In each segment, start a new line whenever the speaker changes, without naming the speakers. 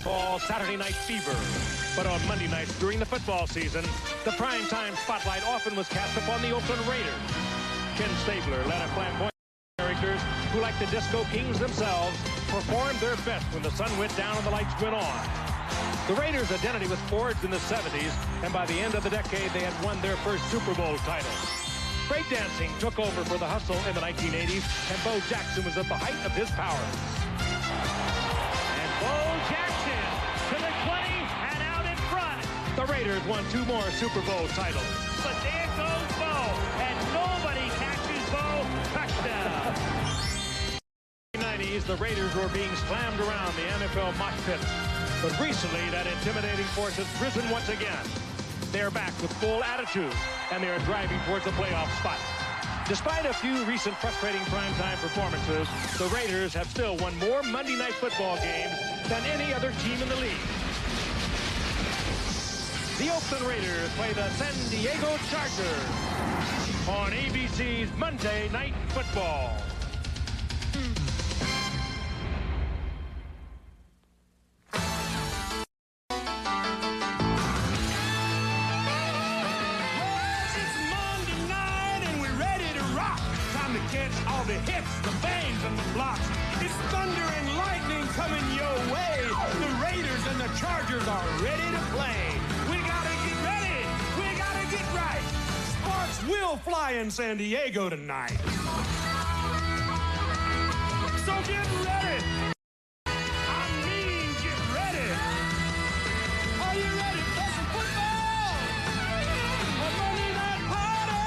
All Saturday night fever. But on Monday nights during the football season, the primetime spotlight often was cast upon the Oakland Raiders. Ken Stabler led a flamboyant characters who, like the Disco Kings themselves, performed their best when the sun went down and the lights went on. The Raiders' identity was forged in the 70s, and by the end of the decade, they had won their first Super Bowl title. Breakdancing took over for the hustle in the 1980s, and Bo Jackson was at the height of his powers. And Bo Jackson to the 20 and out in front. The Raiders won 2 more Super Bowl titles. But there goes Bo, and nobody catches Bo. Touchdown. In the 90s, the Raiders were being slammed around the NFL mosh pits. But recently, that intimidating force has risen once again. They are back with full attitude, and they are driving towards a playoff spot. Despite a few recent frustrating primetime performances, the Raiders have still won more Monday Night Football games than any other team in the league. The Oakland Raiders play the San Diego Chargers on ABC's Monday Night Football.
All the hits, the bangs, and the blocks. It's thunder and lightning coming your way. The Raiders and the Chargers are ready to play. We gotta get ready. We gotta get right. Sparks will fly in San Diego tonight. So get ready. I mean, get ready. Are you ready for some football? A Monday night party.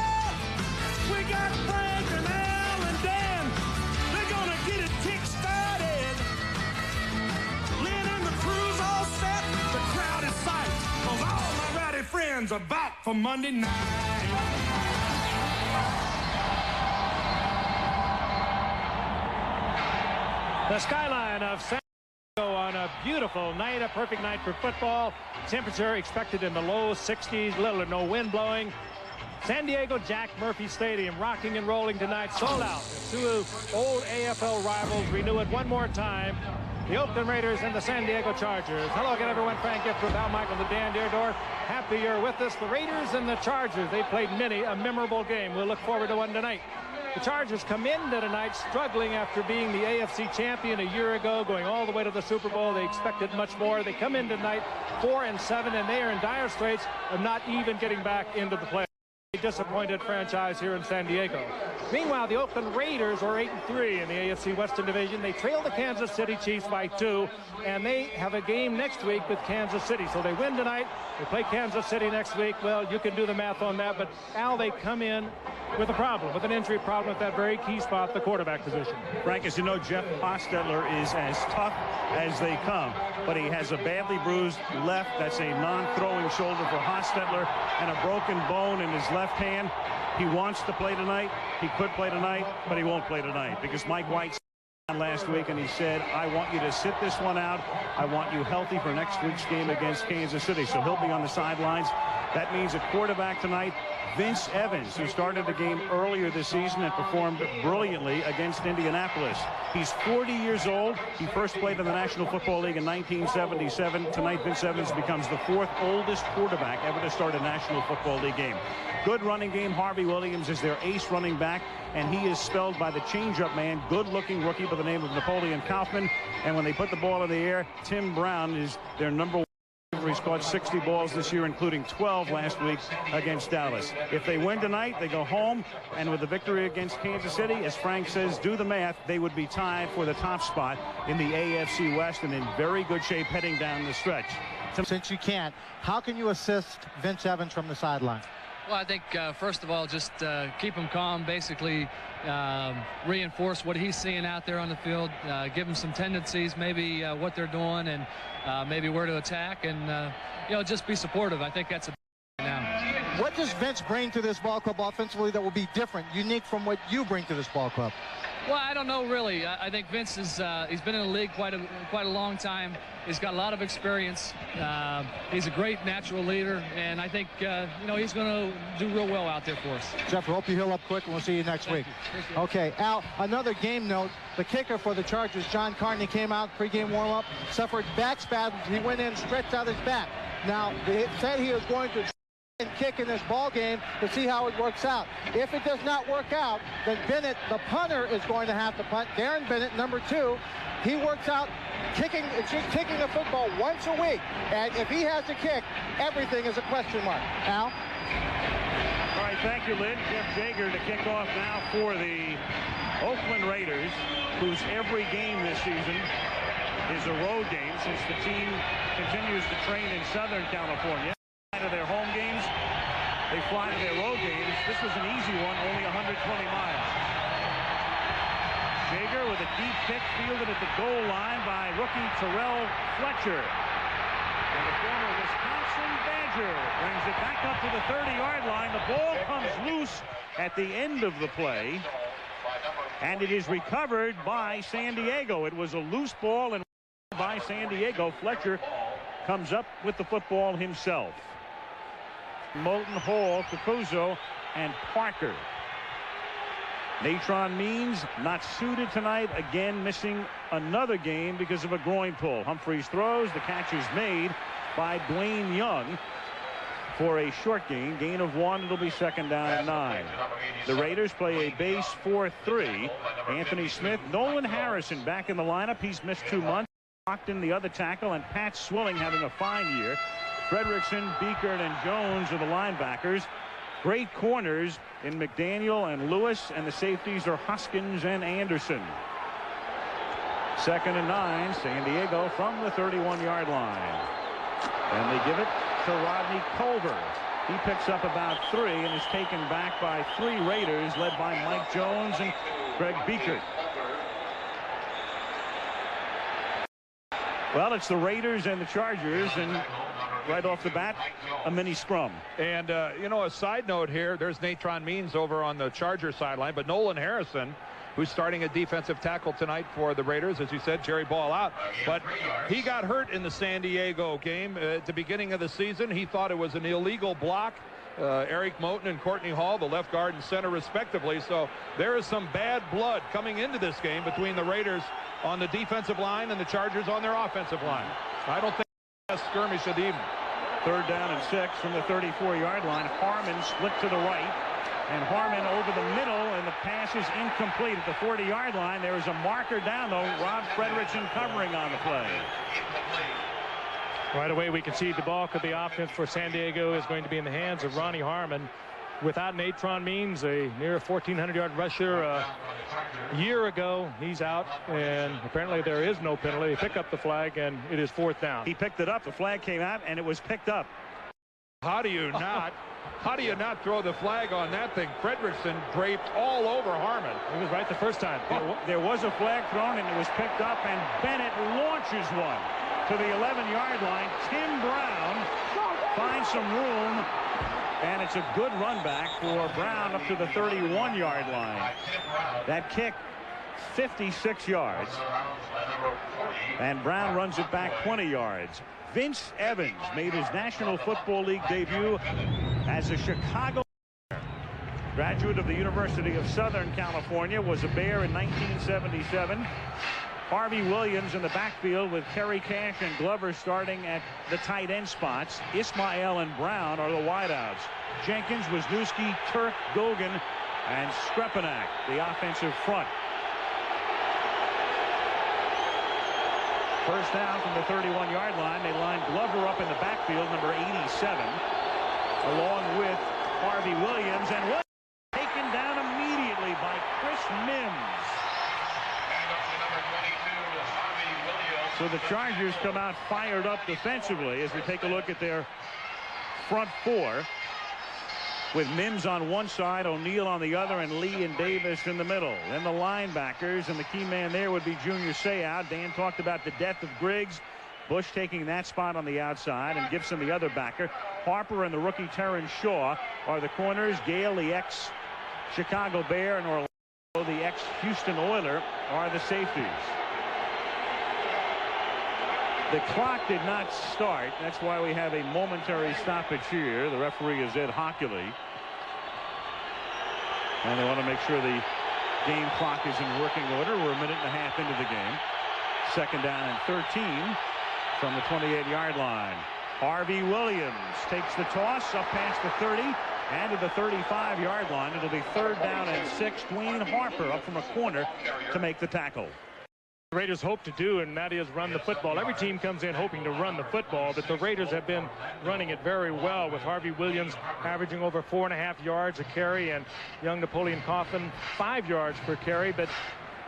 We got Frank and Al and Dan. They're gonna get it kick-started. Lynn and the crew's all set. The crowd is psyched, 'cause all my rowdy friends are back for Monday night.
The skyline of San Diego on a beautiful night, a perfect night for football. Temperature expected in the low 60s, little or no wind blowing. San Diego Jack Murphy Stadium rocking and rolling tonight, sold out. Two old AFL rivals renew it one more time. The Oakland Raiders and the San Diego Chargers. Hello again, everyone. Frank Gift with Al Michael, the Dan Deerdorf. Happy you're with us. The Raiders and the Chargers, they played many a memorable game. We'll look forward to one tonight. The Chargers come into tonight struggling after being the AFC champion a year ago, going all the way to the Super Bowl. They expected much more. They come in tonight 4-7, and they are in dire straits of not even getting back into the playoffs. A disappointed franchise here in San Diego. Meanwhile, the Oakland Raiders are 8-3 in the AFC Western Division. They trail the Kansas City Chiefs by 2, and they have a game next week with Kansas City. So they win tonight. They play Kansas City next week. Well, you can do the math on that, but Al, they come in with a problem, with an injury problem at that very key spot, the quarterback position.
Frank, as you know, Jeff Hostetler is as tough as they come, but he has a badly bruised left. That's a non-throwing shoulder for Hostetler and a broken bone in his left hand. He wants to play tonight. He could play tonight, but he won't play tonight because Mike White on last week and he said, I want you to sit this one out. I want you healthy for next week's game against Kansas City. So he'll be on the sidelines. That means a quarterback tonight, Vince Evans, who started the game earlier this season and performed brilliantly against Indianapolis. He's 40 years old. He first played in the National Football League in 1977. Tonight, Vince Evans becomes the 4th oldest quarterback ever to start a National Football League game. Good running game. Harvey Williams is their ace running back, and he is spelled by the change-up man, good-looking rookie by the name of Napoleon Kaufman. And when they put the ball in the air, Tim Brown is their number 1. He's caught 60 balls this year, including 12 last week against Dallas. If they win tonight, they go home, and with the victory against Kansas City, as Frank says, do the math, they would be tied for the top spot in the AFC West and in very good shape heading down the stretch.
Since you can't, how can you assist Vince Evans from the sideline?
Well, I think, first of all, just keep him calm, basically reinforce what he's seeing out there on the field, give him some tendencies, maybe what they're doing, and maybe where to attack, and, you know, just be supportive. I think that's a now.
What does Vince bring to this ball club offensively that will be different, unique from what you bring to this ball club?
Well, I don't know really. I think Vince is he's been in the league quite a long time. He's got a lot of experience. He's a great natural leader, and I think he's going to do real well out there for us.
Jeff, hope you heal up quick, and we'll see you next week. Okay, Al, another game note. The kicker for the Chargers, John Carney, came out pregame warm-up, suffered back spasms. He went in, stretched out his back. Now, they said he was going to and kick in this ball game to see how it works out. If it does not work out, then Bennett, the punter, is going to have to punt. Darren Bennett, number 2, he works out kicking the football once a week. And if he has to kick, everything is a question mark. Al?
All right, thank you, Lynn. Jeff Jager to kick off now for the Oakland Raiders, whose every game this season is a road game since the team continues to train in Southern California. To their home games, they fly to their road games. This was an easy one, only 120 miles. Jager with a deep kick fielded at the goal line by rookie Terrell Fletcher. And the former Wisconsin Badger brings it back up to the 30-yard line. The ball comes loose at the end of the play, and it is recovered by San Diego. It was a loose ball and by San Diego. Fletcher comes up with the football himself. Moulton, Hall, Capuzzo, and Parker. Natron Means not suited tonight, again missing another game because of a groin pull. Humphreys throws, the catch is made by Dwayne Young for a short gain of 1. It'll be second down and 9. The Raiders play a base 4-3. Anthony Smith, Nolan Harrison back in the lineup. He's missed 2 months. In the other tackle, and Pat Swilling having a fine year. Fredrickson, Beekert, and Jones are the linebackers. Great corners in McDaniel and Lewis, and the safeties are Hoskins and Anderson. Second and 9, San Diego from the 31-yard line. And they give it to Rodney Culver. He picks up about 3 and is taken back by 3 Raiders, led by Mike Jones and Greg Beekert. Well, it's the Raiders and the Chargers, and right off the bat, a mini scrum.
And, a side note here, there's Natron Means over on the Charger sideline, but Nolan Harrison, who's starting a defensive tackle tonight for the Raiders, as you said, Jerry Ball out. But he got hurt in the San Diego game at the beginning of the season. He thought it was an illegal block. Eric Moten and Courtney Hall, the left guard and center respectively. So there is some bad blood coming into this game between the Raiders on the defensive line and the Chargers on their offensive line. I don't think that's skirmish of the evening.
Third down and 6 from the 34-yard line. Harmon split to the right, and Harmon over the middle, and the pass is incomplete at the 40-yard line. There is a marker down, though. Rob Fredrickson covering on the play.
Right away, we concede the bulk of the offense for San Diego is going to be in the hands of Ronnie Harmon. Without Natron Means, a near 1,400-yard rusher a year ago, he's out, and apparently there is no penalty. They pick up the flag, and it is 4th down.
He picked it up. The flag came out, and it was picked up.
How do you not throw the flag on that thing? Fredrickson draped all over Harmon.
He was right the first time.
There was a flag thrown, and it was picked up, and Bennett launches one to the 11-yard line. Tim Brown finds some room, and it's a good run back for Brown up to the 31-yard line. That kick, 56 yards, and Brown runs it back 20 yards. Vince Evans made his National Football League debut as a Chicago Bear. Graduate of the University of Southern California, was a Bear in 1977. Harvey Williams in the backfield with Kerry Cash and Glover starting at the tight end spots. Ismael and Brown are the wideouts. Jenkins, Wisniewski, Turk, Gogan, and Skrepanak, the offensive front. First down from the 31-yard line. They line Glover up in the backfield, number 87, along with Harvey Williams. And Williams taken down immediately by Chris Mims. So the Chargers come out fired up defensively as we take a look at their front 4, with Mims on one side, O'Neal on the other, and Lee and Davis in the middle. Then the linebackers, and the key man there would be Junior Seau. Dan talked about the death of Griggs. Bush taking that spot on the outside, and Gibson the other backer. Harper and the rookie Terrence Shaw are the corners. Gale, the ex-Chicago Bear, and Orlando The ex-Houston Oiler are the safeties. The clock did not start. That's why we have a momentary stoppage here. The referee is Ed Hockley. And they want to make sure the game clock is in working order. We're a minute and a half into the game. Second down and 13 from the 28-yard line. Harvey Williams takes the toss up past the 30 and to the 35-yard line. It'll be third down and 6. Dwayne Harper up from a corner to make the tackle.
The Raiders hope to do, and that is run the football. Every team comes in hoping to run the football, but the Raiders have been running it very well, with Harvey Williams averaging over 4.5 yards a carry, and young Napoleon Coffin 5 yards per carry. But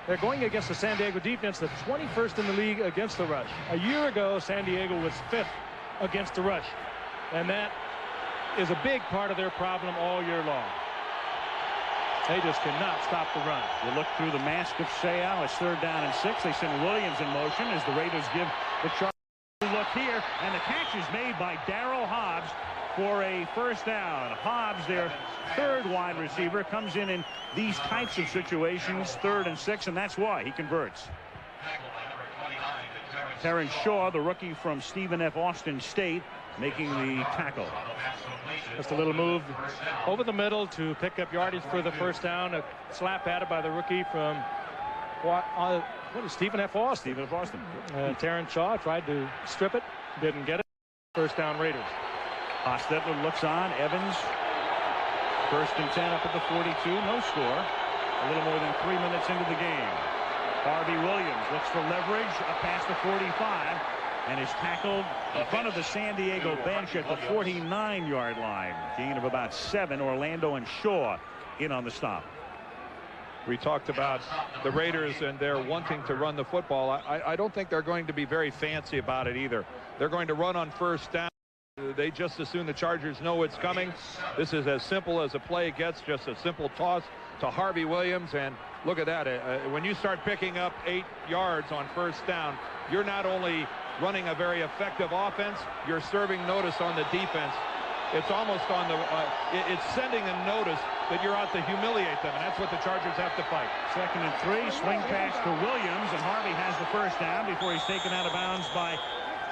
they're going against the San Diego defense, the 21st in the league against the rush. A year ago, San Diego was 5th against the rush, and that is a big part of their problem all year long. They just cannot stop the run.
You look through the mask of Seau. It's third down and 6. They send Williams in motion as the Raiders give the charge. Look here, and the catch is made by Darryl Hobbs for a first down. Hobbs, their third wide receiver, comes in these types of situations, 3rd and 6, and that's why he converts. Terrence Shaw, the rookie from Stephen F. Austin State, making the tackle.
Just a little move over the middle to pick up yardage for the first down. A slap at it by the rookie from what is Stephen F. Austin.
Stephen F. Austin.
Terrence Shaw tried to strip it, didn't get it. First down Raiders.
Hostetler looks on. Evans, 1st and 10 up at the 42. No score. A little more than 3 minutes into the game. Harvey Williams looks for leverage up past the 45 and is tackled in front of the San Diego bench at the 49-yard line. Gain of about 7. Orlando and Shaw in on the stop.
We talked about the Raiders and their wanting to run the football. I don't think they're going to be very fancy about it either. They're going to run on first down. They just as soon the Chargers know it's coming. This is as simple as a play gets, just a simple toss to Harvey Williams. And look at that. When you start picking up 8 yards on first down, you're not only running a very effective offense, you're serving notice on the defense. It's almost on the it's sending a notice that you're out to humiliate them, and that's what the Chargers have to fight.
2nd and 3, swing pass to Williams, and Harvey has the first down before he's taken out of bounds by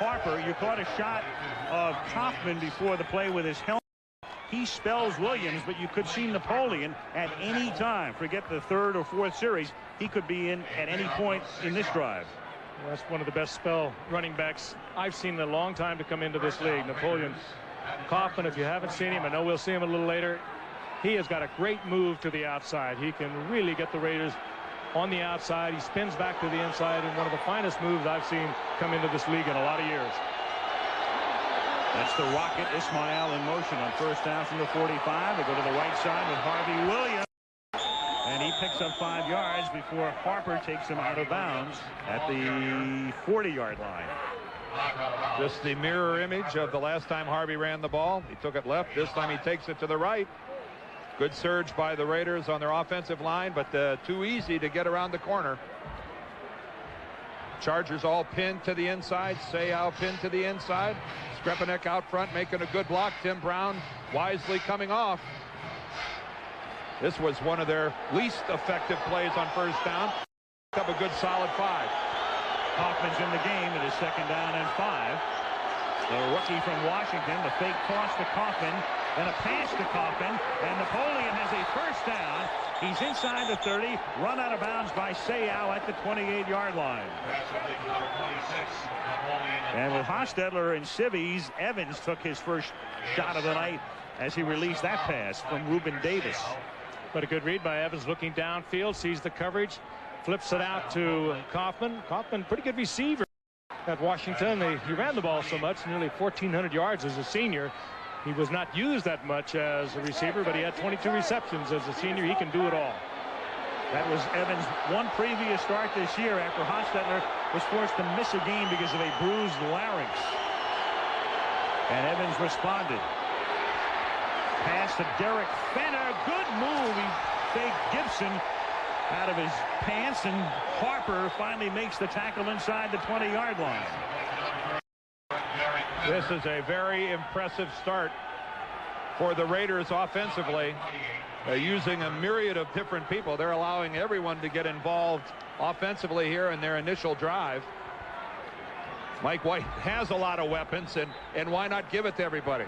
Harper. You caught a shot of Kaufman before the play with his helmet. He spells Williams, but you could see Napoleon at any time. Forget the 3rd or 4th series. He could be in at any point in this drive.
Well, that's one of the best spell running backs I've seen in a long time to come into this league. Napoleon Kaufman, if you haven't seen him, I know we'll see him a little later. He has got a great move to the outside. He can really get the Raiders on the outside. He spins back to the inside, and one of the finest moves I've seen come into this league in a lot of years.
That's the Rocket Ismail in motion on first down from the 45. They go to the right side with Harvey Williams. And he picks up 5 yards before Harper takes him out of bounds at the 40-yard line.
Just the mirror image of the last time Harvey ran the ball. He took it left. This time he takes it to the right. Good surge by the Raiders on their offensive line, but too easy to get around the corner. Chargers all pinned to the inside. Seau pinned to the inside. Skrepanek out front making a good block. Tim Brown wisely coming off. This was one of their least effective plays on first down. Up a good solid 5.
Kaufman's in the game. It is 2nd down and 5. The rookie from Washington, the fake toss to Kaufman, then a pass to Kaufman, and Napoleon has a first down. He's inside the 30, run out of bounds by Seau at the 28-yard line. And with Hostetler and civvies, Evans took his first shot of the night as he released that pass from Reuben Davis.
But a good read by Evans, looking downfield, sees the coverage, flips it out to Kaufman. Kaufman, pretty good receiver at Washington. He ran the ball so much, nearly 1,400 yards as a senior. He was not used that much as a receiver, but he had 22 receptions as a senior. He can do it all.
That was Evans' one previous start this year after Hostetler was forced to miss a game because of a bruised larynx. And Evans responded. Pass to Derek Fenner. Good move. He faked Gibson out of his pants, and Harper finally makes the tackle inside the 20-yard line.
This is a very impressive start for the Raiders offensively. using a myriad of different people. They're allowing everyone to get involved offensively here in their initial drive. Mike White has a lot of weapons, and why not give it to everybody?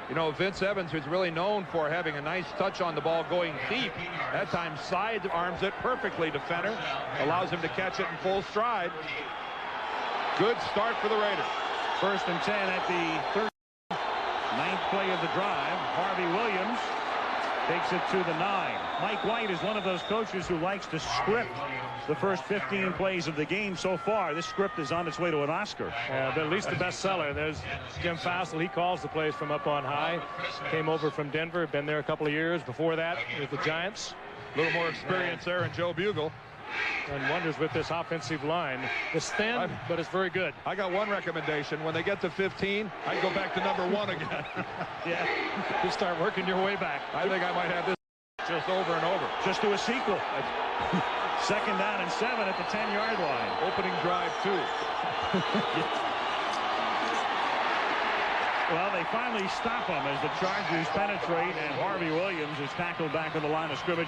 You know, Vince Evans, who's really known for having a nice touch on the ball going deep, that time side arms it perfectly to Fenner, allows him to catch it in full stride. Good start for the Raiders.
1st and 10 at the 9th play of the drive. Harvey Williams takes it to the 9. Mike White is one of those coaches who likes to script the first 15 plays of the game. So far, this script is on its way to an Oscar.
But at least the bestseller. There's Jim Fassel. He calls the plays from up on high. Came over from Denver. Been there a couple of years before that with the Giants.
A little more experience there in Joe Bugle.
And wonders with this offensive line. It's thin, but it's very good.
I got one recommendation. When they get to 15, I'd go back to number 1 again.
Yeah, you start working your way back.
I think I might have this just over and over.
Just do a sequel. 2nd down and 7 at the 10-yard line.
Opening drive 2.
Well, they finally stop him as the Chargers penetrate, and Harvey Williams is tackled back on the line of scrimmage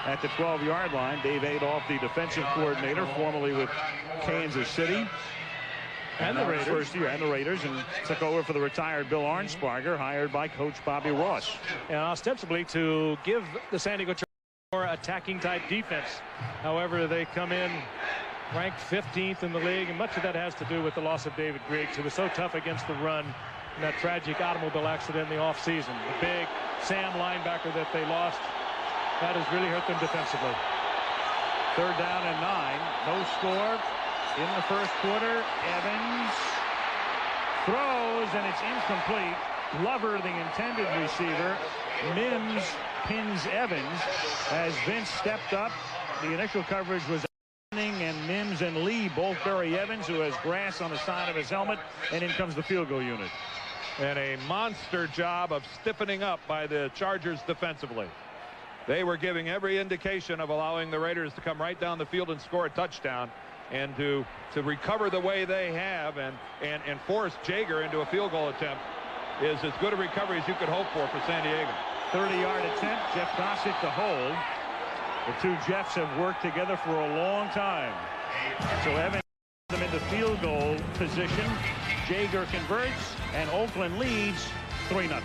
at the 12-yard line. Dave Adolph, the defensive coordinator, formerly with Kansas City. And the Raiders. First year, and the Raiders, and took over for the retired Bill Arnsparger, hired by Coach Bobby Ross.
And ostensibly to give the San Diego Chargers more attacking type defense. However, they come in ranked 15th in the league, and much of that has to do with the loss of David Griggs, who was so tough against the run in that tragic automobile accident in the offseason. The big Sam linebacker that they lost, that has really hurt them defensively.
3rd down and 9. No score in the first quarter. Evans throws, and it's incomplete. Glover, the intended receiver. Mims pins Evans as Vince stepped up. The initial coverage was and Mims and Lee both bury Evans, who has grass on the side of his helmet, and in comes the field goal unit.
And a monster job of stiffening up by the Chargers defensively. They were giving every indication of allowing the Raiders to come right down the field and score a touchdown, and to recover the way they have and force Jaeger into a field goal attempt is as good a recovery as you could hope for San Diego.
30-yard attempt. Jeff Gossett to hold. The two Jeffs have worked together for a long time. So Evans them into field goal position. Jaeger converts, and Oakland leads 3-0.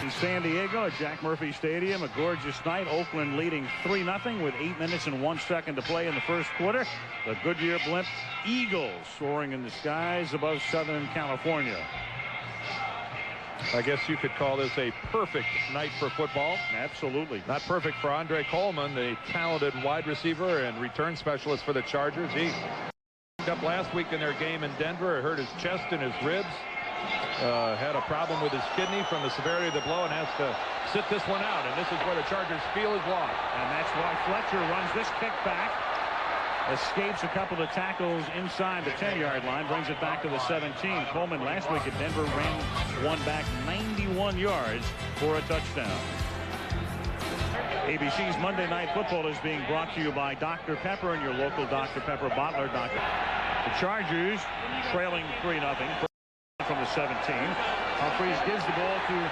In San Diego at Jack Murphy Stadium, a gorgeous night. Oakland leading 3-0 with 8 minutes and 1 second to play in the first quarter. The Goodyear blimp Eagles soaring in the skies above Southern California.
I guess you could call this a perfect night for football.
Absolutely.
Not perfect for Andre Coleman, the talented wide receiver and return specialist for the Chargers. He up last week in their game in Denver, hurt his chest and his ribs, had a problem with his kidney from the severity of the blow, and has to sit this one out. And this is where the Chargers feel is lost.
And that's why Fletcher runs this kick back. Escapes a couple of tackles inside the 10-yard line, brings it back to the 17. Coleman last week at Denver ran one back 91 yards for a touchdown. ABC's Monday Night Football is being brought to you by Dr. Pepper and your local Dr. Pepper bottler. The Chargers trailing 3-0 from the 17. Humphreys gives the ball to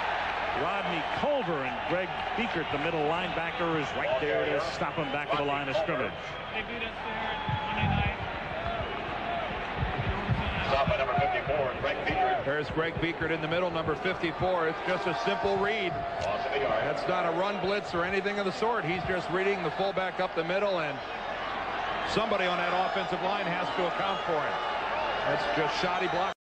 Rodney Culver, and Greg Biekert, the middle linebacker, is right there to stop him back at the line of scrimmage.
Stop by number 54, Greg Biekert.
There's Greg Biekert in the middle, number 54. It's just a simple read. That's not a run blitz or anything of the sort. He's just reading the fullback up the middle, and somebody on that offensive line has to account for it. That's just shoddy block.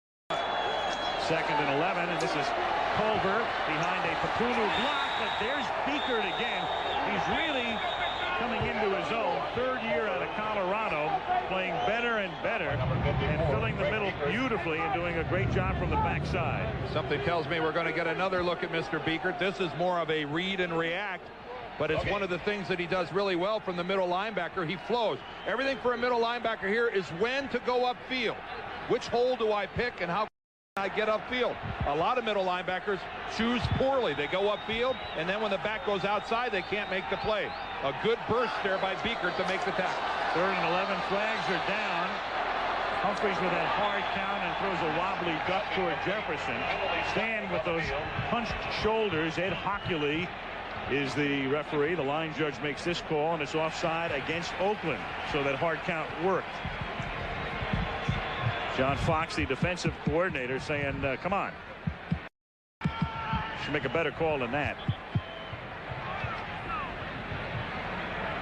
2nd and 11, and this is Culver behind a Papunu block, but there's Biekert again. He's really coming into his own. 3rd year out of Colorado, playing better and better, and filling the middle beautifully and doing a great job from the backside.
Something tells me we're going to get another look at Mr. Biekert. This is more of a read and react, but it's one of the things that he does really well from the middle linebacker. He flows. Everything for a middle linebacker here is when to go upfield. Which hole do I pick, and how I get upfield? A lot of middle linebackers choose poorly. They go upfield, and then when the back goes outside, they can't make the play. A good burst there by Biekert to make the tackle.
3rd and 11, flags are down. Humphries with that hard count and throws a wobbly duck toward Jefferson. Stan with those punched shoulders. Ed Hockley is the referee. The line judge makes this call, and it's offside against Oakland. So that hard count worked. John Fox, the defensive coordinator, saying, come on. Should make a better call than that.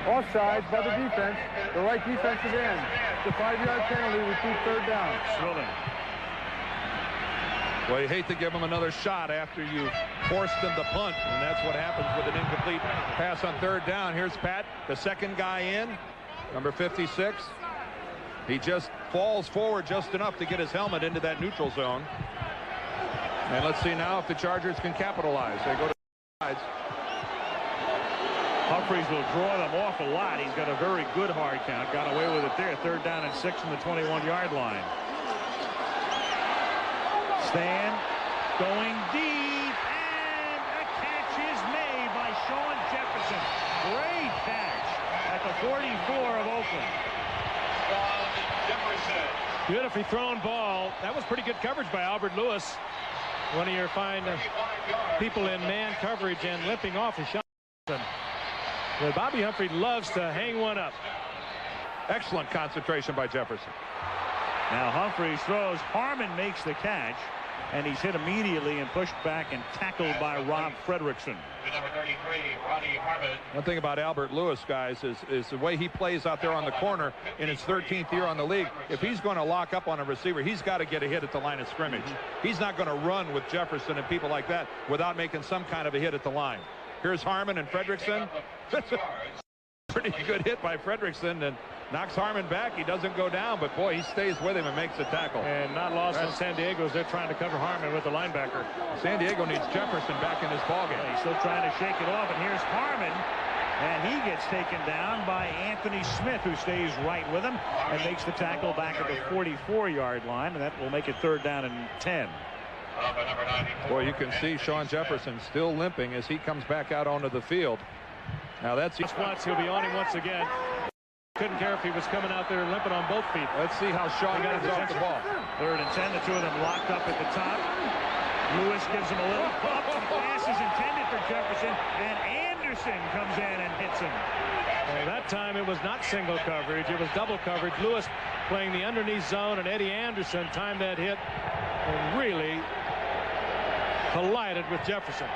Offside by the defense. The right defensive end. The 5-yard penalty. Repeat third down.
Swilling.
Well, you hate to give them another shot after you forced them to punt, and that's what happens with an incomplete pass on third down. Here's Pat, the second guy in, number 56. He just falls forward just enough to get his helmet into that neutral zone. And let's see now if the Chargers can capitalize. They go to the sides.
Humphries will draw them off a lot. He's got a very good hard count. Got away with it there. Third down and 6 from the 21-yard line. Stan going deep, and a catch is made by Sean Jefferson. Great catch at the 44 of Oakland.
Beautifully thrown ball. That was pretty good coverage by Albert Lewis. One of your fine people in man coverage, and limping off is Sean Jefferson. But Bobby Humphrey loves to hang one up.
Excellent concentration by Jefferson.
Now Humphries throws. Harmon makes the catch, and he's hit immediately and pushed back and tackled by Rob Fredrickson.
Number 33, Ronnie Harmon.
One thing about Albert Lewis, guys, is the way he plays out there on the corner in his 13th year on the league. If he's going to lock up on a receiver, he's got to get a hit at the line of scrimmage. He's not going to run with Jefferson and people like that without making some kind of a hit at the line. Here's Harmon and Fredrickson. Pretty good hit by Fredrickson, and knocks Harmon back. He doesn't go down, but boy, he stays with him and makes the tackle.
And not lost on San Diego as they're trying to cover Harmon with the linebacker.
San Diego needs Jefferson back in his ballgame.
He's still trying to shake it off, and here's Harmon, and he gets taken down by Anthony Smith, who stays right with him and makes the tackle back at the 44-yard line, and that will make it third down and 10.
Boy, you can see Sean Jefferson still limping as he comes back out onto the field. Now that's
once he'll be on him once again. Couldn't care if he was coming out there limping on both feet.
Let's see how Sean gets off the ball.
Third and 10, the two of them locked up at the top. Lewis gives him a little pump. Pass is intended for Jefferson, and Anderson comes in and hits him.
Well, that time it was not single coverage, it was double coverage. Lewis playing the underneath zone, and Eddie Anderson timed that hit and really collided with Jefferson.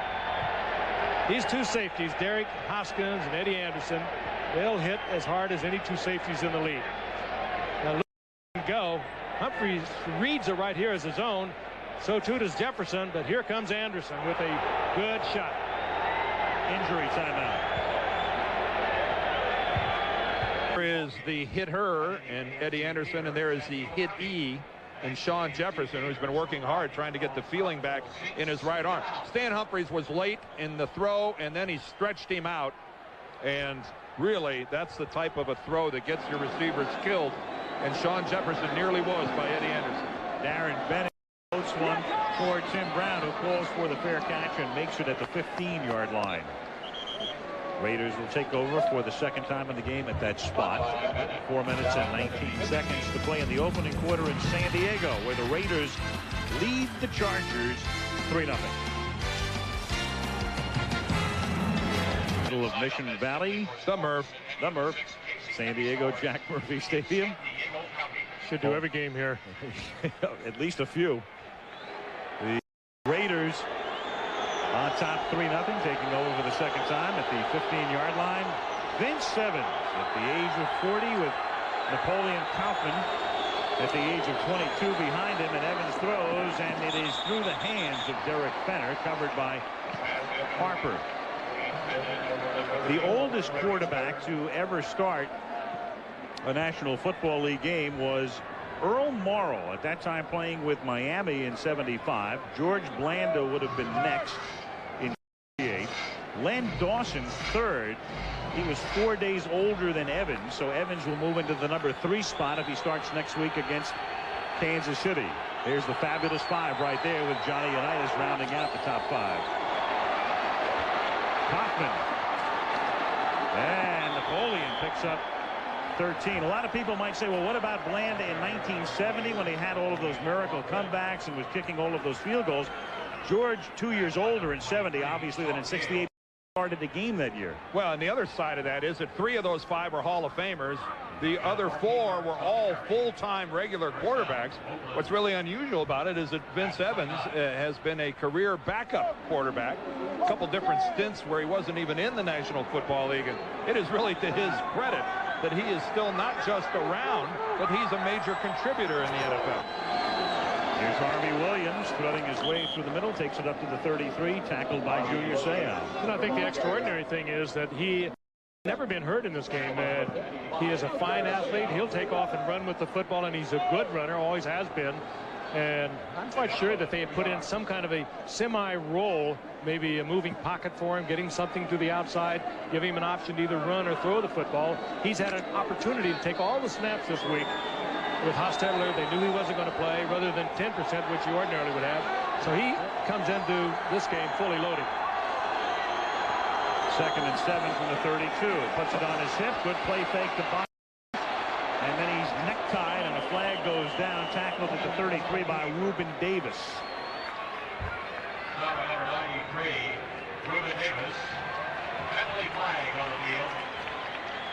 These two safeties, Derek Hoskins and Eddie Anderson, they'll hit as hard as any two safeties in the league. Now Lewis can go. Humphries reads it right here as his own. So too does Jefferson, but here comes Anderson with a good shot.
Injury timeout.
There is the hit-her and Eddie Anderson, and there is the hit-e and Sean Jefferson, who's been working hard trying to get the feeling back in his right arm. Stan Humphries was late in the throw, and then he stretched him out. And really, that's the type of a throw that gets your receivers killed. And Sean Jefferson nearly was by Eddie Anderson.
Darren Bennett floats one for Tim Brown, who calls for the fair catch and makes it at the 15-yard line. Raiders will take over for the second time in the game at that spot. 4 minutes and 19 seconds to play in the opening quarter in San Diego, where the Raiders lead the Chargers 3-0. Middle of Mission Valley.
The Murph.
San Diego Jack Murphy Stadium.
Should do every game here.
At least a few. The Raiders on top 3-0, taking over for the second time at the 15-yard line. Vince Evans at the age of 40 with Napoleon Kaufman at the age of 22 behind him, and Evans throws, and it is through the hands of Derek Fenner, covered by Harper. The oldest quarterback to ever start a National Football League game was Earl Morrall, at that time playing with Miami in '75. George Blanda would have been next in '78. Len Dawson third. He was 4 days older than Evans, so Evans will move into the number 3 spot if he starts next week against Kansas City. There's the fabulous 5 right there with Johnny Unitas rounding out the top 5. Kaufman. And Napoleon picks up 13. A lot of people might say, well, what about Blanda in 1970 when he had all of those miracle comebacks and was kicking all of those field goals? George, 2 years older in 70, obviously, than in 68, started the game that year.
Well, and the other side of that is that 3 of those 5 are Hall of Famers. The other 4 were all full-time regular quarterbacks. What's really unusual about it is that Vince Evans has been a career backup quarterback. A couple different stints where he wasn't even in the National Football League. And it is really to his credit that he is still not just around, but he's a major contributor in the NFL.
Here's Harvey Williams threading his way through the middle, takes it up to the 33, tackled by Junior Seau.
And I think the extraordinary thing is that he never been hurt in this game, and he is a fine athlete. He'll take off and run with the football, and he's a good runner, always has been. And I'm quite sure that they have put in some kind of a semi-roll, maybe a moving pocket for him, getting something to the outside, giving him an option to either run or throw the football. He's had an opportunity to take all the snaps this week. With Hostetler, they knew he wasn't going to play, rather than 10%, which he ordinarily would have. So he comes into this game fully loaded.
2nd and 7 from the 32. Puts it on his hip. Good play fake to Bond. And then he's necktied, and a flag goes down. Tackled at the 33 by Reuben Davis.
Number 93, Reuben Davis. Penalty flag on the field.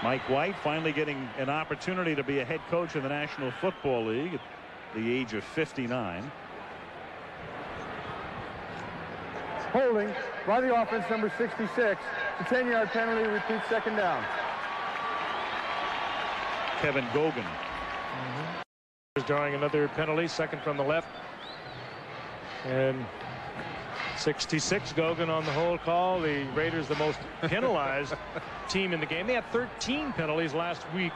Mike White finally getting an opportunity to be a head coach in the National Football League at the age of 59.
Holding by the offense, number 66. The 10-yard penalty, repeat 2nd down.
Kevin Gogan.
Drawing another penalty, 2nd from the left. And 66 Gogan on the whole call. The Raiders the most penalized team in the game. They had 13 penalties last week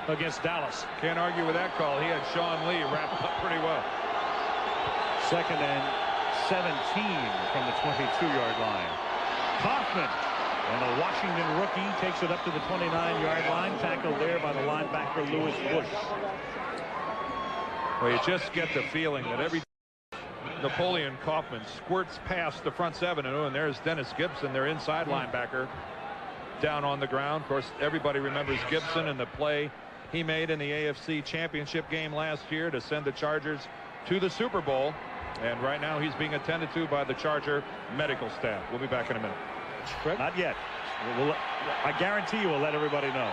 against Dallas.
Can't argue with that call. He had Sean Lee wrapped up pretty well.
2nd and 17 from the 22-yard line. Kaufman, and a Washington rookie, takes it up to the 29-yard line. Tackled there by the linebacker Lewis Bush.
Well, you just get the feeling that every Napoleon Kaufman squirts past the front 7, and there's Dennis Gibson, their inside linebacker, down on the ground. Of course, everybody remembers Gibson and the play he made in the AFC Championship game last year to send the Chargers to the Super Bowl. And right now he's being attended to by the Charger medical staff. We'll be back in a minute.
Not yet. I guarantee you we'll let everybody know.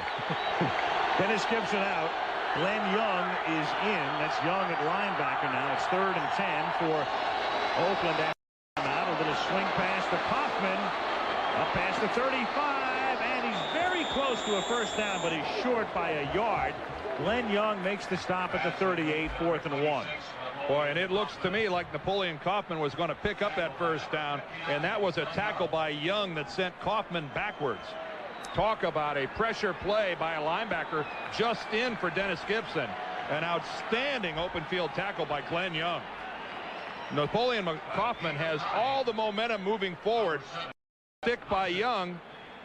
Dennis Gibson out. Glenn Young is in. That's Young at linebacker now. It's 3rd and 10 for Oakland. Out a little swing pass to Kaufman. Up past the 35, and he's very close to a first down, but he's short by a yard. Glenn Young makes the stop at the 38, 4th and 1.
Boy, and it looks to me like Napoleon Kaufman was going to pick up that first down, and that was a tackle by Young that sent Kaufman backwards. Talk about a pressure play by a linebacker just in for Dennis Gibson. An outstanding open field tackle by Glenn Young. Napoleon Kaufman has all the momentum moving forward. Stick by Young,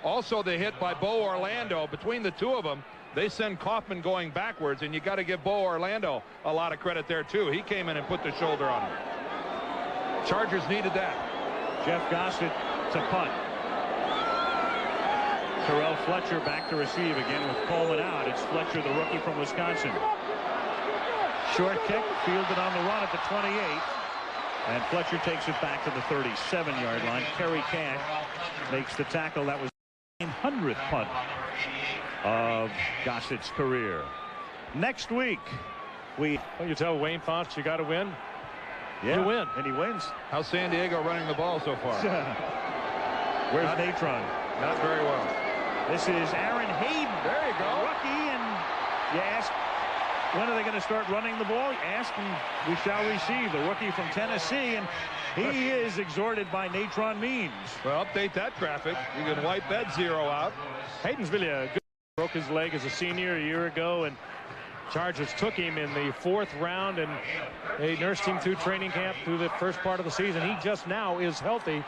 also the hit by Bo Orlando. Between the two of them, they send Kaufman going backwards, and you got to give Bo Orlando a lot of credit there too. He came in and put the shoulder on him. Chargers needed that.
Jeff Gossett to punt. Terrell Fletcher back to receive again with Coleman out. It's Fletcher, the rookie from Wisconsin. Short kick, fielded on the run at the 28. And Fletcher takes it back to the 37-yard line. Kerry Cash makes the tackle. That was the 900th punt of Gossett's career. Next week, well,
you tell Wayne Fonts you got to win.
Yeah,
you win.
And he wins.
How's San Diego running the ball so far?
Where's Natron?
Not very well.
This is Aaron Hayden.
There you go.
Rookie, and you ask, when are they going to start running the ball? Ask, and we shall receive. The rookie from Tennessee, and he is exhorted by Natron Means.
Well, update that graphic. You can wipe that 0 out.
Hayden's really a good. Broke his leg as a senior a year ago, and Chargers took him in the 4th round, and they nursed him through training camp through the first part of the season. He just now is healthy.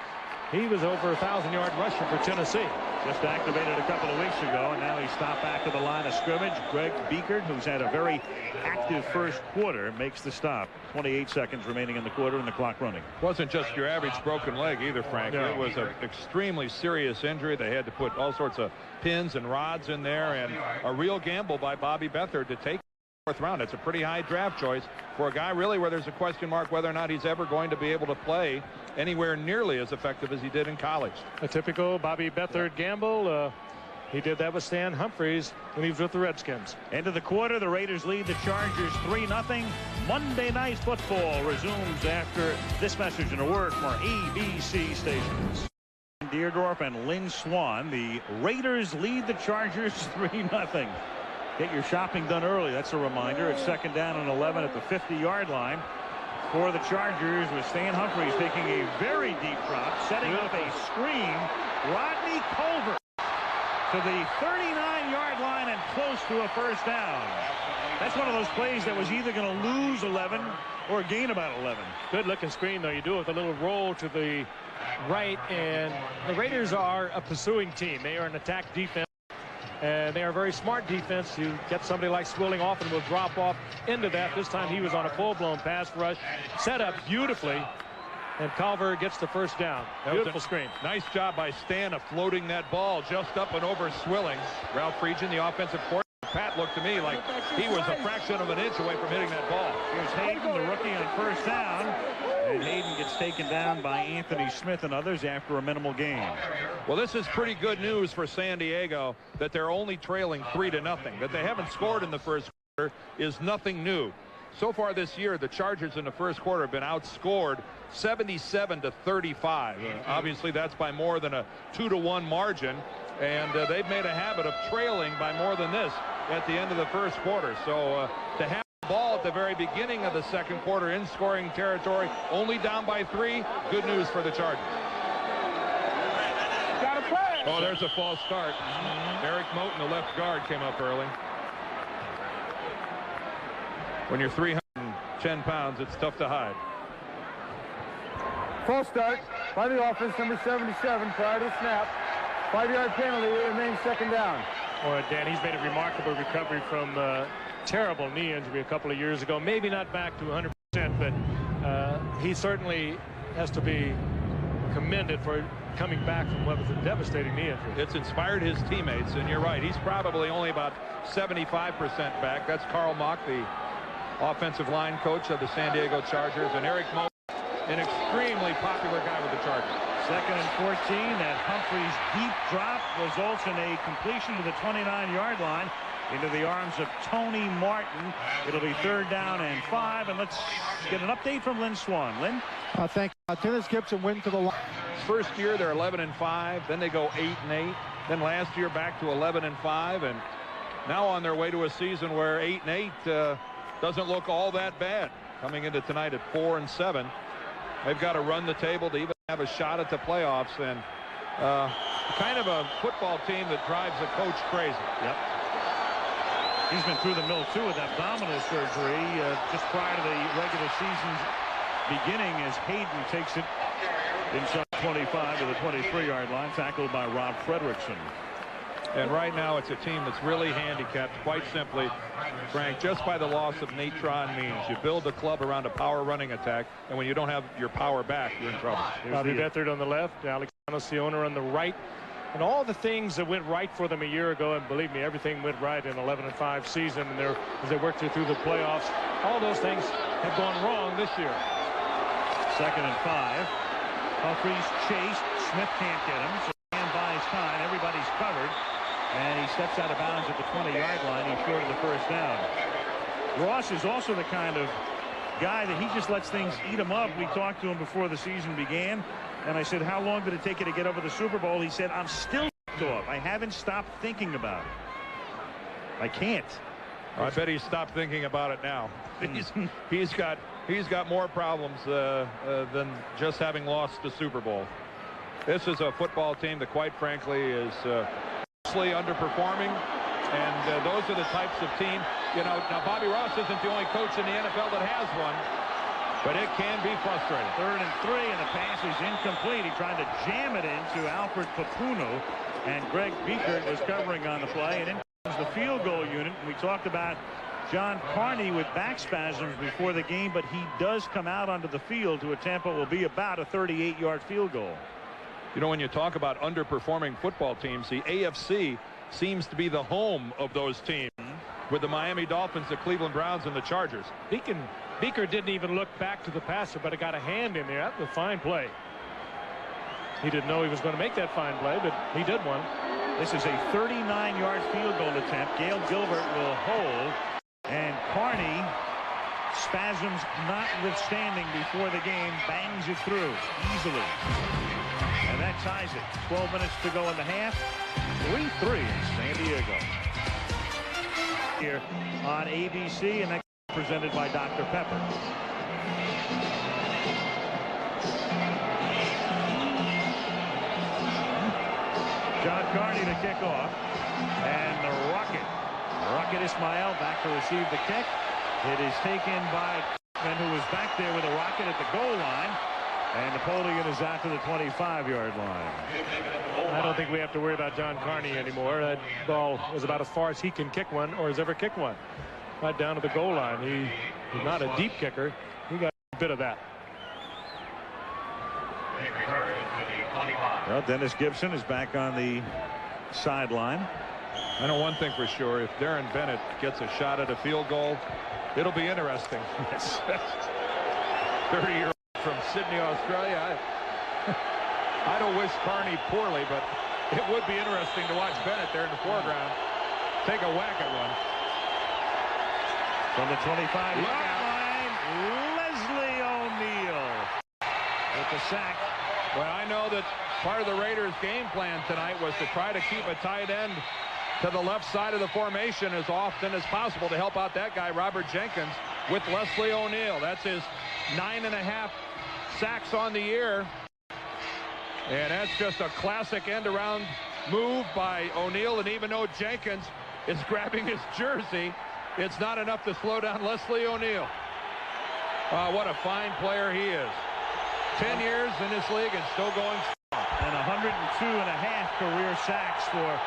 He was over a 1,000-yard rusher for Tennessee.
Just activated a couple of weeks ago, and now he stopped back to the line of scrimmage. Greg Beekert, who's had a very active first quarter, makes the stop. 28 seconds remaining in the quarter and the clock running.
Wasn't just your average broken leg either, Frank.
No.
It was an extremely serious injury. They had to put all sorts of pins and rods in there, and a real gamble by Bobby Beathard to take the 4th round. It's a pretty high draft choice for a guy really where there's a question mark whether or not he's ever going to be able to play anywhere nearly as effective as he did in college.
A typical Bobby Beathard gamble. He did that with Stan Humphries when he was with the Redskins.
End of the quarter, the Raiders lead the Chargers 3-0. Monday Night Football resumes after this message and a word from our ABC stations. Deerdorf and Lynn Swan. The Raiders lead the Chargers 3-0. Get your shopping done early. That's a reminder. It's 2nd down and 11 at the 50-yard line for the Chargers, with Stan Humphries taking a very deep drop, setting up a screen. Rodney Culver to the 39-yard line and close to a 1st down. That's one of those plays that was either going to lose 11 or gain about 11.
Good looking screen, though. You do it with a little roll to the right, and the Raiders are a pursuing team. They are an attack defense, and they are a very smart defense. You get somebody like Swilling often will drop off into that. This time he was on a full-blown pass rush, set up beautifully, and Culver gets the 1st down. Beautiful screen.
Nice job by Stan of floating that ball just up and over Swilling. Ralph Friedgen, the offensive coordinator. Pat looked to me like he was a fraction of an inch away from hitting that ball.
Here's Hayden, the rookie, on 1st down. And Hayden gets taken down by Anthony Smith and others after a minimal gain.
Well, this is pretty good news for San Diego, that they're only trailing 3-0. That they haven't scored in the first quarter is nothing new. So far this year, the Chargers in the first quarter have been outscored 77-35. Obviously, that's by more than a 2-1 margin. And they've made a habit of trailing by more than this at the end of the first quarter. So to have the ball at the very beginning of the second quarter in scoring territory, only down by 3, good news for the Chargers.
Got a play.
Oh, there's a false start. Eric Moten, the left guard, came up early. When you're 310 pounds, it's tough to hide.
False start by the offense, number 77, prior to the snap. 5-yard penalty, it remains 2nd down.
Boy, Dan, he's made a remarkable recovery from a terrible knee injury a couple of years ago. Maybe not back to 100%, but he certainly has to be commended for coming back from what was a devastating knee injury.
It's inspired his teammates, and you're right. He's probably only about 75% back. That's Carl Mock, the offensive line coach of the San Diego Chargers, and Eric Moten, an extremely popular guy with the Chargers.
2nd and 14. That Humphries deep drop results in a completion to the 29-yard line into the arms of Tony Martin. It'll be 3rd down and 5. And let's get an update from Lynn Swan. Lynn?
Thank you. Dennis Gibson went to the line.
First year they're 11-5. Then they go 8-8. Then last year back to 11-5. And now on their way to a season where 8-8 doesn't look all that bad. Coming into tonight at 4-7. They've got to run the table to even have a shot at the playoffs, and kind of a football team that drives a coach crazy.
Yep. He's been through the mill, too, with abdominal surgery just prior to the regular season's beginning, as Hayden takes it inside 25 to the 23-yard line, tackled by Rob Fredrickson.
And right now it's a team that's really handicapped, quite simply, Frank, just by the loss of Natron Means. You build a club around a power running attack, and when you don't have your power back, you're in trouble.
Bobby Beathard on the left, Alex Siona on the right, and all the things that went right for them a year ago, and believe me, everything went right in 11-5 season, and as they worked through the playoffs, all those things have gone wrong this year.
2nd and 5. Humphries chased. Smith can't get him, so he buys time. Everybody's covered. And he steps out of bounds at the 20-yard line. He's short of the 1st down. Ross is also the kind of guy that he just lets things eat him up. We talked to him before the season began, and I said, how long did it take you to get over the Super Bowl? He said, I'm still off. I haven't stopped thinking about it. I can't.
I bet he's stopped thinking about it now. He's got more problems than just having lost the Super Bowl. This is a football team that, quite frankly, is underperforming, and those are the types of team, you know. Now Bobby Ross isn't the only coach in the NFL that has one, but it can be frustrating.
3rd and 3, and the pass is incomplete. He tried to jam it into Alfred Papuno, and Greg Beekert was covering on the play, and in comes the field goal unit. We talked about John Carney with back spasms before the game, but he does come out onto the field to attempt what will be about a 38-yard field goal.
You know, when you talk about underperforming football teams, the AFC seems to be the home of those teams, with the Miami Dolphins, the Cleveland Browns, and the Chargers.
Beeker didn't even look back to the passer, but it got a hand in there. That was a fine play. He didn't know he was going to make that fine play, but he did one.
This is a 39-yard field goal attempt. Gail Gilbert will hold, and Carney, spasms notwithstanding before the game, bangs it through easily. And that ties it. 12 minutes to go in the half. 3-3 in San Diego. Here on ABC, and that presented by Dr. Pepper. John Carney to kick off, and the Rocket Ismail back to receive the kick. It is taken by Cookman, who was back there with a Rocket at the goal line, and Napoleon is out to the 25-yard line.
I don't think we have to worry about John Carney anymore. That ball was about as far as he can kick one or has ever kicked one. Right down to the goal line. He's not a deep kicker. He got a bit of that.
Well, Dennis Gibson is back on the sideline.
I know one thing for sure. If Darren Bennett gets a shot at a field goal, it'll be interesting.
Yes.
30-year-old from Sydney, Australia. I don't wish Carney poorly, but it would be interesting to watch Bennett there in the foreground take a whack at one.
From the 25-yard line, Leslie O'Neal with the sack.
Well, I know that part of the Raiders' game plan tonight was to try to keep a tight end to the left side of the formation as often as possible to help out that guy, Robert Jenkins, with Leslie O'Neal. That's his 9.5 sacks on the year. And that's just a classic end-around move by O'Neal. And even though Jenkins is grabbing his jersey, it's not enough to slow down Leslie O'Neal. What a fine player he is. 10 years in this league and still going strong.
And 102.5 career sacks for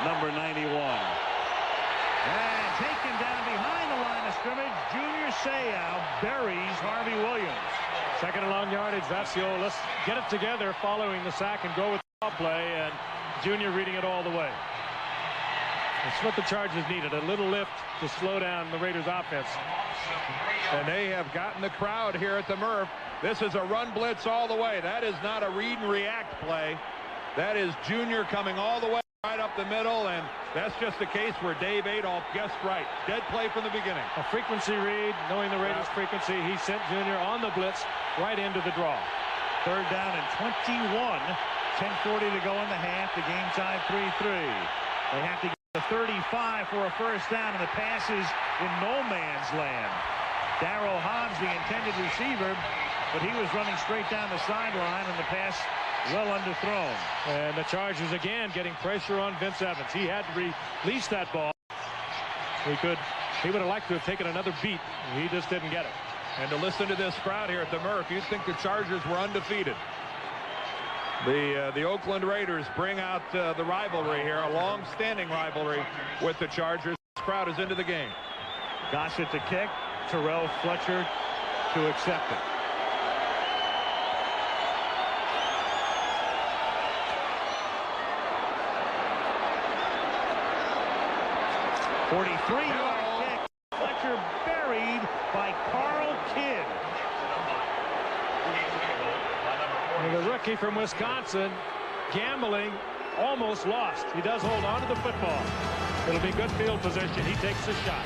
number 91. And taken down behind the line of scrimmage, Junior Seau buries Harvey Williams.
Second and long yardage. That's the old, let's get it together following the sack and go with the play, and Junior reading it all the way. That's what the Chargers needed, a little lift to slow down the Raiders offense.
And they have gotten the crowd here at the Murph. This is a run blitz all the way. That is not a read and react play. That is Junior coming all the way right up the middle, and that's just a case where Dave Adolph guessed right. Dead play from the beginning.
A frequency read, knowing the Raiders' frequency, he sent Junior on the blitz right into the draw.
3rd down and 21. 10:40 to go in the half. The game tied 3-3. They have to get the 35 for a first down, and the pass is in no man's land. Darryl Hobbs, the intended receiver, but he was running straight down the sideline, and the pass well underthrown.
And the Chargers again getting pressure on Vince Evans. He had to release that ball. He would have liked to have taken another beat. He just didn't get it.
And to listen to this crowd here at the Murph, you'd think the Chargers were undefeated. The Oakland Raiders bring out the rivalry here, a long-standing rivalry with the Chargers. This crowd is into the game.
Gossett to kick. Terrell Fletcher to accept it. .43-yard kick. Fletcher buried by Carl Kidd.
And the rookie from Wisconsin, gambling, almost lost. He does hold on to the football. It'll be good field position. He takes the shot.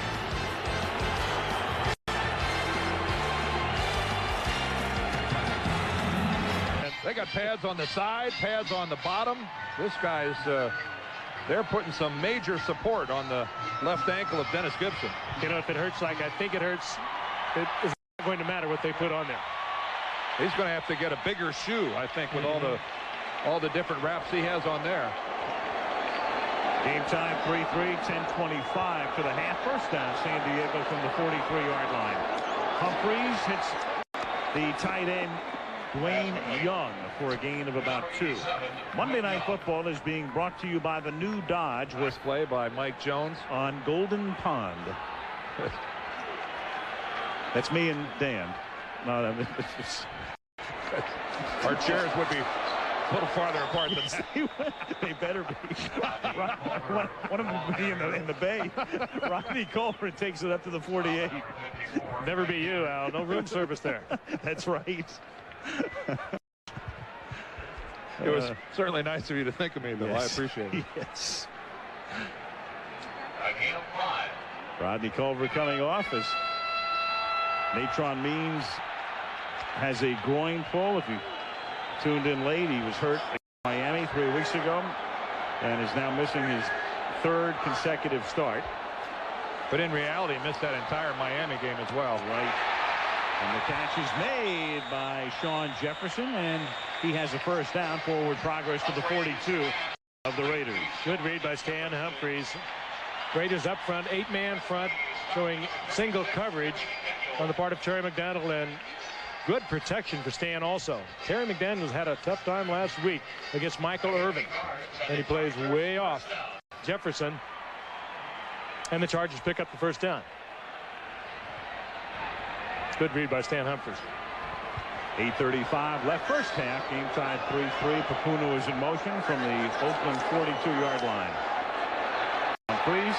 They got pads on the side, pads on the bottom. This guy's, they're putting some major support on the left ankle of Dennis Gibson.
You know, if it hurts like I think it hurts, it's not going to matter what they put on there.
He's going to have to get a bigger shoe, I think, with all the different wraps he has on there.
Game time 3-3, 10:25 to the half. First down, San Diego from the 43-yard line. Humphreys hits the tight end Dwayne Young for a gain of about 2. Monday Night Football is being brought to you by the new Dodge with
Play by Mike Jones
on Golden Pond. That's me and Dan. No,
our chairs would be a little farther apart than that.
They better be. One of them would be in the bay. Rodney Culver takes it up to the 48.
Never be you, Al. No room service there.
That's right.
It was certainly nice of you to think of me, though.
Yes.
I appreciate it.
Yes.
A gain of 5.
Rodney Culver coming off as Natron Means has a groin pull. If you tuned in late, he was hurt in Miami 3 weeks ago and is now missing his 3rd consecutive start.
But in reality, missed that entire Miami game as well.
Right. And the catch is made by Sean Jefferson, and he has a first down. Forward progress to the 42 of the Raiders.
Good read by Stan Humphries. Raiders up front, 8-man front, showing single coverage on the part of Terry McDaniel, and good protection for Stan also. Terry McDaniel's had a tough time last week against Michael Irvin, and he plays way off Jefferson, and the Chargers pick up the first down. Good read by Stan Humphries.
8:35 left first half. Game tied 3-3. Papuna is in motion from the Oakland 42-yard line. Humphries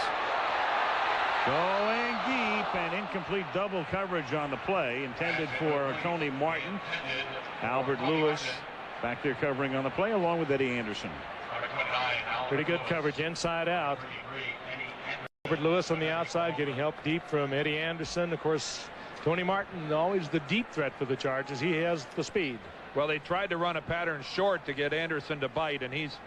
going deep, and incomplete double coverage on the play intended for Tony Martin. Albert Lewis back there covering on the play along with Eddie Anderson.
Pretty good coverage inside out. Albert Lewis on the outside getting help deep from Eddie Anderson. Of course, Tony Martin, always the deep threat for the Chargers. He has the speed.
Well, they tried to run a pattern short to get Anderson to bite, and he's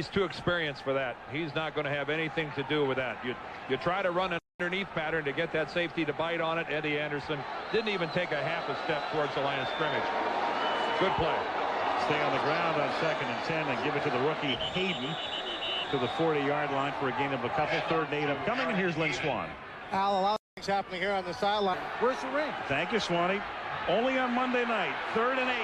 too experienced for that. He's not going to have anything to do with that. You try to run an underneath pattern to get that safety to bite on it. Eddie Anderson didn't even take a half a step towards the line of scrimmage. Good play.
Stay on the ground on 2nd and 10 and give it to the rookie Hayden to the 40-yard line for a gain of a couple. 3rd and 8 upcoming, and here's Lynn Swan.
Al, a lot of things happening here on the sideline. Where's the ring?
Thank you, Swanee. Only on Monday night. 3rd and 8.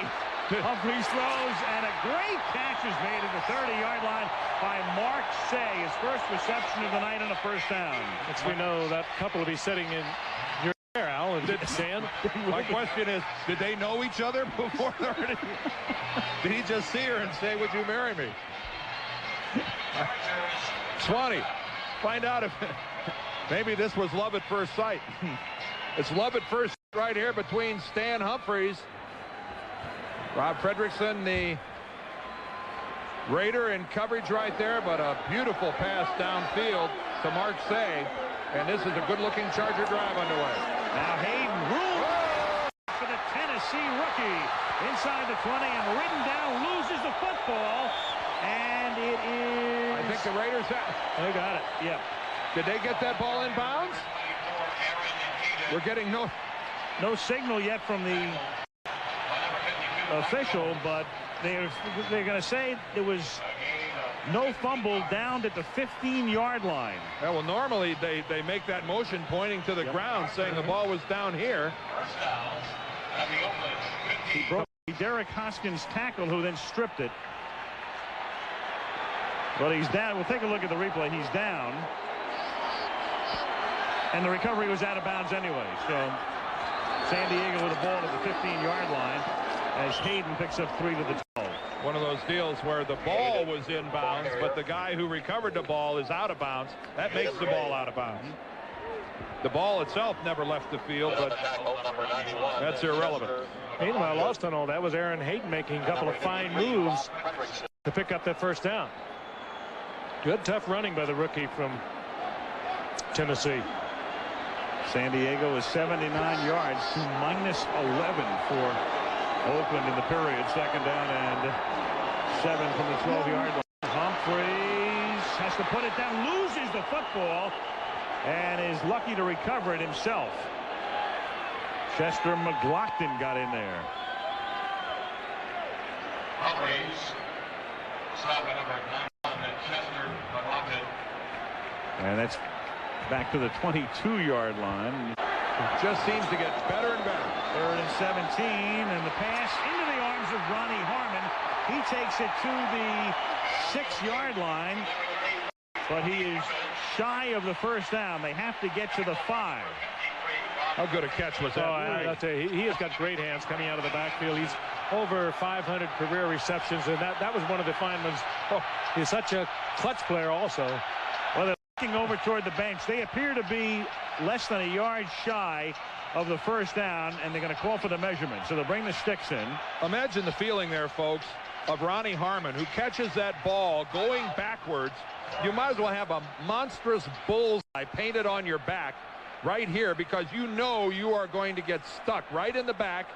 Humphries throws, and a great catch is made at the 30-yard line by Mark Say. His first reception of the night on a first down.
As we know, that couple will be sitting in your chair, Al, and Stan.
My question is, did they know each other before they're Did he just see her and say, "Would you marry me?" Swanee, find out if maybe this was love at first sight. It's love at first sight right here between Stan Humphries, Rob Fredrickson, the Raider in coverage right there, but a beautiful pass downfield to Mark Say, and this is a good-looking Charger drive underway.
Now Hayden ruled for the Tennessee rookie inside the 20 and ridden down, loses the football, and it is.
I think the Raiders
They got it. Yeah.
Did they get that ball in bounds? We're getting no
signal yet from the official, but they're going to say there was no fumble down at the 15-yard line.
Yeah, well, normally they make that motion pointing to the ground, saying the ball was down here.
He broke Derek Hoskins' tackle, who then stripped it. But he's down. We'll take a look at the replay. He's down. And the recovery was out of bounds anyway. So San Diego with the ball at the 15-yard line as Hayden picks up 3 to the 12.
One of those deals where the ball was in bounds, but the guy who recovered the ball is out of bounds. That makes the ball out of bounds. The ball itself never left the field, but that's irrelevant.
Meanwhile, lost on all that was Aaron Hayden making a couple of fine moves to pick up that first down. Good, tough running by the rookie from Tennessee.
San Diego is 79 yards to -11 for Oakland in the period. 2nd down and 7 from the 12-yard line. Humphries has to put it down, loses the football, and is lucky to recover it himself. Chester McLaughlin got in there.
Humphries. Stop at number 9, Chester McLaughlin.
And that's back to the 22-yard line.
Just seems to get better and better.
3rd and 17, and the pass into the arms of Ronnie Harmon. He takes it to the 6-yard line, but he is shy of the first down. They have to get to the 5.
How good a catch was that?
I'll tell you, he has got great hands coming out of the backfield. He's over 500 career receptions, and that was one of the fine ones. Oh, he's such a clutch player also.
Well, they're looking over toward the bench. They appear to be less than a yard shy of the first down, and they're going to call for the measurement. So they'll bring the sticks in.
Imagine the feeling there, folks, of Ronnie Harmon, who catches that ball going backwards. You might as well have a monstrous bullseye painted on your back right here, because you know you are going to get stuck right in the back.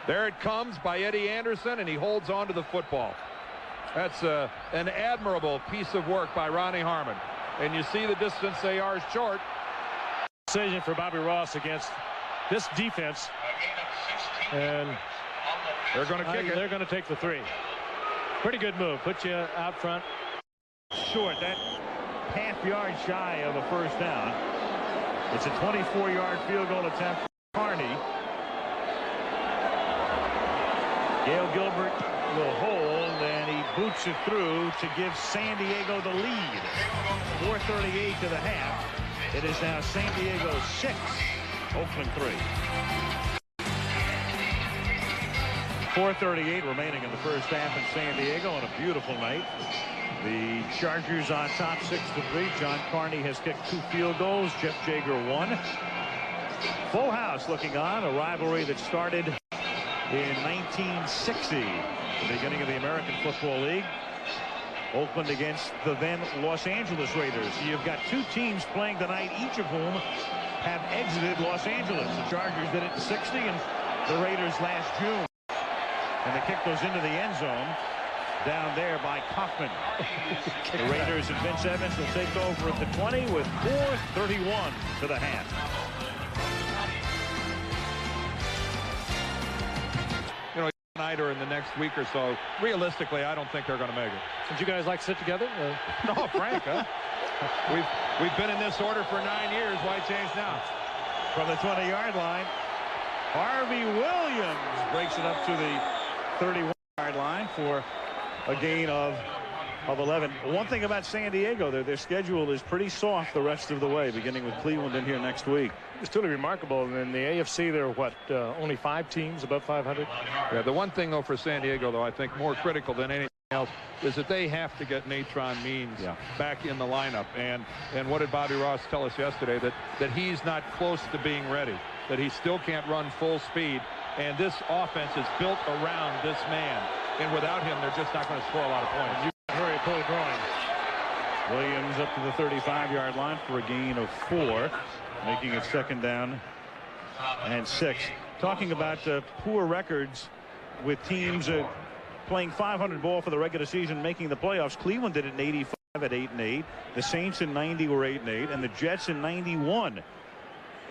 There it comes by Eddie Anderson, and he holds on to the football. That's an admirable piece of work by Ronnie Harmon. And you see the distance they are short.
Decision for Bobby Ross against this defense. And
they're going to kick it.
They're going to take the 3. Pretty good move. Put you out front.
Short. That half-yard shy of a first down. It's a 24-yard field goal attempt for Carney. Gail Gilbert will hold, and he boots it through to give San Diego the lead. 4:38 to the half. It is now San Diego 6, Oakland 3. 4:38 remaining in the first half in San Diego on a beautiful night. The Chargers on top 6-3. John Carney has kicked 2 field goals. Jeff Jager 1. Full house looking on. A rivalry that started in 1960, the beginning of the American Football League. Oakland against the then Los Angeles Raiders. You've got 2 teams playing tonight, each of whom have exited Los Angeles. The Chargers did it in 60, and the Raiders last June. And the kick goes into the end zone down there by Kaufman. The Raiders and Vince Evans will take over at the 20 with 4:31 to the half.
Tonight or in the next week or so, realistically, I don't think they're going to make it.
Would you guys like to sit together?
No, Frank, huh? We've been in this order for 9 years. Why change now?
From the 20-yard line, Harvey Williams breaks it up to the 31-yard line for a gain of 11. One thing about San Diego, their schedule is pretty soft the rest of the way, beginning with Cleveland in here next week.
It's truly remarkable. In the AFC, there are only 5 teams above 500.
Yeah, the one thing though for San Diego, though, I think more critical than anything else is that they have to get Natron Means back in the lineup. And what did Bobby Ross tell us yesterday? That he's not close to being ready, that he still can't run full speed, and this offense is built around this man, and without him they're just not going to score a lot of points.
Hurry, pull it going.
Williams up to the 35-yard line for a gain of 4, making it 2nd down and 6. Talking about poor records with teams playing 500 ball for the regular season, making the playoffs. Cleveland did it in 85 at 8-8. The Saints in 90 were 8-8, and the Jets in 91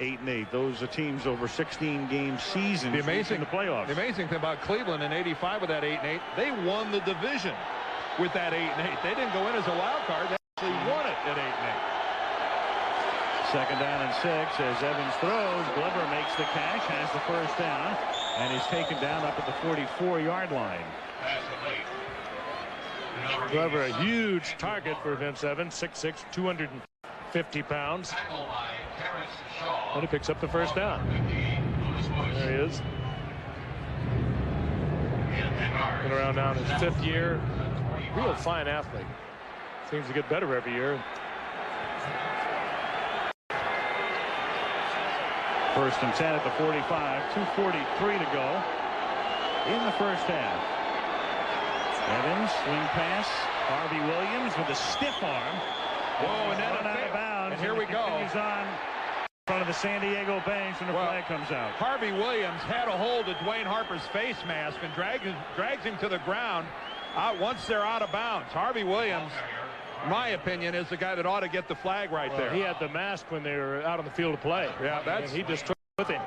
8-8. Those are teams over 16-game seasons.
The amazing
in the playoffs.
The amazing thing about Cleveland in 85 with that 8-8, they won the division with that 8-8. They didn't go in as a wild card. They actually won it at 8-8.
2nd down and 6 as Evans throws. Glover makes the catch, has the first down, and is taken down up at the 44-yard line.
Glover, a huge target for Vince Evans, 6'6", 250 pounds. And he picks up the first down. There he is. Been around now in his 5th year. Real fine athlete. Seems to get better every year.
1st and 10 at the 45. 2:43 to go in the first half. Evans, swing pass. Harvey Williams with a stiff arm.
Whoa, and then
out of bounds.
And here we go.
He's on in front of the San Diego bench, and the flag comes out.
Harvey Williams had a hold of Dwayne Harper's face mask and drags him to the ground once they're out of bounds. Harvey Williams, in my opinion, is the guy that ought to get the flag right there.
He had the mask when they were out on the field of play.
Yeah,
and he just took it with him.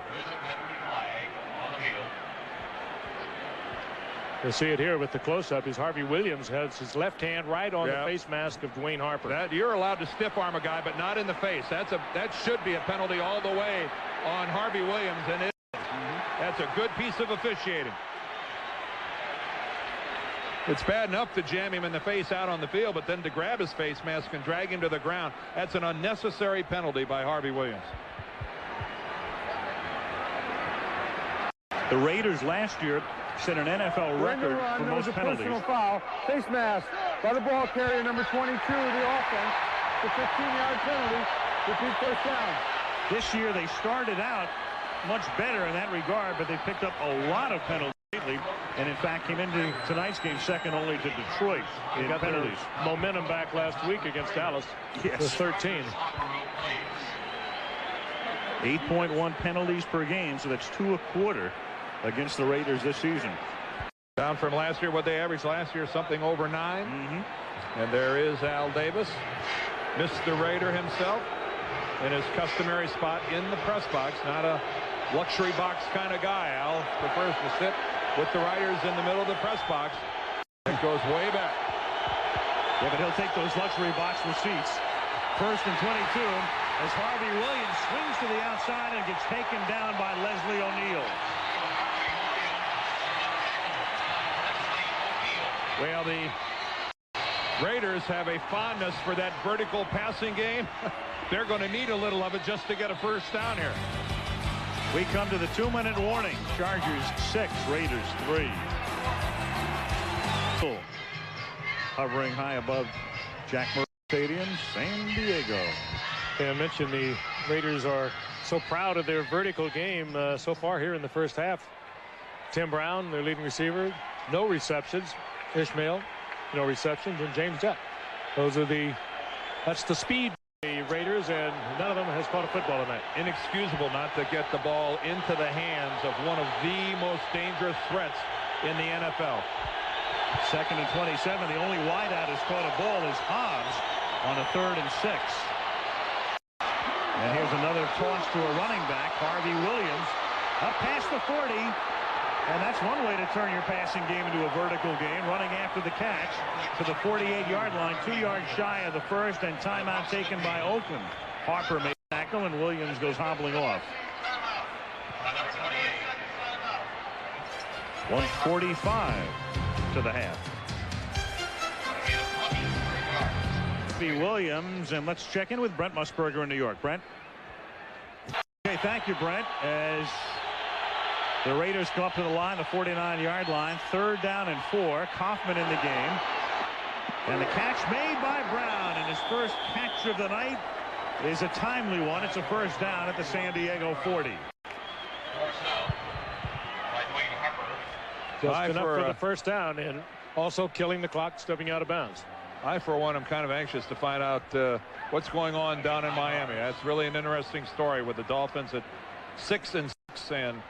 You'll see it here with the close-up. As Harvey Williams has his left hand right on the face mask of Dwayne Harper.
That you're allowed to stiff arm a guy, but not in the face. That should be a penalty all the way on Harvey Williams, and that's a good piece of officiating. It's bad enough to jam him in the face out on the field, but then to grab his face mask and drag him to the ground. That's an unnecessary penalty by Harvey Williams.
The Raiders last year set an NFL record for most penalties.
Personal foul, face mask by the ball carrier, number 22 of the offense. The 15-yard penalty. Repeat first down.
This year they started out much better in that regard, but they picked up a lot of penalties lately, and in fact came into tonight's game second only to Detroit in
got
penalties.
Momentum back last week against Dallas.
Yes.
With 13.
8.1 penalties per game, so that's 2 a quarter against the Raiders this season.
Down from last year, what they averaged last year, something over 9. And there is Al Davis, Mr. Raider himself, in his customary spot in the press box. Not a luxury box kind of guy. Al prefers to sit with the Raiders in the middle of the press box. It goes way back.
Yeah, but he'll take those luxury box receipts. First and 22 as Harvey Williams swings to the outside and gets taken down by Leslie O'Neal.
Well, the Raiders have a fondness for that vertical passing game. They're going to need a little of it just to get a first down here.
We come to the 2-minute warning. Chargers 6, Raiders 3. Hovering high above Jack Murray Stadium, San Diego.
I mentioned the Raiders are so proud of their vertical game so far here in the first half. Tim Brown, their leading receiver, no receptions. Ishmael, no receptions, and James Jett. That's the speed of the Raiders, and none of them has caught a football tonight.
Inexcusable not to get the ball into the hands of one of the most dangerous threats in the NFL.
Second and 27. The only wideout has caught a ball is Hobbs on a 3rd and 6. And here's another toss to a running back, Harvey Williams, up past the 40. And that's one way to turn your passing game into a vertical game, running after the catch to the 48-yard line, 2 yards shy of the first, and timeout taken by Oakland. Harper made the tackle, and Williams goes hobbling off. 1:45 to the half. Williams, and let's check in with Brent Musburger in New York. Brent? Okay, thank you, Brent. As the Raiders come up to the line, the 49-yard line, 3rd down and 4. Kaufman in the game. And the catch made by Brown, and his first catch of the night is a timely one. It's a first down at the San Diego 40.
Just enough for the first down, and also killing the clock, stepping out of bounds.
I, for one, am kind of anxious to find out what's going on down in Miami. That's really an interesting story with the Dolphins at 6-6 and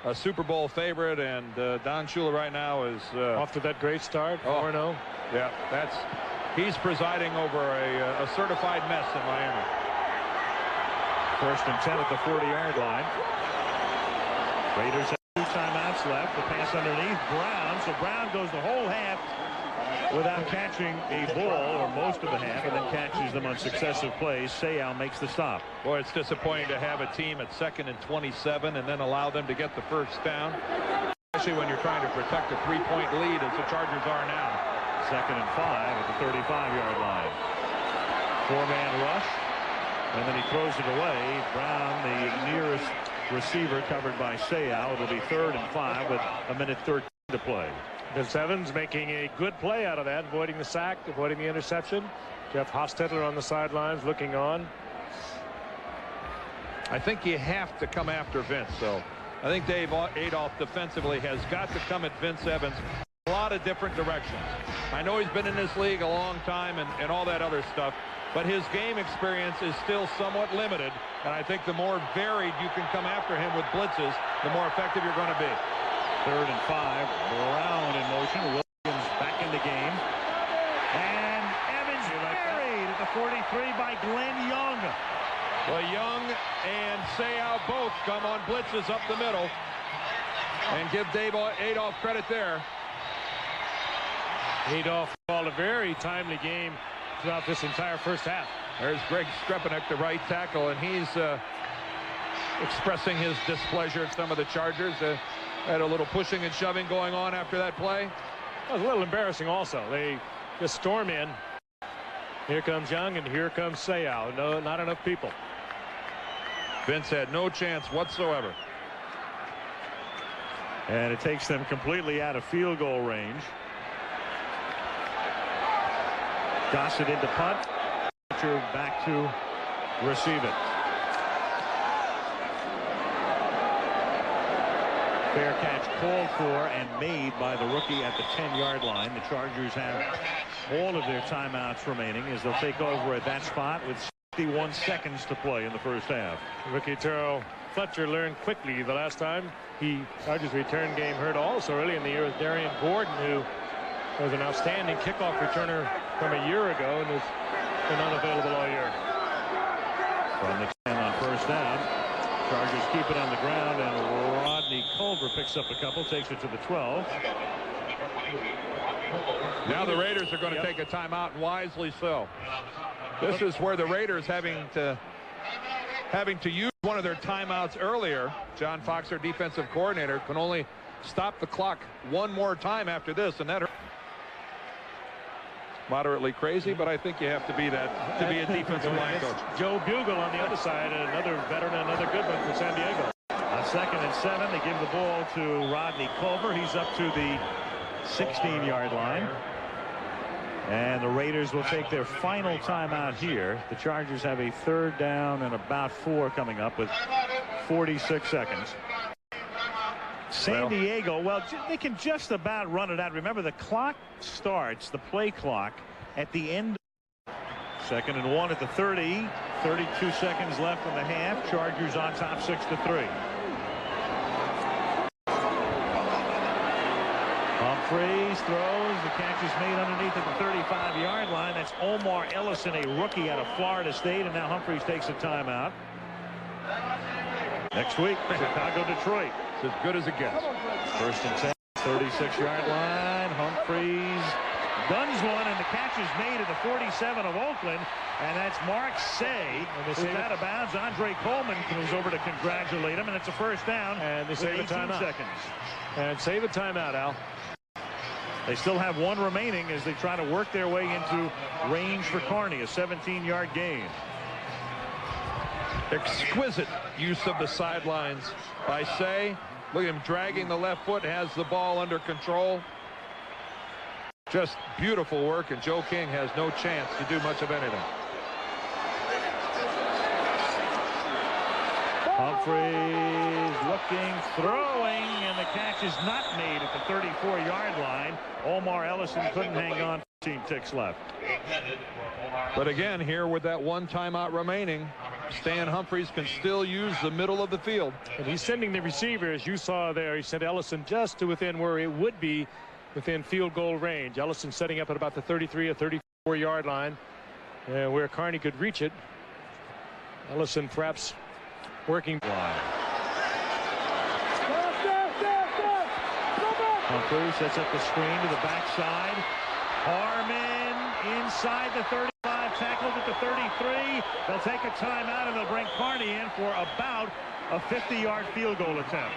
a Super Bowl favorite, and Don Shula right now is
off to that great start, 4-0.
Yeah, he's presiding over a certified mess in Miami.
1st and 10 at the 40-yard line. Raiders have 2 timeouts left. The pass underneath Brown, so Brown goes the whole half without catching a ball, or most of the half, and then catches them on successive plays. Sayal makes the stop.
Boy, it's disappointing to have a team at 2nd and 27 and then allow them to get the first down, especially when you're trying to protect a 3-point lead as the Chargers are now.
2nd and 5 at the 35-yard line. 4-man rush, and then he throws it away. Brown, the nearest receiver, covered by Sayal. It'll be 3rd and 5 with 1:13 to play.
Vince Evans making a good play out of that, avoiding the sack, avoiding the interception. Jeff Hostetler on the sidelines looking on.
I think you have to come after Vince, so I think Dave Adolph defensively has got to come at Vince Evans a lot of different directions. I know he's been in this league a long time and all that other stuff, but his game experience is still somewhat limited, and I think the more varied you can come after him with blitzes, the more effective you're going to be.
3rd and 5. Brown in motion. Williams back in the game. And Evans buried at the 43 by Glenn Young.
Well, Young and Sayal both come on blitzes up the middle. And give Dave Adolph credit there.
Adolph called a very timely game throughout this entire first half.
There's Greg Strepanek, the right tackle, and he's expressing his displeasure at some of the Chargers. Had a little pushing and shoving going on after that play.
It was a little embarrassing also. They just storm in. Here comes Young, and here comes Seau. No, not enough people.
Vince had no chance whatsoever.
And it takes them completely out of field goal range. Gossett into punt. Back to receive it. Fair catch called for and made by the rookie at the 10-yard line. The Chargers have all of their timeouts remaining as they'll take over at that spot with 61 seconds to play in the first half.
Rookie Terrell Fletcher learned quickly the last time Chargers return game hurt also early in the year with Darian Gordon, who was an outstanding kickoff returner from a year ago and has been unavailable all year.
From the 10 on first down. Chargers keep it on the ground, and Rodney Culver picks up a couple, takes it to the 12.
Now the Raiders are going to take a timeout, and wisely so. This is where the Raiders having to use one of their timeouts earlier. John Fox, their defensive coordinator, can only stop the clock one more time after this, and that hurt. Moderately crazy, but I think you have to be that to be a defensive line coach.
Joe Bugle on the other side, and another veteran, another good one for San Diego.
On 2nd and 7, they give the ball to Rodney Culver. He's up to the 16-yard line. And the Raiders will take their final timeout here. The Chargers have a 3rd down and about 4 coming up with 46 seconds. San Diego, well, they can just about run it out. Remember, the clock starts, the play clock, at the end. 2nd and 1 at the 30. 32 seconds left in the half. Chargers on top 6-3. Humphreys throws. The catch is made underneath at the 35-yard line. That's Omar Ellison, a rookie out of Florida State, and now Humphreys takes a timeout. Next week, Chicago, Detroit.
It's as good as it gets.
1st and 10, 36-yard line. Humphreys guns one, and the catch is made at the 47 of Oakland, and that's Mark Say, who's out of bounds. Andre Coleman comes over to congratulate him, and it's a 1st down.
And they save a timeout.
Seconds.
And save a timeout, Al.
They still have 1 remaining as they try to work their way into range for Carney, a 17-yard gain.
Exquisite use of the sidelines by Say. Look at him dragging the left foot, has the ball under control. Just beautiful work, and Joe King has no chance to do much of anything.
Humphreys looking, throwing, and the catch is not made at the 34-yard line. Omar Ellison couldn't hang on. 15 ticks left.
But again, here with that 1 timeout remaining, Stan Humphreys can still use the middle of the field.
And he's sending the receiver, as you saw there. He sent Ellison just to within where it would be within field goal range. Ellison setting up at about the 33 or 34-yard line, where Carney could reach it. Ellison perhaps working line.
Humphreys sets up the screen to the backside. Harmon inside the 35, tackled at the 33. They'll take a timeout, and they'll bring Carney in for about a 50-yard field goal attempt.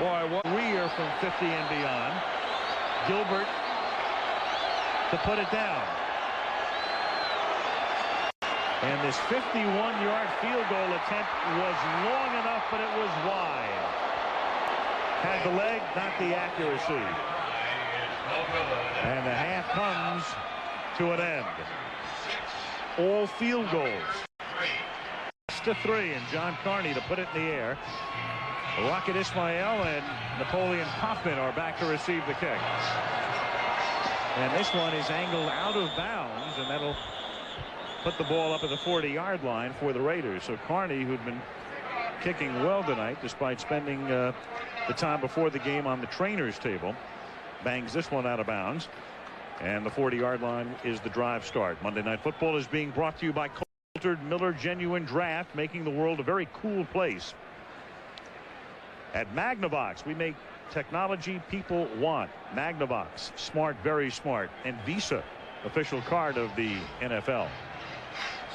Boy, what
Weir from 50 and beyond. Gilbert to put it down. And this 51-yard field goal attempt was long enough, but it was wide. Had the leg, not the accuracy. And the half comes to an end. All field goals. 6-3, and John Carney to put it in the air. Rocket Ismail and Napoleon Kaufman are back to receive the kick. And this one is angled out of bounds, and that'll put the ball up at the 40-yard line for the Raiders. So Carney, who'd been kicking well tonight despite spending the time before the game on the trainer's table, bangs this one out of bounds, and the 40-yard line is the drive start. Monday Night Football is being brought to you by Coulter Miller Genuine Draft, making the world a very cool place. At Magnavox, we make technology people want. Magnavox, smart, very smart, and Visa, official card of the NFL.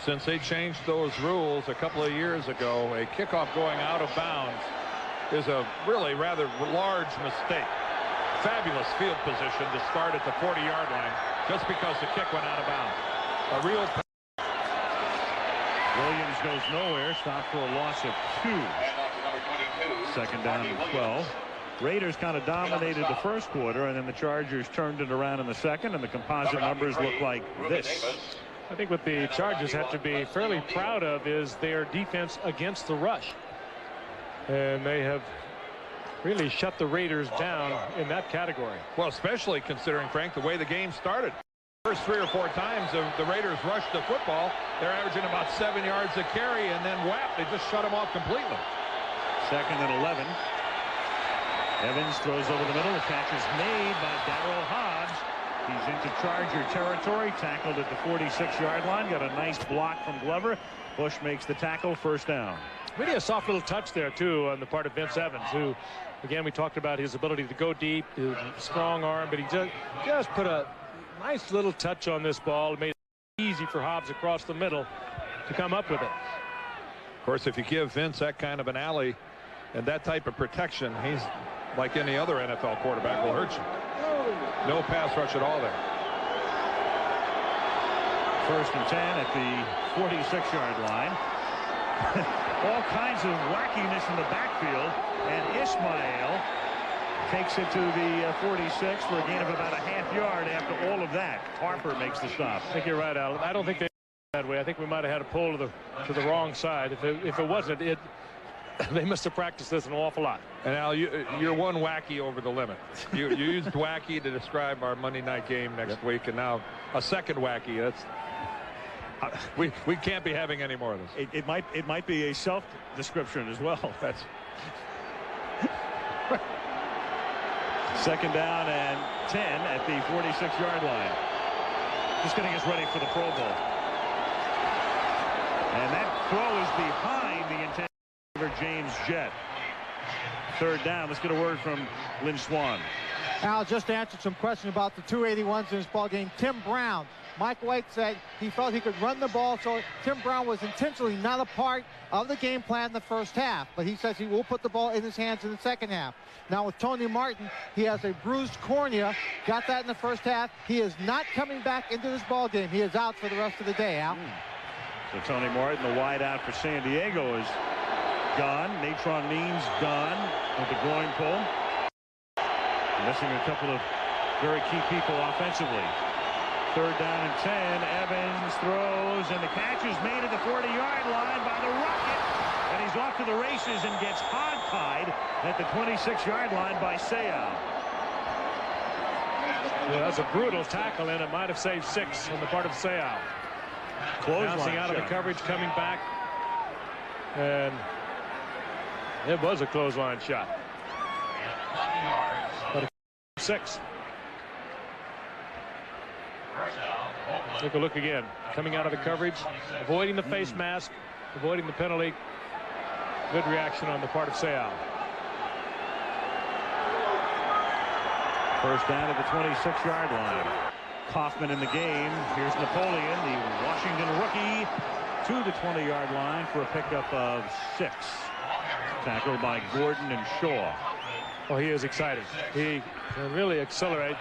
Since they changed those rules a couple of years ago, a kickoff going out of bounds is a really rather large mistake. Fabulous field position to start at the 40-yard line just because the kick went out of bounds. A real.
Williams goes nowhere. Stopped for a loss of 2. Second down and 12. Raiders kind of dominated the first quarter, and then the Chargers turned it around in the second, and the composite numbers look like this.
I think what the Chargers have to be fairly proud of is their defense against the rush. And they have really shut the Raiders down in that category.
Well, especially considering, Frank, the way the game started. First 3 or 4 times the Raiders rushed the football. They're averaging about 7 yards a carry, and then whap, they just shut them off completely.
Second and 11. Evans throws over the middle. The catch is made by Darryl Hobbs. He's into Charger territory. Tackled at the 46-yard line. Got a nice block from Glover. Bush makes the tackle. First down.
Really a soft little touch there, too, on the part of Vince Evans, who, again, we talked about his ability to go deep, his strong arm, but he just put a nice little touch on this ball. It made it easy for Hobbs across the middle to come up with it.
Of course, if you give Vince that kind of an alley and that type of protection, he's like any other NFL quarterback, will hurt you. No pass rush at all there.
First and 10 at the 46-yard line. All kinds of wackiness in the backfield, and Ismail takes it to the 46 for a gain of about a half yard after all of that. Harper makes the stop.
I think you're right, Alan. I don't think they that way. I think we might have had a pull to the wrong side. If it wasn't, they must have practiced this an awful lot.
And Al, you're one wacky over the limit. You used wacky to describe our Monday night game next week, and now a second wacky. That's we can't be having any more of this.
It might be a self description as well. That's second down and 10 at the 46-yard line. Just getting us ready for the Pro Bowl. And that throw is behind the intended James Jett. Third down. Let's get a word from Lynn Swan.
Al just answered some questions about the 281s in this ball game. Tim Brown. Mike White said he felt he could run the ball, so Tim Brown was intentionally not a part of the game plan in the first half. But he says he will put the ball in his hands in the second half. Now with Tony Martin, he has a bruised cornea. Got that in the first half. He is not coming back into this ball game. He is out for the rest of the day, Al.
So Tony Martin, the wide out for San Diego, is gone. Natron Means gone with the groin pull. Missing a couple of very key people offensively. Third down and 10. Evans throws, and the catch is made at the 40-yard line by the Rocket. And he's off to the races and gets hog-tied at the 26-yard line by Seau.
Well, that's a brutal tackle, and it might have saved 6 on the part of Seau. Bouncing out of the coverage, coming back. And it was a clothesline shot. But 6. Take a look again. Coming out of the coverage, avoiding the face mask, avoiding the penalty. Good reaction on the part of Seau.
First down at the 26-yard line. Kaufman in the game. Here's Napoleon, the Washington rookie, to the 20-yard line for a pickup of 6. Tackled by Gordon and Shaw.
Oh, he is exciting. He can really accelerate.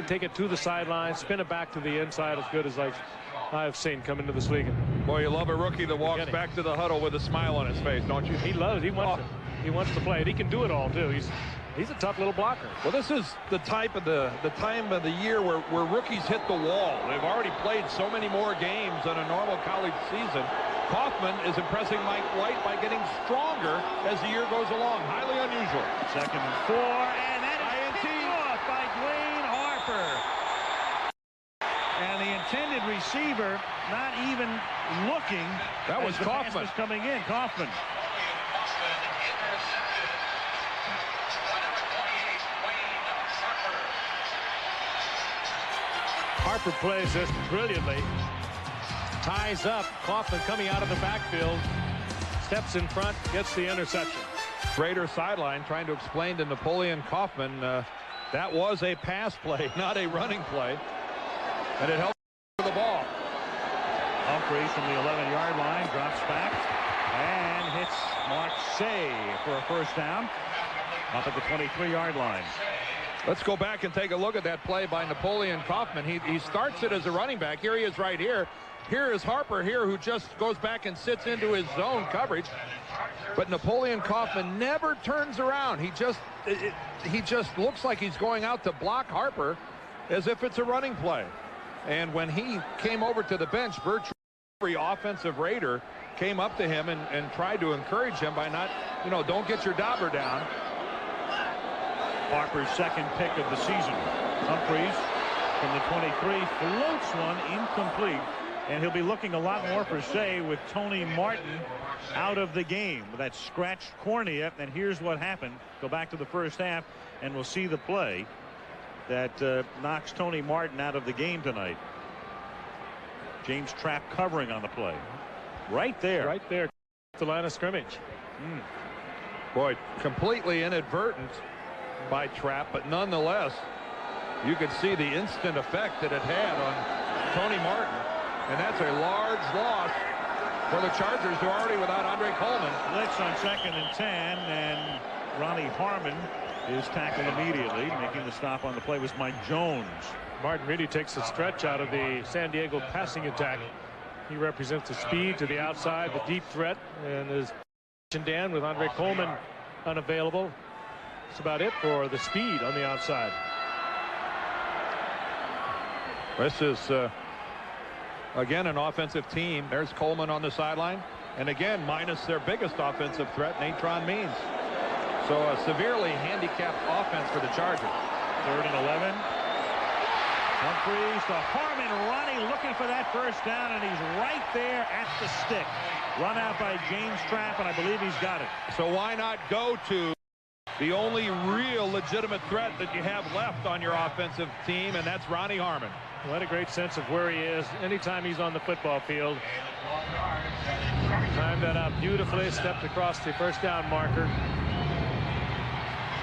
Take it to the sideline, spin it back to the inside, as good as I've seen come into this league.
Boy, you love a rookie that walks back to the huddle with a smile on his face, don't you?
He loves it. He wants to play it. He can do it all too. He's a tough little blocker.
Well, this is the type of the time of the year where rookies hit the wall. They've already played so many more games than a normal college season. Kaufman is impressing Mike White by getting stronger as the year goes along. Highly unusual.
Second and 4, and that is picked off by Dwayne Harper. And the intended receiver not even looking.
That was Kaufman.
Pass was coming in. Kaufman.
Harper plays this brilliantly. Ties up. Kaufman coming out of the backfield. Steps in front. Gets the interception.
Raider sideline trying to explain to Napoleon Kaufman that was a pass play, not a running play, and it helped the ball.
Humphreys from the 11-yard line drops back and hits Mark Say for a first down up at the 23-yard line.
Let's go back and take a look at that play by Napoleon Kaufman. He starts it as a running back. Here he is right here. Here is Harper here, who just goes back and sits into his zone coverage. But Napoleon Kaufman never turns around. He just looks like he's going out to block Harper as if it's a running play. And when he came over to the bench, virtually every offensive Raider came up to him and tried to encourage him by not, don't get your dauber down.
Harper's second pick of the season. Humphreys from the 23 floats one incomplete. And he'll be looking a lot more for Say with Tony Martin out of the game with that scratched cornea. And here's what happened. Go back to the first half and we'll see the play that knocks Tony Martin out of the game tonight. James Trapp covering on the play. Right there.
Right there. The line of scrimmage.
Boy, completely inadvertent by Trapp, but nonetheless, you could see the instant effect that it had on Tony Martin. And that's a large loss for the Chargers, who are already without Andre Coleman.
Blitz on 2nd and 10, and Ronnie Harmon is tackled immediately. Making the stop on the play was Mike Jones.
Martin really takes the stretch out of the San Diego passing attack. He represents the speed to the outside, the deep threat, and as Dan with Andre Coleman unavailable, that's about it for the speed on the outside.
This is again an offensive team. There's Coleman on the sideline, and again minus their biggest offensive threat, Natron Means. So a severely handicapped offense for the Chargers.
3rd and 11. Humphreys to Harmon. Ronnie looking for that first down, and he's right there at the stick. Run out by James Trapp, and I believe he's got it.
So why not go to the only real legitimate threat that you have left on your offensive team, and that's Ronnie Harmon.
Well, had a great sense of where he is anytime he's on the football field. Timed that out beautifully, stepped across the first down marker.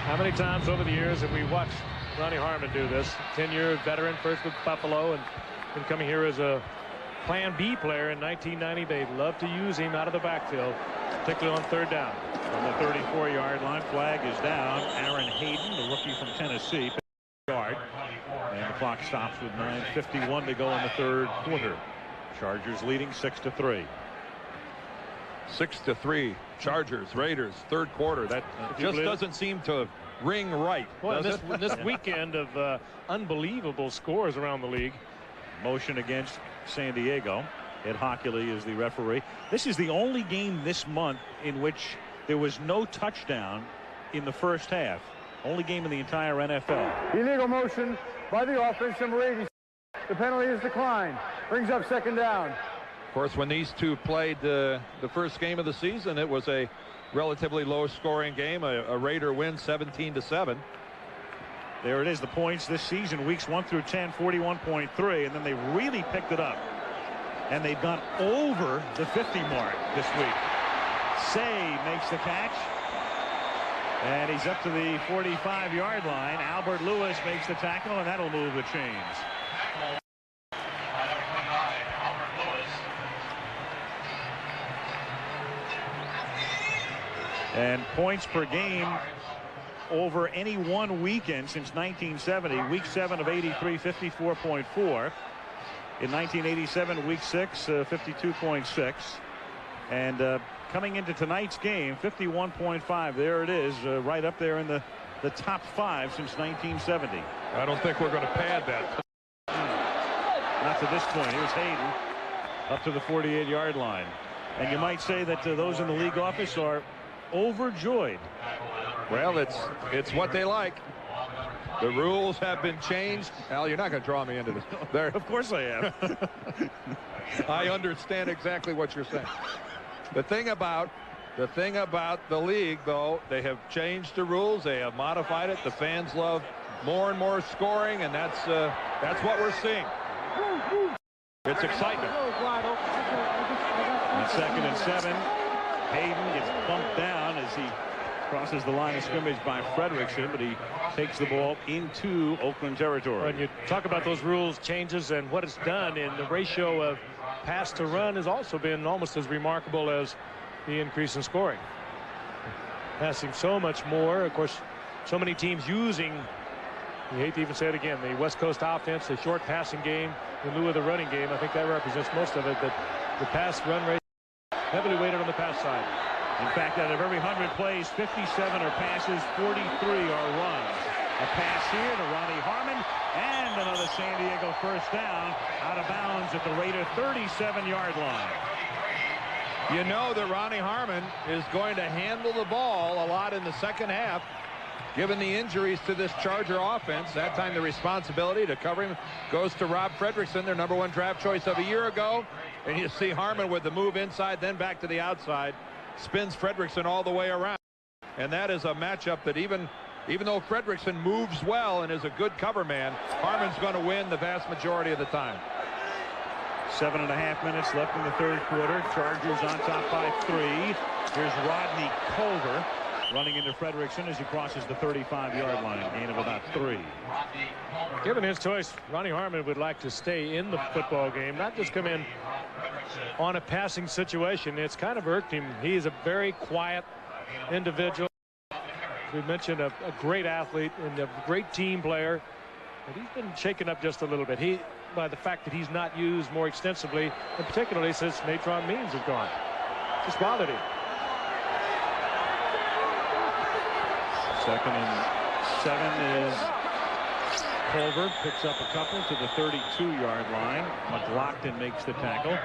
How many times over the years have we watched Ronnie Harmon do this? 10-year veteran, first with Buffalo, and been coming here as a Plan B player in 1990. They love to use him out of the backfield, particularly on 3rd down.
From the 34-yard line, flag is down. Aaron Hayden, the rookie from Tennessee, yard, and the clock stops with 9:51 to go in the 3rd quarter. Chargers leading 6-3.
6-3. Chargers, Raiders, 3rd quarter. That just doesn't seem to ring right.
Well, this weekend of unbelievable scores around the league.
Motion against San Diego. Ed Hockley is the referee. This is the only game this month in which there was no touchdown in the first half. Only game in the entire NFL.
Illegal motion by the offense, number 80. The penalty is declined. Brings up 2nd down.
Of course, when these two played the first game of the season, it was a relatively low-scoring game. A Raider win 17-7.
There it is, the points this season, weeks 1 through 10, 41.3, and then they really picked it up. And they've gone over the 50 mark this week. Say makes the catch. And he's up to the 45-yard line. Albert Lewis makes the tackle, and that'll move the chains. And points per game over any one weekend since 1970. Week 7 of 83, 54.4. In 1987, week 6, 52.6. And coming into tonight's game, 51.5. There it is, right up there in the top 5 since 1970.
I don't think we're going to pad that.
Not to this point. Here's Hayden up to the 48-yard line. And you might say that those in the league office are overjoyed.
Well, it's what they like. The rules have been changed. Al, you're not going to draw me into this. There.
Of course I am.
I understand exactly what you're saying. The thing about the league, though, they have changed the rules. They have modified it. The fans love more and more scoring, and that's what we're seeing. It's excitement.
On 2nd and 7, Hayden gets bumped down as he Crosses the line of scrimmage by Fredrickson, but he takes the ball into Oakland territory.
When you talk about those rules changes and what it's done in the ratio of pass to run has also been almost as remarkable as the increase in scoring. Passing so much more. Of course, so many teams using, you hate to even say it again, the West Coast offense, the short passing game in lieu of the running game. I think that represents most of it, that the pass run rate heavily weighted on the pass side.
In fact, out of every 100 plays, 57 are passes, 43 are runs. A pass here to Ronnie Harmon, and another San Diego first down out of bounds at the Raider 37-yard line.
You know that Ronnie Harmon is going to handle the ball a lot in the second half, given the injuries to this Charger offense. That time the responsibility to cover him goes to Rob Fredrickson, their #1 draft choice of a year ago. And you see Harmon with the move inside, then back to the outside, spins Fredrickson all the way around. And that is a matchup that even though Fredrickson moves well and is a good cover man, Harmon's going to win the vast majority of the time.
7.5 minutes left in the third quarter. Chargers on top by 3. Here's Rodney Culver running into Fredrickson as he crosses the 35-yard line. Gain of about 3.
Given his choice, Ronnie Harmon would like to stay in the football game, not just come in on a passing situation. It's kind of irked him. He's a very quiet individual. We mentioned a great athlete and a great team player, but he's been shaken up just a little bit. By the fact that he's not used more extensively, and particularly since Natron Means has gone. Just bothered him.
2nd and 7 is Culver. Picks up a couple to the 32-yard line. McLaughlin makes the tackle.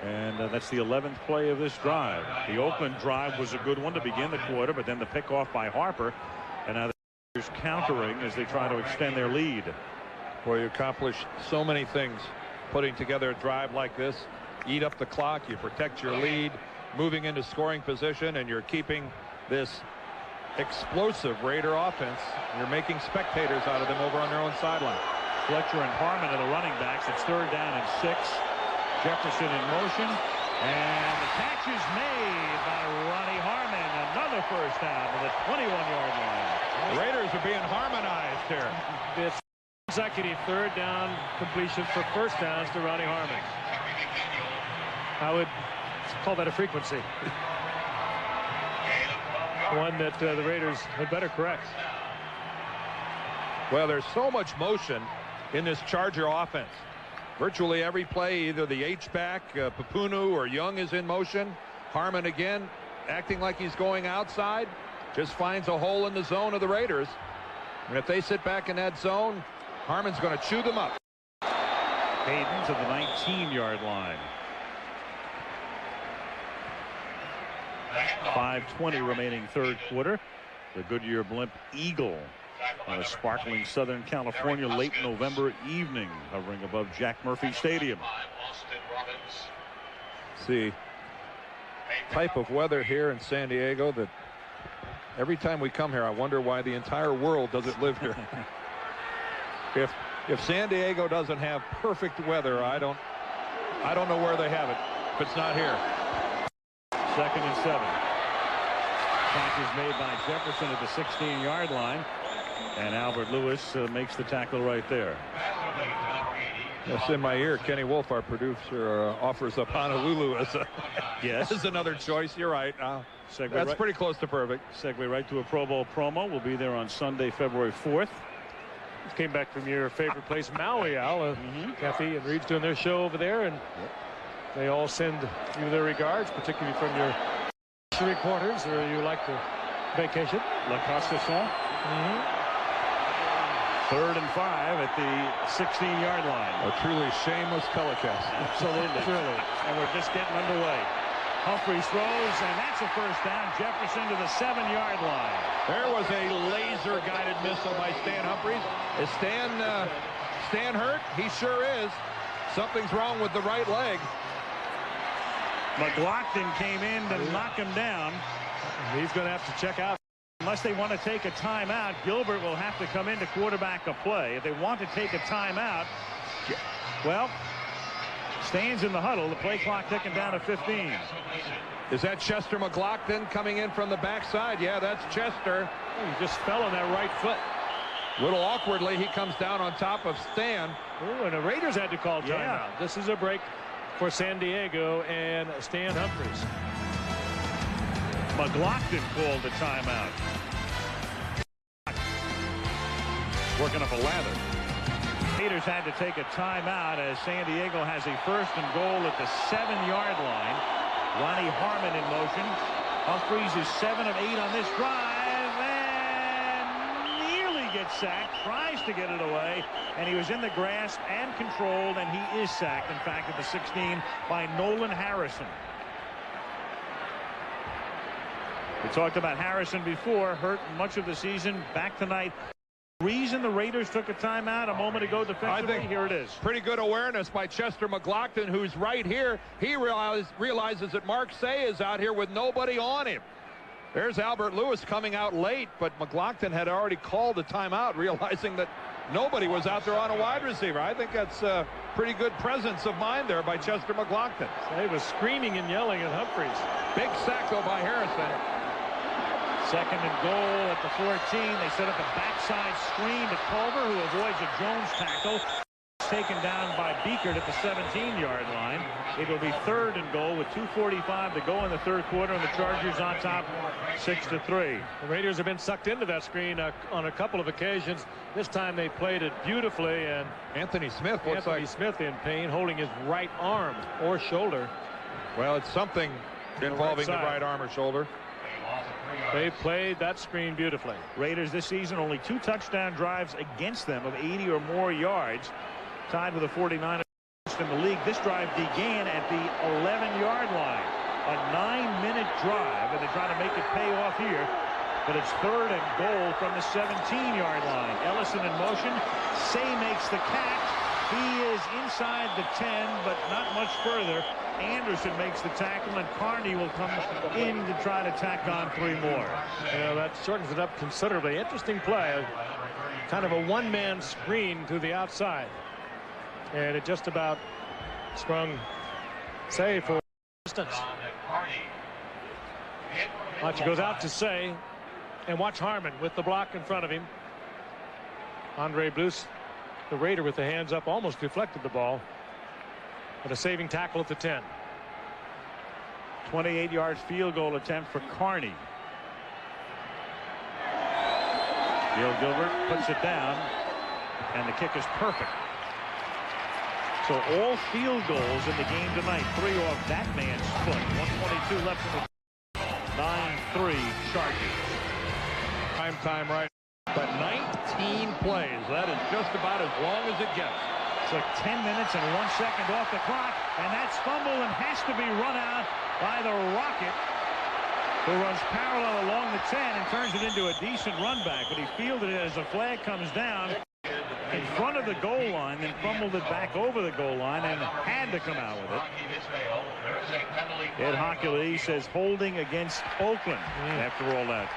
And that's the 11th play of this drive. The Oakland drive was a good one to begin the quarter, but then the pick off by Harper. And now they're countering as they try to extend their lead.
Boy, you accomplish so many things putting together a drive like this. Eat up the clock, you protect your lead, moving into scoring position, and you're keeping this explosive Raider offense. You're making spectators out of them over on their own sideline.
Fletcher and Harmon are the running backs. It's 3rd down and 6. Jefferson in motion, and the catch is made by Ronnie Harmon. Another first down to the 21-yard line.
The Raiders are being harmonized here.
It's consecutive 3rd down completions for first downs to Ronnie Harmon. I would call that a frequency. One that the Raiders had better correct.
Well, there's so much motion in this Charger offense. Virtually every play, either the H-back, Papunu or Young is in motion. Harmon again acting like he's going outside. Just finds a hole in the zone of the Raiders. And if they sit back in that zone, Harmon's going to chew them up.
Hayden to the 19-yard line. 5:20 remaining third quarter. The Goodyear Blimp Eagle on a sparkling Southern California late November evening, hovering above Jack Murphy Stadium.
See, type of weather here in San Diego that every time we come here, I wonder why the entire world doesn't live here. If San Diego doesn't have perfect weather, I don't know where they have it if it's not here.
2nd and 7. Catch is made by Jefferson at the 16-yard line, and Albert Lewis makes the tackle right there.
That's in my ear. Kenny Wolf, our producer, offers up Honolulu as as another choice. You're right. That's pretty close to perfect.
Segue right to a Pro Bowl promo. We'll be there on Sunday, February 4th.
Just came back from your favorite place, Maui, Al. Kathy and Reed's doing their show over there, and they all send you their regards, particularly from your quarters, or you like to vacation.
La Costa Song. 3rd and 5 at the 16-yard line.
A truly shameless telecast.
Absolutely. Truly. And we're just getting underway. Humphreys throws, and that's a first down. Jefferson to the 7-yard line.
There was a laser-guided missile by Stan Humphreys. Is Stan hurt? He sure is. Something's wrong with the right leg.
McLaughlin came in to knock him down.
He's going to have to check out.
Unless they want to take a timeout, Gilbert will have to come in to quarterback a play. If they want to take a timeout, well, Stands in the huddle. The play clock ticking down to 15.
Is that Chester McLaughlin coming in from the backside? Yeah, that's Chester.
He just fell on that right foot.
A little awkwardly, he comes down on top of Stan.
Oh, and the Raiders had to call timeout.
Yeah.
This is a break for San Diego and Stan Humphries.
McLaughlin called the timeout. Working up a lather. Raiders had to take a timeout as San Diego has a 1st and goal at the 7-yard line. Ronnie Harmon in motion. Humphries is 7 of 8 on this drive and nearly gets sacked. Tries to get it away, and he was in the grasp and controlled, and he is sacked, in fact, at the 16 by Nolan Harrison. We talked about Harrison before, hurt much of the season, back tonight. Reason the Raiders took a timeout a moment ago defensively,
I think
here it is.
Pretty good awareness by Chester McLaughlin, who's right here. He realizes that Mark Say is out here with nobody on him. There's Albert Lewis coming out late, but McLaughlin had already called the timeout, realizing that nobody was out there on a wide receiver. I think that's a pretty good presence of mind there by Chester McLaughlin.
He was screaming and yelling at Humphries.
Big sack, though, by Harrison.
2nd and goal at the 14. They set up a backside screen to Culver, who avoids a Jones tackle. Taken down by Beekert at the 17-yard line. It will be 3rd and goal with 2:45 to go in the 3rd quarter, and the Chargers on top 6-3.
The Raiders have been sucked into that screen on a couple of occasions. This time they played it beautifully, and
Anthony Smith looks like
Smith in pain, holding his right arm or shoulder.
Well, it's something involving the right arm or shoulder.
They played that screen beautifully.
Raiders this season only 2 touchdown drives against them of 80 or more yards, tied with the 49ers in the league. This drive began at the 11-yard line. A 9-minute drive, and they try to make it pay off here, but it's 3rd and goal from the 17-yard line. Ellison in motion. Say makes the catch. He is inside the 10, but not much further. Anderson makes the tackle, and Carney will come in to try to tack on 3 more.
Yeah, that shortens it up considerably. Interesting play. Kind of a one-man screen to the outside. And it just about sprung Say for distance. Watch, he goes out to Say, and watch Harmon with the block in front of him. Andre Bruce, the Raider, with the hands up, almost deflected the ball. But a saving tackle at the 10.
28-yard field goal attempt for Carney. Gil Gilbert puts it down, and the kick is perfect. So all field goals in the game tonight, 3 off that man's foot. 1:22 left in the 9-3 Chargers.
Time right. But 19 plays. That is just about as long as it gets.
So 10 minutes and 1 second off the clock, and that's fumbled and has to be run out by the Rocket, who runs parallel along the 10 and turns it into a decent run back, but he fielded it as the flag comes down in front of the goal line, then fumbled it back over the goal line and had to come out with it. Ed Hockley says holding against Oakland after all that.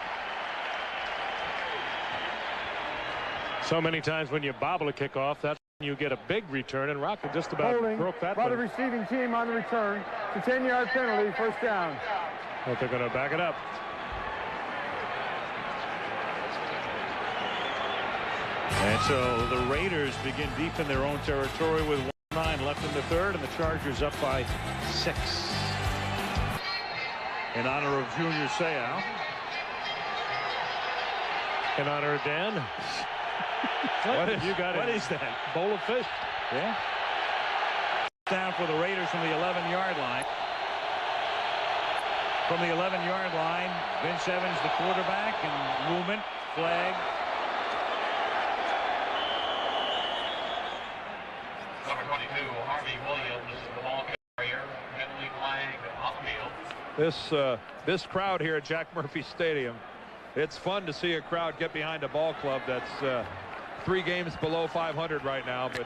So many times when you bobble a kickoff, that's when you get a big return, and Rocket just about
Holding
broke that
by
one.
the receiving team on the return. It's a 10-yard penalty, 1st down.
But they're going to back it up.
And so the Raiders begin deep in their own territory with 1:09 left in the 3rd, and the Chargers up by 6. In honor of Junior Seau.
In honor of Dan. What is that? Bowl of fish.
Yeah. Down for the Raiders from the 11-yard line. From the 11-yard line, Vince Evans, the quarterback, and movement, flag.
Number 22, Harvey Williams, the ball carrier, penalty flag on the field.
This crowd here at Jack Murphy Stadium, it's fun to see a crowd get behind a ball club that's 3 games below 500 right now, but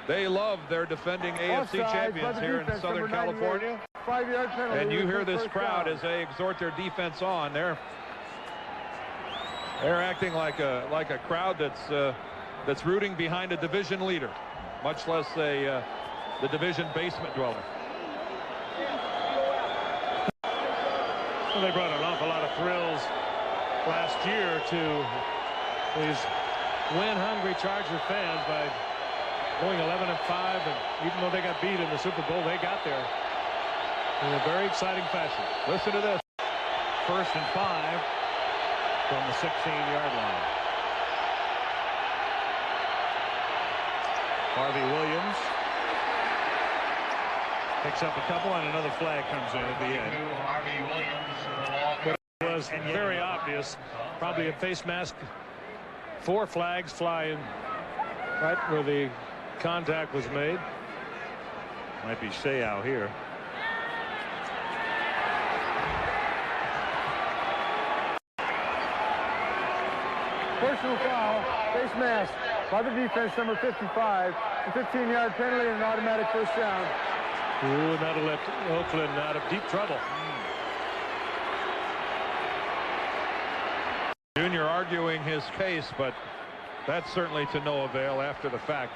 they love their defending AFC champions here in Southern California.
5-yard penalty.
And you hear this crowd as they exhort their defense on. They're acting like a crowd that's rooting behind a division leader, much less a the division basement dweller.
Well, they brought an awful lot of thrills last year to these win-hungry Charger fans by going 11-5, and even though they got beat in the Super Bowl, they got there in a very exciting fashion.
Listen to this.
1st and 5 from the 16-yard line. Harvey Williams picks up a couple, and another flag comes in at the end.
But it was very obvious, probably a face mask. 4 flags flying right where the contact was made.
Might be Seau here.
Personal foul, face mask by the defense, number 55. A 15-yard penalty and an automatic first down.
Ooh, that'll let Oakland out of deep trouble.
Junior arguing his case, but that's certainly to no avail after the fact.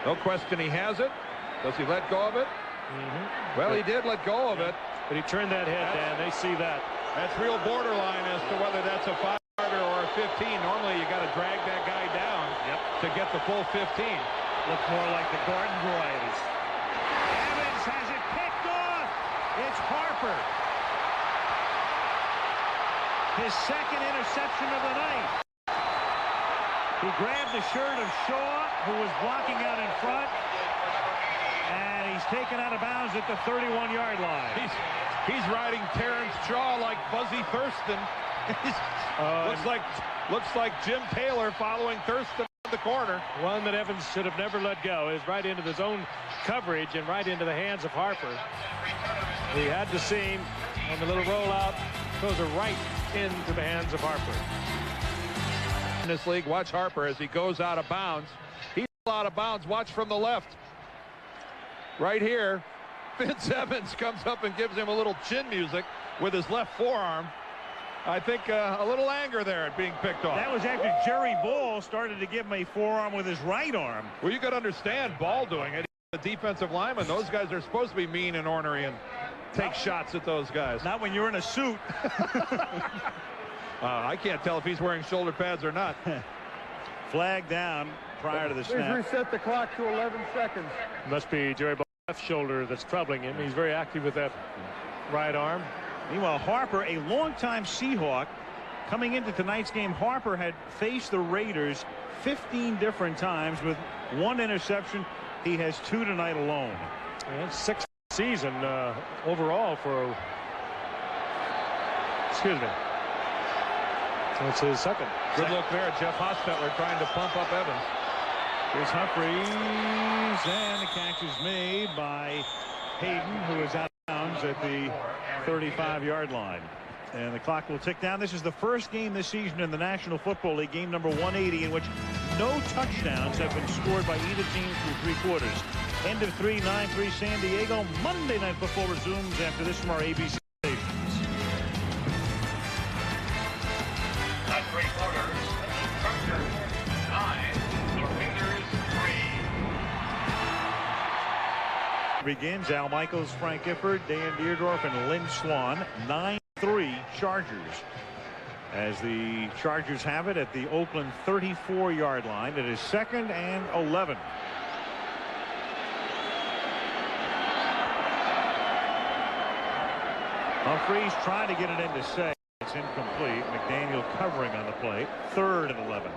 No question he has it. Does he let go of it? Well, he did let go of it.
But he turned that head, Dan. They see that.
That's real borderline as to whether that's a 5-yarder or a 15. Normally, you got to drag that guy down to get the full 15.
Looks more like the garden varieties. Evans has it picked off. It's Harper. His second interception of the night. He grabbed the shirt of Shaw, who was blocking out in front, and he's taken out of bounds at the 31-yard line.
He's riding Terrence Shaw like Buzzy Thurston. Looks like Jim Taylor following Thurston in the corner.
One that Evans should have never let go is right into the zone coverage and right into the hands of Harper. He had to seam on the little rollout. Those are right into the hands of Harper.
In this league, watch Harper as he goes out of bounds. He's out of bounds. Watch from the left. Right here, Vince Evans comes up and gives him a little chin music with his left forearm. I think a little anger there at being picked off.
That was after Jerry Ball started to give him a forearm with his right arm.
Well, you got to understand Ball doing it. The defensive lineman, those guys are supposed to be mean and ornery and take shots at those guys.
Not when you're in a suit.
I can't tell if he's wearing shoulder pads or not.
Flag down prior to the
Please
snap.
reset the clock to 11 seconds.
Must be Jerry Ball's left shoulder that's troubling him. He's very active with that right arm.
Meanwhile, Harper, a longtime Seahawk, coming into tonight's game, Harper had faced the Raiders 15 different times with 1 interception. He has 2 tonight alone.
And 6th season overall for, excuse me. That's his second.
Good look there. Jeff Hostetler trying to pump up Evans.
Here's Humphreys, and the catch is made by Hayden, who is out of bounds at the 35-yard line. And the clock will tick down. This is the first game this season in the National Football League, game number 180, in which no touchdowns have been scored by either team through 3 quarters. End of 3, 9-3 San Diego. Monday Night Football resumes after this from our ABC stations.
At 3 quarters, Chargers 9, the Raiders 3.
Begins Al Michaels, Frank Gifford, Dan Deerdorf, and Lynn Swan. 9-3 Chargers. As the Chargers have it at the Oakland 34-yard line. It is 2nd and 11. Humphreys trying to get it into safe. It's incomplete. McDaniel covering on the play. 3rd and 11.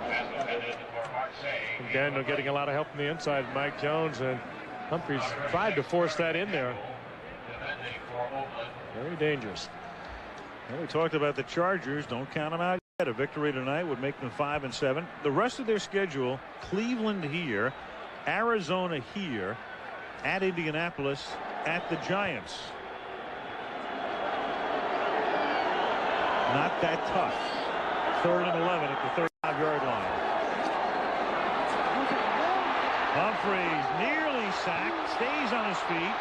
McDaniel getting a lot of help from the inside. Mike Jones and Humphreys tried to force that in there. Very dangerous.
Well, we talked about the Chargers. Don't count them out yet. A victory tonight would make them 5-7. The rest of their schedule: Cleveland here, Arizona here, at Indianapolis, at the Giants. Not that tough. 3rd and 11 at the 35-yard line. Humphreys nearly sacked, stays on his feet,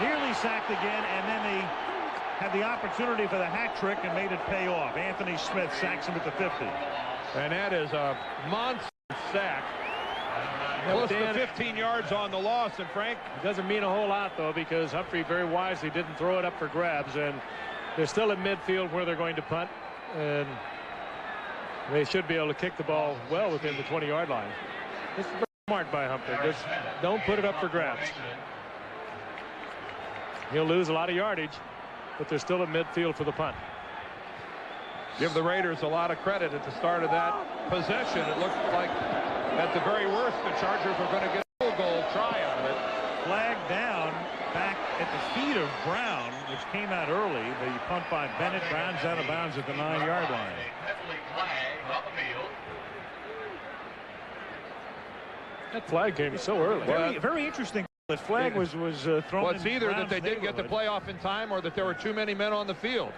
nearly sacked again, and then they had the opportunity for the hat trick and made it pay off. Anthony Smith sacks him at the 50.
And that is a monster sack. Close to 15 yards on the loss, and Frank.
It doesn't mean a whole lot, though, because Humphrey very wisely didn't throw it up for grabs, and they're still in midfield where they're going to punt, and they should be able to kick the ball well within the 20-yard line. This is very smart by Humphrey. Just don't put it up for grabs. He'll lose a lot of yardage, but they're still in midfield for the punt.
Give the Raiders a lot of credit at the start of that possession. It looked like, at the very worst, the Chargers were going to get a field goal try out of it.
Flag down back at the feet of Brown, which came out early. The punt by Bennett. Brown's out of bounds at the 9-yard line.
That flag came so early.
Very interesting. The flag was thrown.
Well, it's either that they didn't get the
neighborhood.
play off in time or that there were too many men on the field,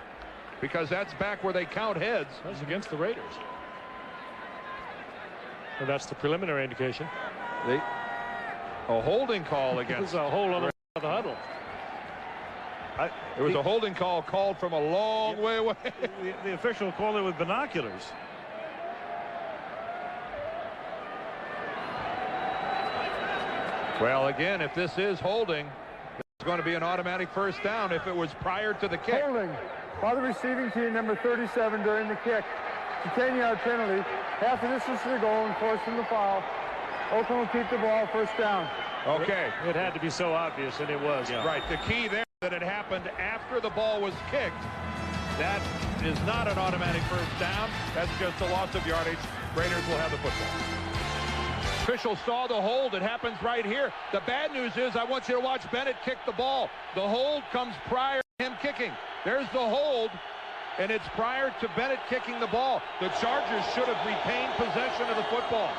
because that's back where they count heads.
That's against the Raiders. And that's the preliminary indication.
A holding call against.
There's a hole on the huddle.
It was a holding call called from a long way away.
The official called it with binoculars.
Well, again, if this is holding, it's going to be an automatic first down if it was prior to the kick.
Holding by the receiving team, number 37, during the kick. It's a 10-yard penalty. Half the distance to the goal and forcing the foul. Oakland will keep the ball, first down.
Okay.
It had to be so obvious, and it was. Yeah.
Right. The key there that it happened after the ball was kicked. That is not an automatic first down. That's just a loss of yardage. Raiders will have the football. Officials saw the hold. It happens right here. The bad news is I want you to watch Bennett kick the ball. The hold comes prior to him kicking. There's the hold, and it's prior to Bennett kicking the ball. The Chargers should have retained possession of the football.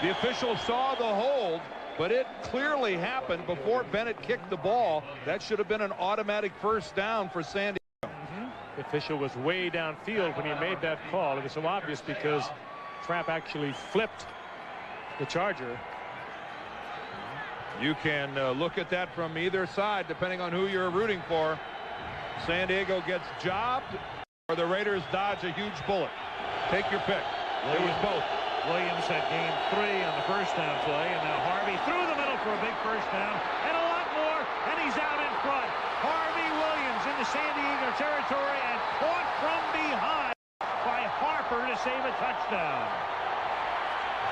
The officials saw the hold, but it clearly happened before Bennett kicked the ball. That should have been an automatic first down for San Diego.
The official was way downfield when he made that call. It was so obvious because Trapp actually flipped the Charger.
You can look at that from either side, depending on who you're rooting for. San Diego gets jobbed, or the Raiders dodge a huge bullet. Take your pick. It was both.
Williams had gained 3 on the first down play, and now Harvey through the middle for a big first down, and a lot more, and he's out in front. Harvey Williams into San Diego territory and caught from behind by Harper to save a touchdown.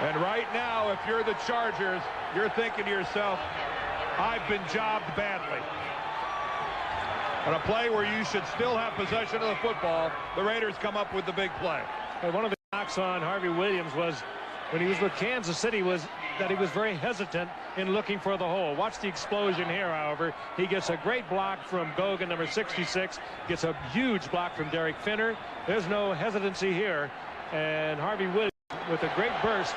And right now, if you're the Chargers, you're thinking to yourself, I've been jobbed badly. On a play where you should still have possession of the football, the Raiders come up with the big play.
And one of the knocks on Harvey Williams was when he was with Kansas City was that he was very hesitant in looking for the hole. Watch the explosion here, however. He gets a great block from Gogan, number 66, gets a huge block from Derek Finner. There's no hesitancy here, and Harvey Williams with a great burst,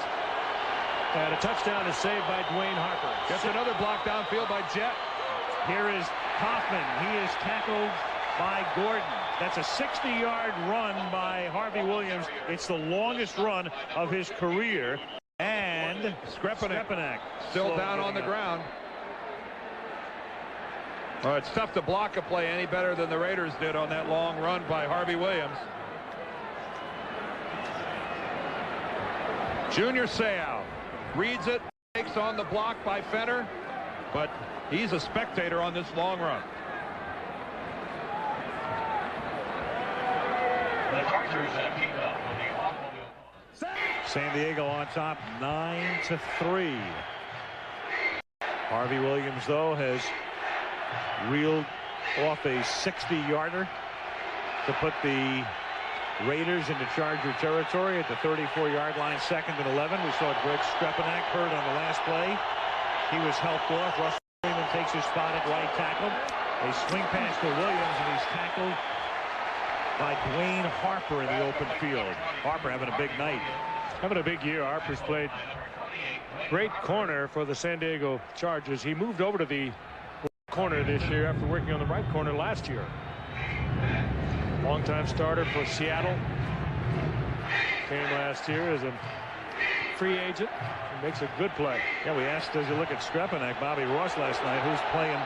and a touchdown is saved by Dwayne Harper.
Gets another block downfield by Jet.
Here is Kaufman. He is tackled by Gordon. That's a 60-yard run by Harvey Williams. It's the longest run of his career. And Skrepenak
still down on the ground. Well, it's tough to block a play any better than the Raiders did on that long run by Harvey Williams. Junior Seau reads it, takes on the block by Fenner, but he's a spectator on this long run.
The Chargers have teamed up with the Automobile.
San Diego on top 9-3. Harvey Williams, though, has reeled off a 60-yarder to put the Raiders into Charger territory at the 34-yard line, 2nd and 11. We saw Greg Skrepenak hurt on the last play. He was helped off. Russell Freeman takes his spot at right tackle. A swing pass to Williams, and he's tackled by Dwayne Harper in the open field. Harper having a big night.
Having a big year. Harper's played great corner for the San Diego Chargers. He moved over to the corner this year after working on the right corner last year. Longtime starter for Seattle. Came last year as a free agent. He makes a good play.
Yeah, we asked, as you look at Skrepenak, Bobby Ross last night, who's playing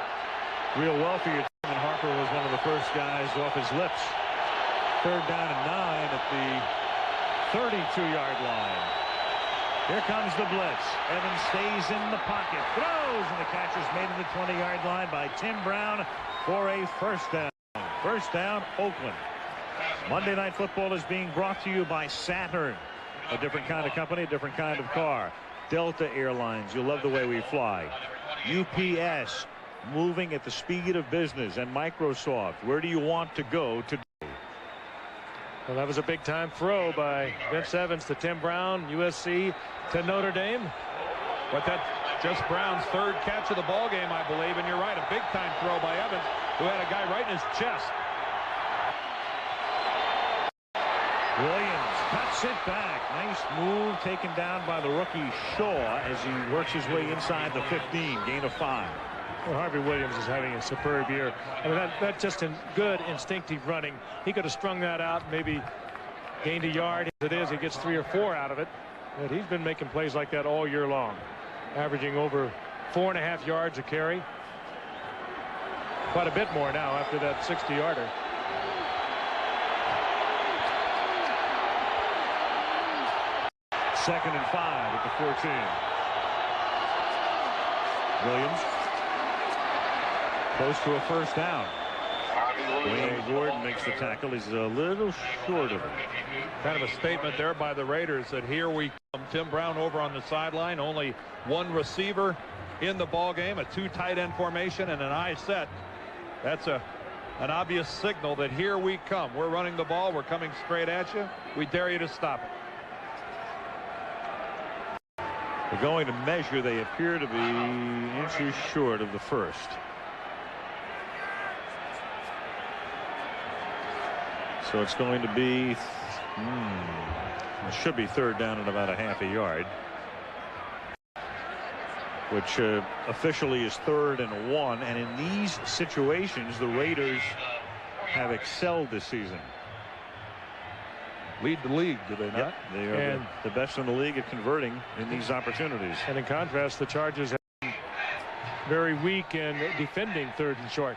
real well for your team, and Harper was one of the first guys off his lips. 3rd down and 9 at the 32-yard line. Here comes the blitz. Evans stays in the pocket, throws, and the catcher's made to the 20-yard line by Tim Brown for a first down. First down, Oakland. Monday Night Football is being brought to you by Saturn. A different kind of company, a different kind of car. Delta Airlines, you'll love the way we fly. UPS, moving at the speed of business. And Microsoft, where do you want to go today?
Well, that was a big-time throw by Vince Evans to Tim Brown, USC to Notre Dame.
But that's just Brown's third catch of the ball game, I believe. And you're right, a big-time throw by Evans, who had a guy right in his chest.
Williams cuts it back. Nice move taken down by the rookie Shaw as he works his way inside the 15. Gain of 5.
Well, Harvey Williams is having a superb year. I mean, that's just in good instinctive running. He could have strung that out, maybe gained a yard. As it is, he gets 3 or 4 out of it. But he's been making plays like that all year long, averaging over 4.5 yards a carry. Quite a bit more now after that 60-yarder.
Second and 5 at the 14. Williams close to a first down. Wayne Gordon makes the tackle. He's a little short of it.
Kind of a statement there by the Raiders that here we come. Tim Brown over on the sideline. Only one receiver in the ball game. A 2 tight end formation and an eye set. That's an obvious signal that here we come. We're running the ball. We're coming straight at you. We dare you to stop it.
They're going to measure. They appear to be inches short of the first. So it's going to be, it should be third down at about a half a yard, which officially is 3rd and 1. And in these situations, the Raiders have excelled this season.
Lead the league, do they not?
Yep, they are the best in the league at converting in these opportunities.
And in contrast, the Chargers have been very weak in defending 3rd and short.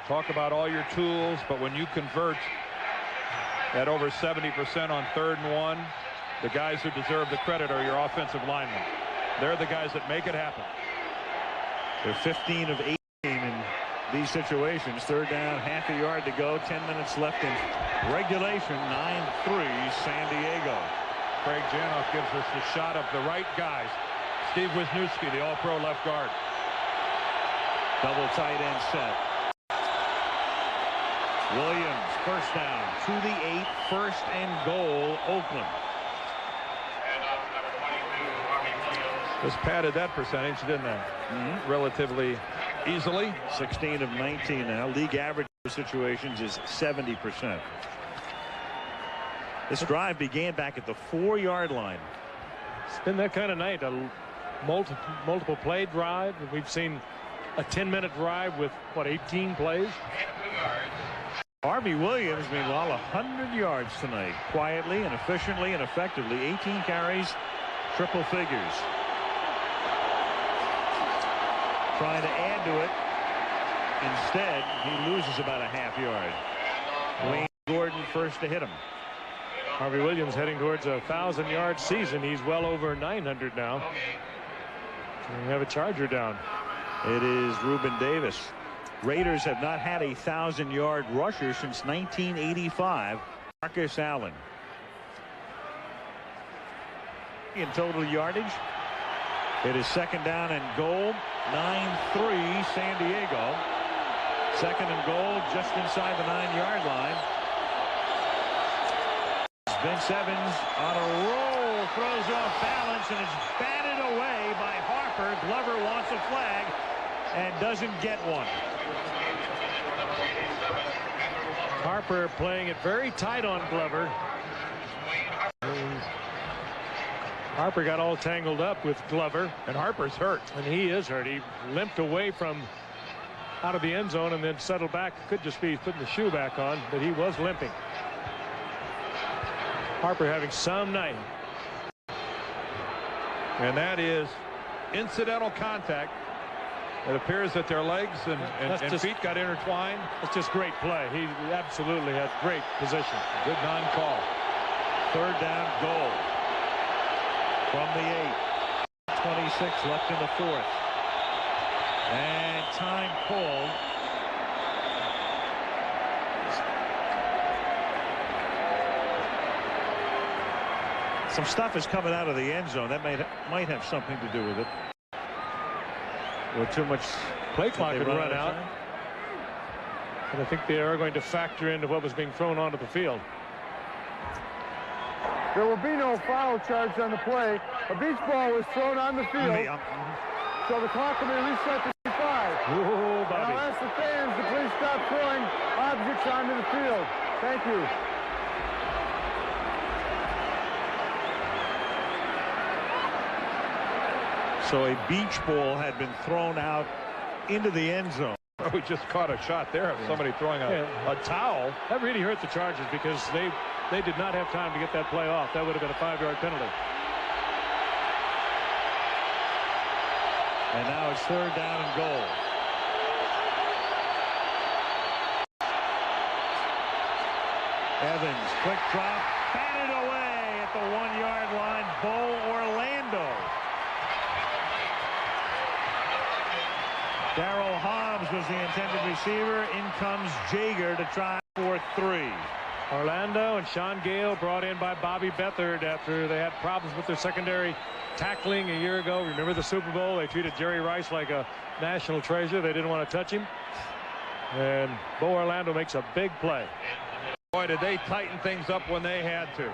Talk about all your tools, but when you convert at over 70% on 3rd and 1, the guys who deserve the credit are your offensive linemen. They're the guys that make it happen.
They're 15 of 18 in these situations. 3rd down, half a yard to go, 10 minutes left in regulation. 9-3 San Diego.
Craig Janoff gives us the shot of the right guys. Steve Wisniewski, the all-pro left guard.
Double tight end set. Williams, first down to the 8, 1st and goal, Oakland.
Just padded that percentage, didn't they? Relatively easily.
16 of 19 now. League average for situations is 70%. This drive began back at the 4-yard line.
It's been that kind of night. A multiple play drive. We've seen a 10-minute drive with, what, 18 plays?
Harvey Williams, meanwhile, 100 yards tonight. Quietly and efficiently and effectively. 18 carries, triple figures. Trying to add to it. Instead, he loses about a half yard. Wayne Gordon first to hit him.
Harvey Williams heading towards a 1,000-yard season. He's well over 900 now. We have a Charger down.
It is Reuben Davis. Raiders have not had a 1,000-yard rusher since 1985. Marcus Allen. In total yardage. It is 2nd down and goal. 9-3 San Diego. 2nd and goal just inside the 9-yard line. Vince Evans on a roll, throws off balance, and it's batted away by Harper. Glover wants a flag and doesn't get one.
Harper playing it very tight on Glover. Harper got all tangled up with Glover.
And Harper's hurt.
And he is hurt. He limped away from out of the end zone and then settled back. Could just be putting the shoe back on, but he was limping. Harper having some night.
And that is incidental contact. It appears that their legs and feet got intertwined.
It's just great play. He absolutely had great position.
Good non-call.
3rd down, goal. from the 8. 26 left in the 4th. And time called. Some stuff is coming out of the end zone. That might have something to do with it. Or too much
play clock would run out. And I think they are going to factor into what was being thrown onto the field.
There will be no foul charge on the play. A beach ball was thrown on the field. So the clock will be reset to 5.
Whoa, Bobby.
I'll ask the fans to please stop throwing objects onto the field. Thank you.
So a beach ball had been thrown out into the end zone.
We just caught a shot there of somebody throwing a towel.
That really hurt the Chargers because they did not have time to get that play off. That would have been a 5-yard penalty.
And now it's 3rd down and goal. Evans, quick drop, batted away at the 1-yard line. Bo Orlando. Darryl Hobbs was the intended receiver. In comes Jaeger to try for 3.
Orlando and Sean Gale brought in by Bobby Beathard after they had problems with their secondary tackling a year ago. Remember the Super Bowl? They treated Jerry Rice like a national treasure. They didn't want to touch him. And Bo Orlando makes a big play.
Boy, did they tighten things up when they had to.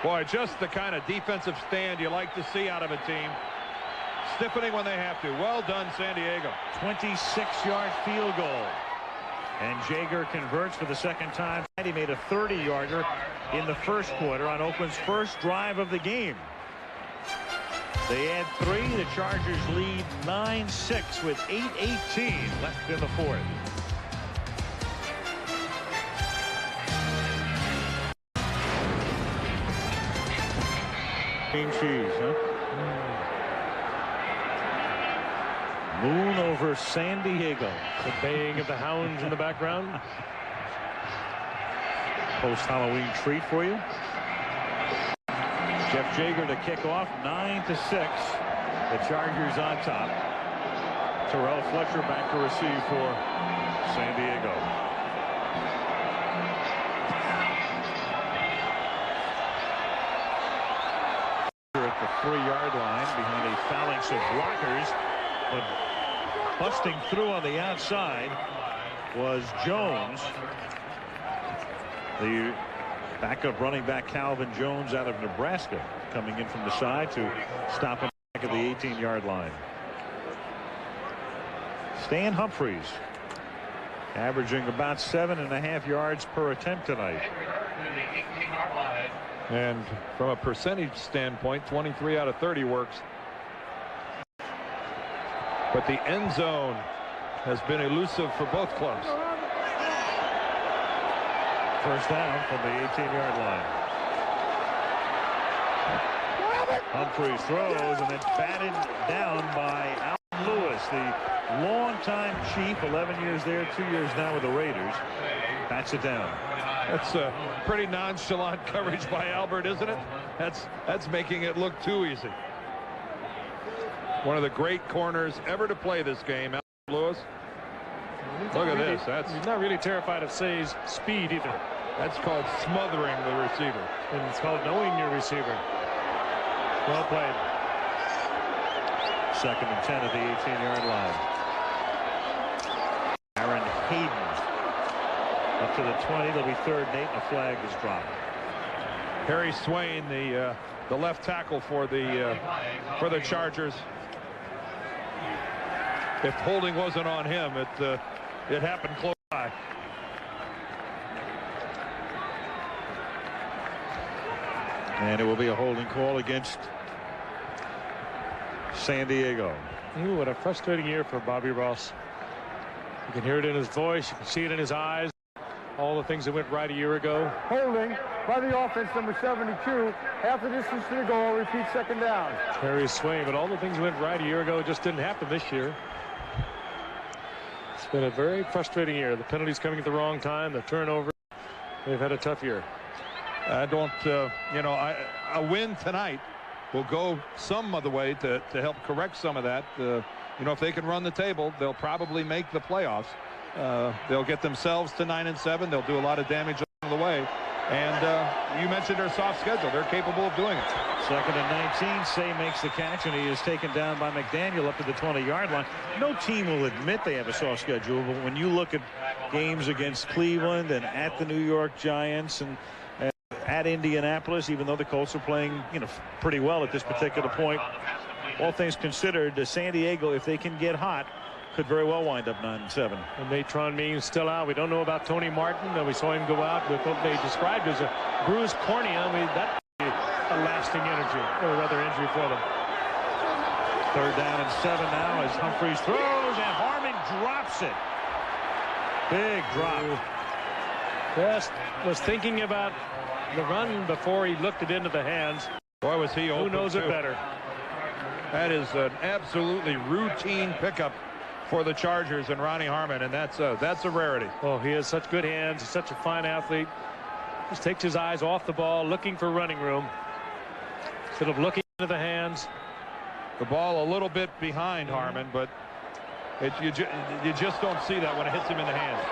Boy, just the kind of defensive stand you like to see out of a team. Stiffening when they have to. Well done, San Diego.
26-yard field goal. And Jaeger converts for the second time. He made a 30-yarder in the first quarter on Oakland's first drive of the game. They add 3. The Chargers lead 9-6 with 8:18 left in the 4th. Cream cheese, huh? Moon over San Diego.
The baying of the hounds in the background.
Post-Halloween treat for you. Jeff Jaeger to kick off. 9-6. The Chargers on top. Terrell Fletcher back to receive for San Diego. At the 3-yard line behind a phalanx of blockers, but busting through on the outside was Jones. The backup running back Calvin Jones out of Nebraska coming in from the side to stop him back at the 18-yard line. Stan Humphries averaging about 7.5 yards per attempt tonight.
And from a percentage standpoint, 23 out of 30 works. But the end zone has been elusive for both clubs.
First down from the 18-yard line. Humphries throws and then batted down by Allen Lewis, the longtime Chief, 11 years there, 2 years now with the Raiders. Bats it down.
That's a pretty nonchalant coverage by Albert, isn't it? That's making it look too easy. One of the great corners ever to play this game, Allen Lewis. Look at this.
He's not really terrified of Say's speed either.
That's called smothering the receiver.
And it's called knowing your receiver. Well played.
2nd and 10 at the 18-yard line. Aaron Hayden up to the 20. They'll be 3rd and 8, and a flag is dropped.
Harry Swain, the left tackle for the Chargers. If holding wasn't on him, it happened close by.
And it will be a holding call against San Diego.
Ooh, what a frustrating year for Bobby Ross. You can hear it in his voice. You can see it in his eyes. All the things that went right a year ago.
Holding by the offense, number 72. Half the distance to the goal. Repeat 2nd down.
Harry Swain, but all the things that went right a year ago just didn't happen this year. It's been a very frustrating year. The penalties coming at the wrong time, the turnover. They've had a tough year.
I don't, you know, a win tonight will go some of the way to help correct some of that. You know, if they can run the table, they'll probably make the playoffs. They'll get themselves to 9-7. They'll do a lot of damage along the way. And you mentioned their soft schedule. They're capable of doing it.
2nd and 19. Say makes the catch, and he is taken down by McDaniel up to the 20-yard line. No team will admit they have a soft schedule, but when you look at games against Cleveland and at the New York Giants and at Indianapolis, even though the Colts are playing, you know, pretty well at this particular point, all things considered, San Diego, if they can get hot, could very well wind up 9-7.
And Natron Means still out. We don't know about Tony Martin. We saw him go out with what they described as a bruised cornea. I mean, that would be a lasting injury for them.
3rd down and 7 now as Humphreys throws, and Harmon drops it. Big drop.
Just was thinking about the run before he looked it into the hands.
Boy, was he open.
Who knows it better?
That is an absolutely routine pickup for the Chargers and Ronnie Harmon, and that's a rarity.
Oh, he has such good hands. He's such a fine athlete. Just takes his eyes off the ball, looking for running room instead of looking into the hands.
The ball a little bit behind Harmon, but you just don't see that when it hits him in the hands.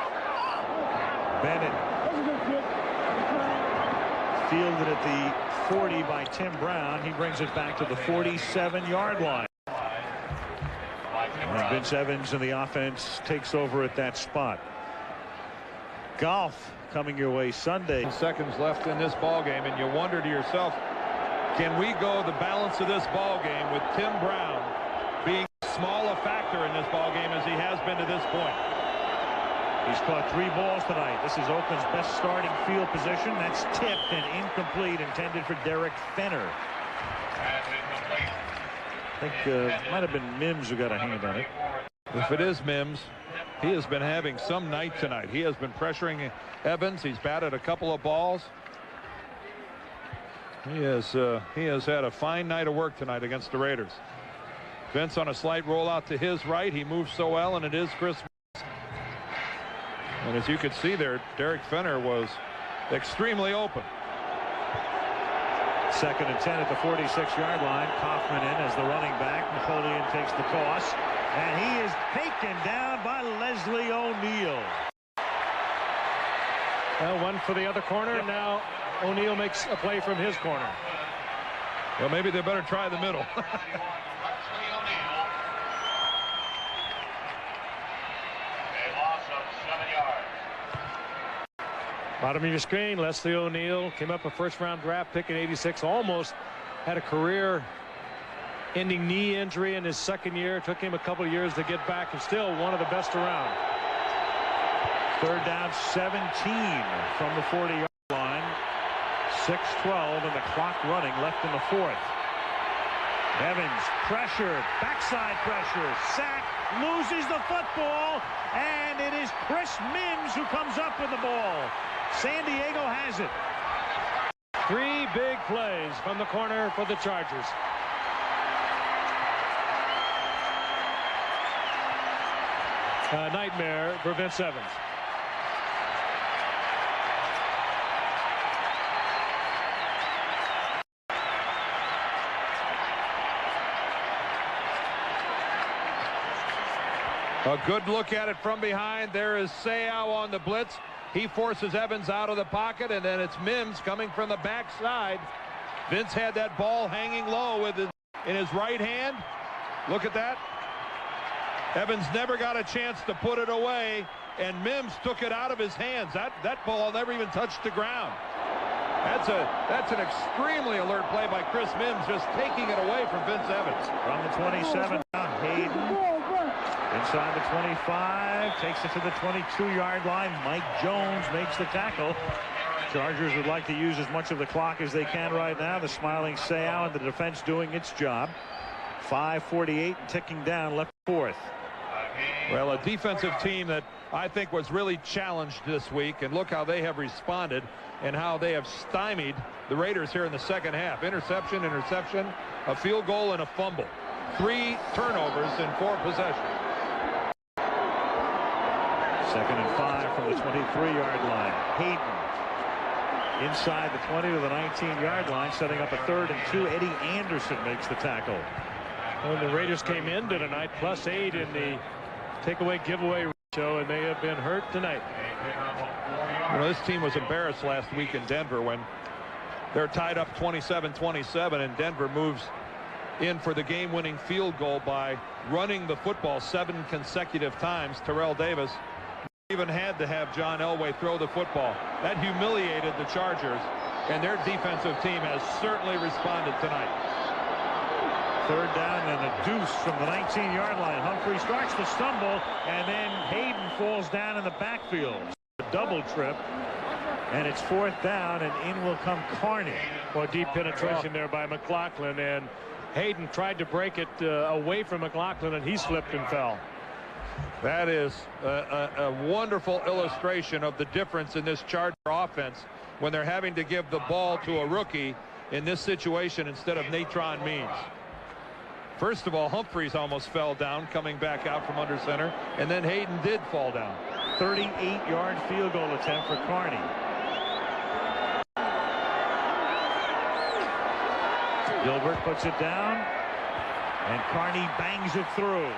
Bennett fielded at the 40 by Tim Brown. He brings it back to the 47-yard line. And Vince Evans and the offense takes over at that spot. Golf coming your way Sunday.
Seconds left in this ball game, and you wonder to yourself, can we go the balance of this ball game with Tim Brown being as small a factor in this ball game as he has been to this point?
He's caught 3 balls tonight. This is Oakland's best starting field position. That's tipped and incomplete, intended for Derek Fenner. I think it might have been Mims who got a hand on it.
If it is Mims, he has been having some night tonight. He has been pressuring Evans. He's batted a couple of balls. He has had a fine night of work tonight against the Raiders. Vince on a slight rollout to his right. He moves so well, and it is Chris Mims. And as you could see there, Derek Fenner was extremely open.
2nd and 10 at the 46-yard line. Kaufman in as the running back. Napoleon takes the toss, and he is taken down by Leslie O'Neal.
One for the other corner. Yep. Now O'Neal makes a play from his corner.
Well, maybe they better try the middle.
Bottom of your screen, Leslie O'Neal came up a first-round draft pick in '86. Almost had a career-ending knee injury in his second year. Took him a couple of years to get back, and still one of the best around.
3rd down, 17 from the 40-yard line. 6:12 and the clock running left in the 4th. Evans pressured, backside pressure, sack, loses the football, and it is Chris Mims who comes up with the ball. San Diego has it.
3 big plays from the corner for the Chargers. A nightmare for Vince Evans.
A good look at it from behind. There is Seau on the blitz. He forces Evans out of the pocket, and then it's Mims coming from the backside. Vince had that ball hanging low in his right hand. Look at that. Evans never got a chance to put it away, and Mims took it out of his hands. That ball never even touched the ground. That's an extremely alert play by Chris Mims, just taking it away from Vince Evans.
From the 27, Hayden. Inside the 25, takes it to the 22-yard line. Mike Jones makes the tackle. Chargers would like to use as much of the clock as they can right now. The smiling Seau and the defense doing its job. 5:48 ticking down, left 4th.
Well, a defensive team that I think was really challenged this week, and look how they have responded and how they have stymied the Raiders here in the second half. Interception, a field goal, and a fumble. 3 turnovers in 4 possessions.
2nd and 5 from the 23-yard line. Hayden inside the 20 to the 19-yard line, setting up a 3rd and 2. Eddie Anderson makes the tackle.
When the Raiders came into tonight, +8 in the takeaway giveaway ratio, and they have been hurt tonight.
You know, this team was embarrassed last week in Denver when they're tied up 27-27, and Denver moves in for the game-winning field goal by running the football 7 consecutive times. Terrell Davis even had to have John Elway throw the football. That humiliated the Chargers, and their defensive team has certainly responded tonight.
3rd down and a deuce from the 19-yard line. Humphrey starts to stumble, and then Hayden falls down in the backfield. A double trip, and it's 4th down, and in will come Carney.
Well, deep penetration there by McLaughlin, and Hayden tried to break it away from McLaughlin, and he slipped and fell.
That is a wonderful illustration of the difference in this Charger offense when they're having to give the ball to a rookie in this situation instead of Natron Means. First of all, Humphreys almost fell down coming back out from under center, and then Hayden did fall down.
38-yard field goal attempt for Carney. Gilbert puts it down, and Carney bangs it through.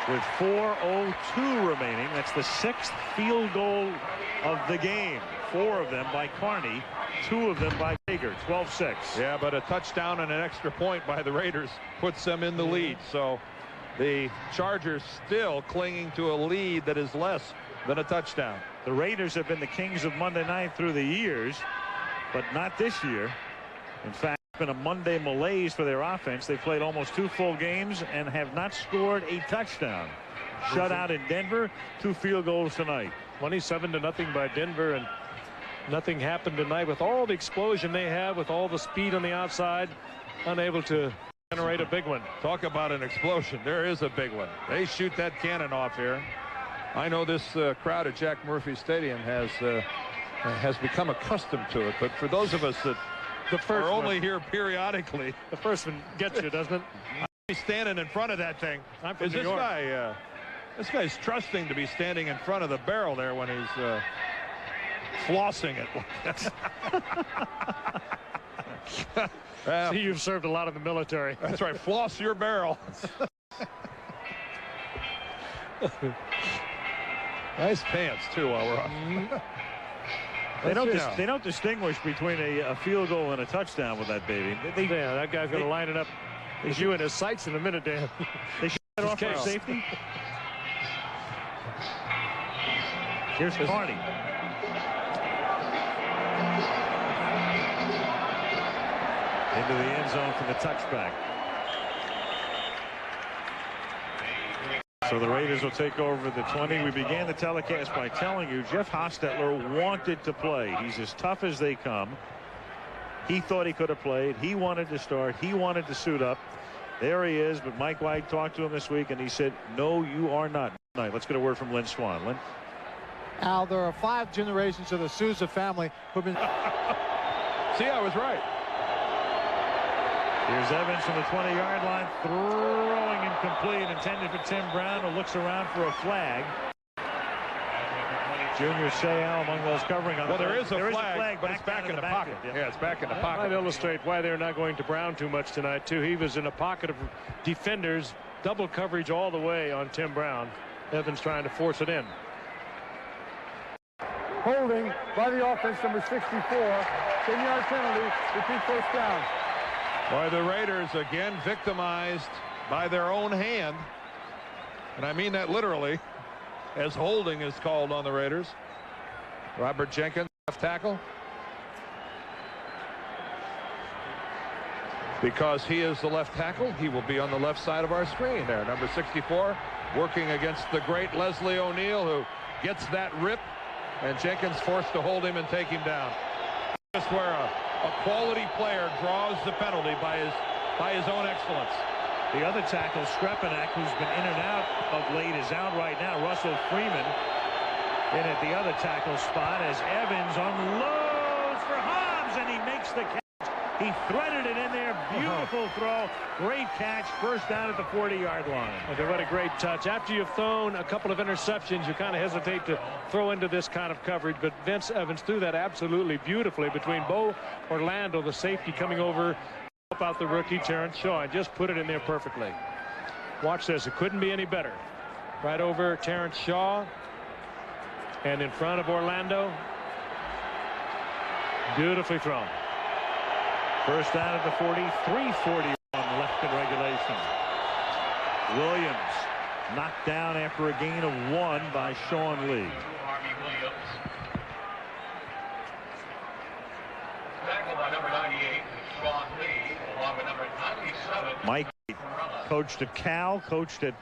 With 4:02 remaining, that's the 6th field goal of the game. 4 of them by Carney, 2 of them by Hager. 12-6.
Yeah, but a touchdown and an extra point by the Raiders puts them in the lead. So the Chargers still clinging to a lead that is less than a touchdown.
The Raiders have been the kings of Monday night through the years, but not this year. In fact, it's been a Monday malaise for their offense. They played almost 2 full games and have not scored a touchdown. Shutout in Denver, 2 field goals tonight.
27-0 by Denver, and nothing happened tonight with all the explosion they have, with all the speed on the outside, unable to generate a big one.
Talk about an explosion. There is a big one. They shoot that cannon off here. I know this crowd at Jack Murphy Stadium has become accustomed to it, but for those of us that are only here periodically,
the first one gets you, doesn't it?
He's standing in front of that thing.
I'm from
Is
New
this
York.
guy? This guy's trusting to be standing in front of the barrel there when he's flossing it.
See, you've served a lot in the military.
That's right. Floss your barrel. Nice pants too while we're on.
They don't distinguish between a field goal and a touchdown with that baby.
Yeah, that guy's going to line it up with you in his sights in a minute, Dan.
They should get off for safety. Here's Carney. Into the end zone for the touchback. So the Raiders will take over the 20. We began the telecast by telling you Jeff Hostetler wanted to play. He's as tough as they come. He thought he could have played. He wanted to start. He wanted to suit up. There he is, but Mike White talked to him this week, and he said, no, you are not. Let's get a word from Lynn Swan. Lynn?
Al, there are 5 generations of the Souza family who've been...
See, I was right.
Here's Evans from the 20-yard line, throwing incomplete, intended for Tim Brown, who looks around for a flag. Junior Seau among those covering on
well,
the
there is a flag, but
back
it's back in the pocket. Yeah, it's back in the pocket.
Might illustrate why they're not going to Brown too much tonight, too. He was in a pocket of defenders, double coverage all the way on Tim Brown. Evans trying to force it in.
Holding by the offense, number 64. 10-yard penalty, repeat first down.
Boy, the Raiders again victimized by their own hand, and I mean that literally, as holding is called on the Raiders. Robert Jenkins, left tackle. Because he is the left tackle, he will be on the left side of our screen there. Number 64 working against the great Leslie O'Neal, who gets that rip, and Jenkins forced to hold him and take him down. Just where a quality player draws the penalty by his own excellence.
The other tackle, Skrepenak, who's been in and out of late, is out right now. Russell Freeman in at the other tackle spot as Evans unloads for Hobbs, and he makes the catch He threaded it in there. Beautiful throw. Great catch. First down at the 40-yard line.
Okay, what a great touch. After you've thrown a couple of interceptions, you kind of hesitate to throw into this kind of coverage, but Vince Evans threw that absolutely beautifully between Bo Orlando, the safety, coming over, help out the rookie Terrence Shaw, and just put it in there perfectly. Watch this. It couldn't be any better. Right over Terrence Shaw and in front of Orlando. Beautifully thrown.
First down at the 40, 3:41 left in regulation. Williams knocked down after a gain of 1 by Sean Lee.
Harvey Williams. Tackled by number 98, Sean Lee, along with number 97.
Mike coached at Cal, coached at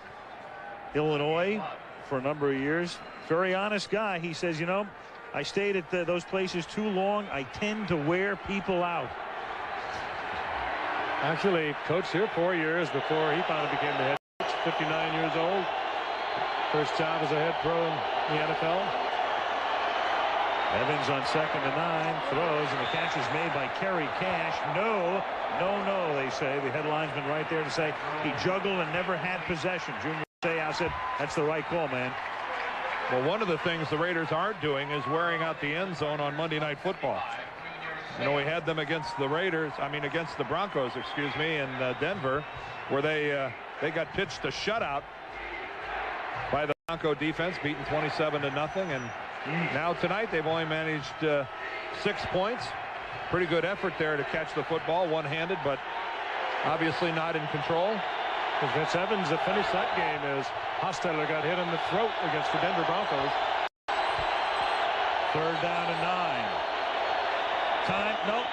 Illinois for a number of years. Very honest guy. He says, you know, I stayed at those places too long. I tend to wear people out.
Actually, coached here 4 years before he finally became the head coach. 59 years old. First job as a head pro in the NFL.
Evans on 2nd and 9, throws, and the catch is made by Kerry Cash. No, they say. The headline's been right there to say he juggled and never had possession. Junior Seau said that's the right call, man.
Well, one of the things the Raiders aren't doing is wearing out the end zone on Monday Night Football. You know, we had them against the against the Broncos, excuse me, in Denver, where they got pitched a shutout by the Bronco defense, beaten 27-0, and now tonight they've only managed 6 points. Pretty good effort there to catch the football one-handed, but obviously not in control.
Vince Evans that finished that game as Hostetler got hit in the throat against the Denver Broncos.
3rd down and 9.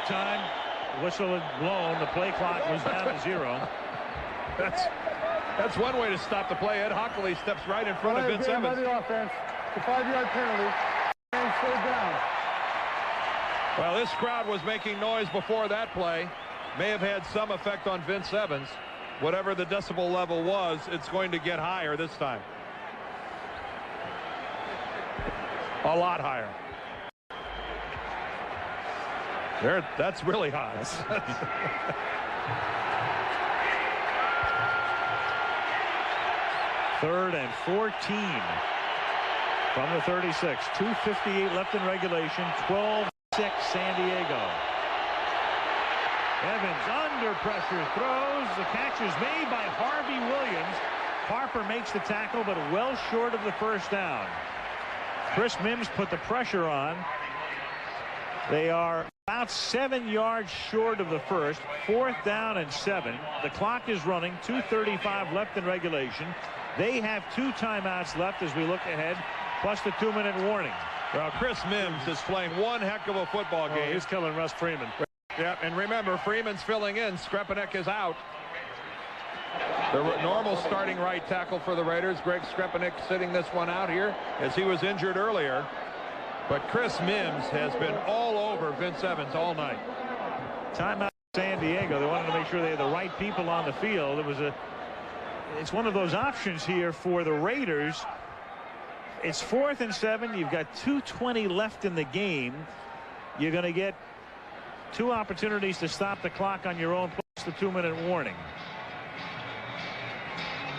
Time. Whistle had blown. The play clock was down to 0.
That's one way to stop the play. Ed Hockley steps right in front of Vince Evans.
By the offense. The 5-yard penalty. And slowed down.
Well, this crowd was making noise before that play. May have had some effect on Vince Evans. Whatever the decibel level was, it's going to get higher this time. A lot higher. That's really high.
3rd and 14 from the 36. 2:58 left in regulation. 12-6 San Diego. Evans under pressure throws. The catch is made by Harvey Williams. Harper makes the tackle, but well short of the first down. Chris Mims put the pressure on. They are about 7 yards short of the first. 4th down and 7. The clock is running. 2:35 left in regulation. They have 2 timeouts left as we look ahead, plus the 2-minute warning.
Well, Chris Mims is playing one heck of a football game.
He's killing Russ Freeman.
Yeah, and remember, Freeman's filling in. Skrepenek is out. The normal starting right tackle for the Raiders, Greg Skrepenek, sitting this one out here as he was injured earlier. But Chris Mims has been all over Vince Evans all night.
Timeout San Diego. They wanted to make sure they had the right people on the field. It's one of those options here for the Raiders. It's 4th and 7. You've got 2:20 left in the game. You're going to get 2 opportunities to stop the clock on your own, plus the 2-minute warning.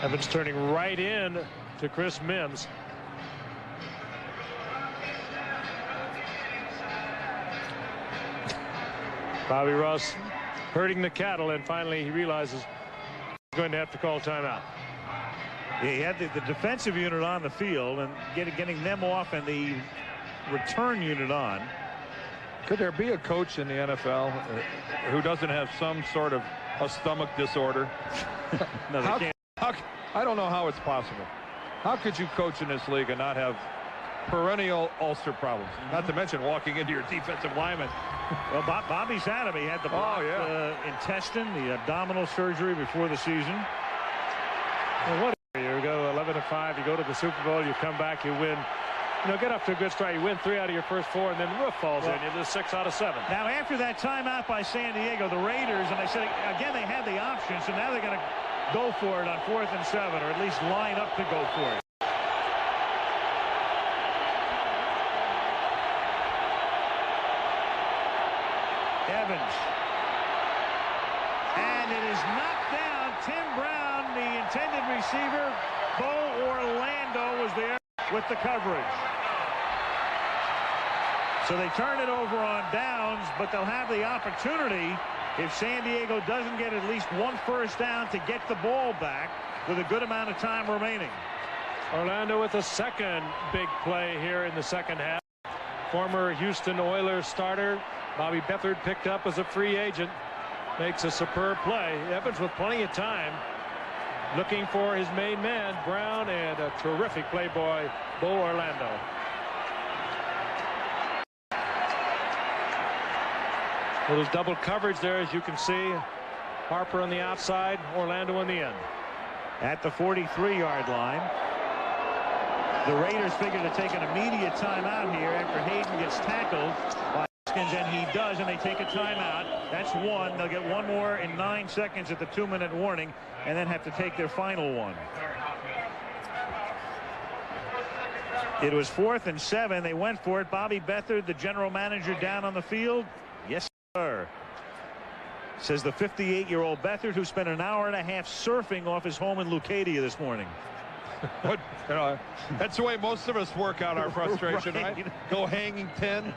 Evans turning right in to Chris Mims. Bobby Ross herding the cattle, and finally he realizes he's going to have to call timeout.
Yeah, he had the defensive unit on the field and getting them off and the return unit on.
Could there be a coach in the NFL who doesn't have some sort of a stomach disorder?
No, they can't.
I don't know how it's possible. How could you coach in this league and not have perennial ulcer problems? Not to mention walking into your defensive lineman.
Well, Bobby's had him. He had the blocked intestine, the abdominal surgery before the season.
Well, what you go 11-5, you go to the Super Bowl, you come back, you win. You know, get off to a good start. You win 3 out of your first 4, and then the roof falls in. You lose 6 out of 7.
Now, after that timeout by San Diego, the Raiders, and I said again, they had the option, so now they're going to go for it on 4th and 7, or at least line up to go for it. Evans And it is knocked down. Tim Brown, the intended receiver. Bo Orlando was there with the coverage. So they turn it over on downs, but they'll have the opportunity if San Diego doesn't get at least one first down to get the ball back with a good amount of time remaining.
Orlando with a second big play here in the second half. Former Houston Oilers starter Bobby Beathard picked up as a free agent. Makes a superb play. Evans with plenty of time. Looking for his main man, Brown, and a terrific play by Bo Orlando. A little double coverage there, as you can see. Harper on the outside, Orlando on the end.
At the 43-yard line. The Raiders figure to take an immediate timeout here after Hayden gets tackled by Haskins, and he does, and they take a timeout. That's one. They'll get one more in 9 seconds at the 2-minute warning, and then have to take their final one. It was 4th and 7. They went for it. Bobby Beathard, the general manager, down on the field. Yes, sir. Says the 58-year-old Beathard, who spent an hour and a half surfing off his home in Leucadia this morning.
What, that's the way most of us work out our frustration, right? Go hanging 10.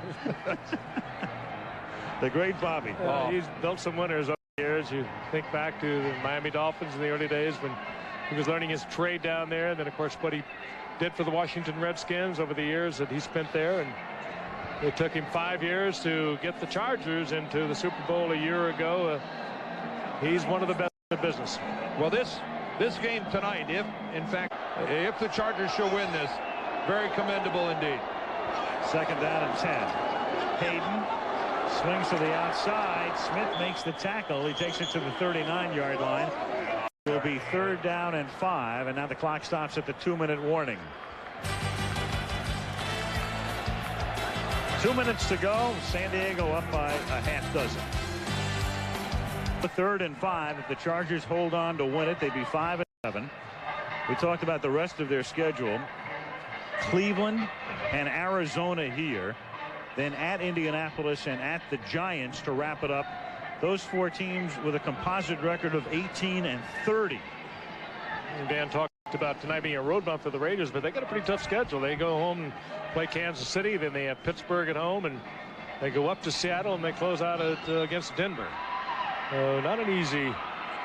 The great Bobby.
He's built some winners over the years. You think back to the Miami Dolphins in the early days when he was learning his trade down there. And then, of course, what he did for the Washington Redskins over the years that he spent there. And it took him 5 years to get the Chargers into the Super Bowl a year ago. He's one of the best in the business.
Well, this game tonight, if the Chargers should win this, very commendable indeed.
2nd down and 10. Hayden swings to the outside. Smith makes the tackle. He takes it to the 39-yard line. It will be 3rd down and 5, and now the clock stops at the 2-minute warning. 2 minutes to go. San Diego up by a half dozen. The 3rd and 5. If the Chargers hold on to win it, they'd be 5 and 7. We talked about the rest of their schedule. Cleveland and Arizona here, then at Indianapolis and at the Giants to wrap it up. Those 4 teams with a composite record of 18 and 30.
And Dan talked about tonight being a road bump for the Raiders, but they got a pretty tough schedule. They go home and play Kansas City, then they have Pittsburgh at home, and they go up to Seattle, and they close out against Denver. Not an easy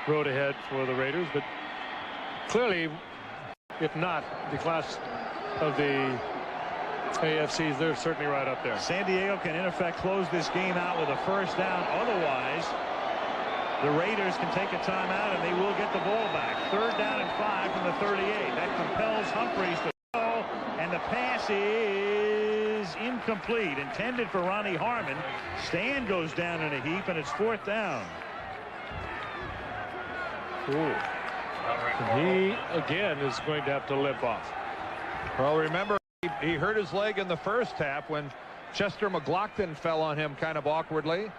road ahead for the Raiders, but clearly, if not the class of the AFCs, they're certainly right up there.
San Diego can in effect close this game out with a first down. Otherwise, the Raiders can take a timeout and they will get the ball back. 3rd down and 5 from the 38. That compels Humphreys to go, and the pass is incomplete. Intended for Ronnie Harmon. Stan goes down in a heap, and it's 4th down.
Ooh. He again is going to have to limp off.
Well, remember, he hurt his leg in the first half when Chester McLaughlin fell on him kind of awkwardly.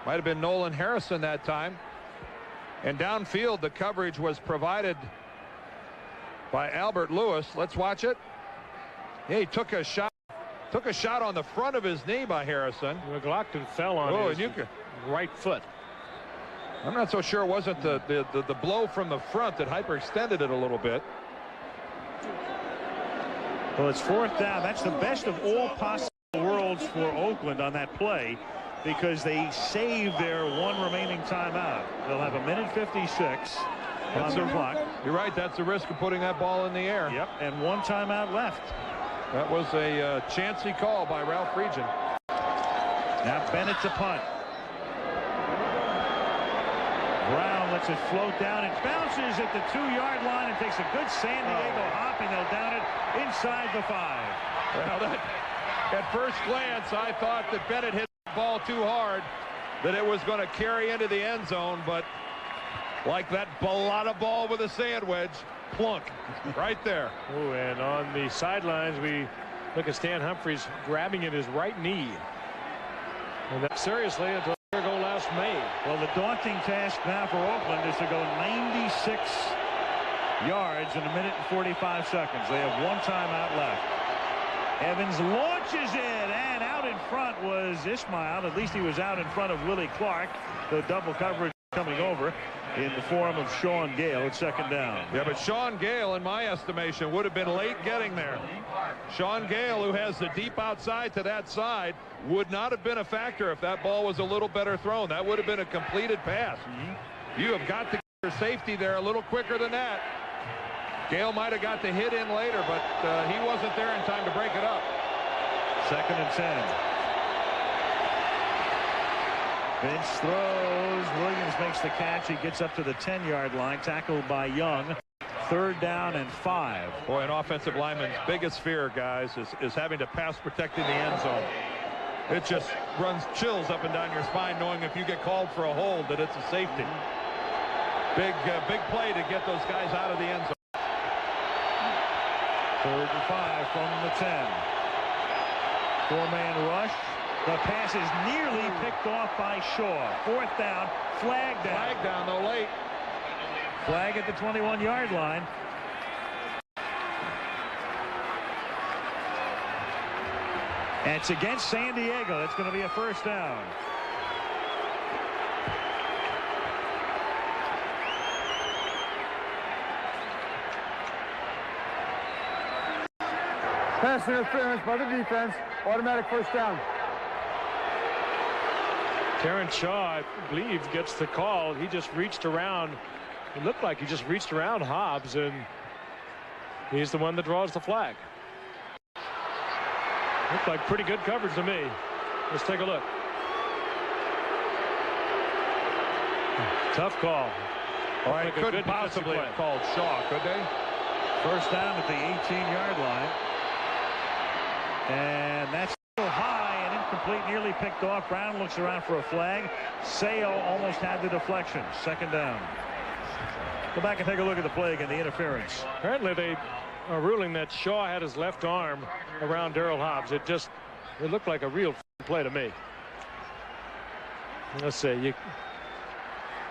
Might have been Nolan Harrison that time. And downfield, the coverage was provided by Albert Lewis. Let's watch it. Yeah, he took a shot on the front of his knee by Harrison.
McLaughlin fell on his right foot.
I'm not so sure it wasn't the blow from the front that hyperextended it a little bit.
Well, it's 4th down. That's the best of all possible worlds for Oakland on that play, because they saved their one remaining timeout. They'll have 1:56 on the clock.
You're right. That's the risk of putting that ball in the air.
Yep, and one timeout left.
That was a chancy call by Ralph Regent.
Now Bennett to punt. Brown lets it float down. It bounces at the 2-yard line and takes a good San Diego hop, and they'll down it inside the 5.
Well, at first glance, I thought that Bennett hit the ball too hard, that it was going to carry into the end zone, but like that Bellata ball with a sand wedge, plunk, right there.
Oh, and on the sidelines, we look at Stan Humphries grabbing at his right knee. And that seriously until go last May.
Well, the daunting task now for Oakland is to go 96 yards in 1:45 seconds. They have one timeout left. Evans launches it, and out in front was Ismail. At least he was out in front of Willie Clark. The double coverage coming over in the form of Sean Gale at second down.
Yeah, but Sean Gale, in my estimation, would have been late getting there. Sean Gale, who has the deep outside to that side, would not have been a factor if that ball was a little better thrown. That would have been a completed pass. You have got to get your safety there a little quicker than that. Gale might have got the hit in later, but he wasn't there in time to break it up.
2nd and 10. Vince throws. Williams makes the catch. He gets up to the 10-yard line. Tackled by Young. 3rd down and 5.
Boy, an offensive lineman's biggest fear, guys, is having to pass protect in the end zone. It just runs chills up and down your spine knowing if you get called for a hold that it's a safety. Big play to get those guys out of the end zone.
3rd and 5 from the 10. 4-man rush. The pass is nearly picked off by Shaw. 4th down. Flag down.
Flag down, though, late.
Flag at the 21-yard line. And it's against San Diego. It's going to be a 1st down.
Pass interference by the defense. Automatic 1st down.
Terrence Shaw, I believe, gets the call. He just reached around. It looked like he just reached around Hobbs, and he's the one that draws the flag. Looked like pretty good coverage to me. Let's take a look. Tough call.
All right, like couldn't possibly have called Shaw, could they?
1st down at the 18-yard line. And that's still high and incomplete, nearly picked off. Brown looks around for a flag. Sale almost had the deflection. 2nd down. Go back and take a look at the play again, the interference.
Apparently they are ruling that Shaw had his left arm around Darrell Hobbs. It looked like a real play to me. Let's see.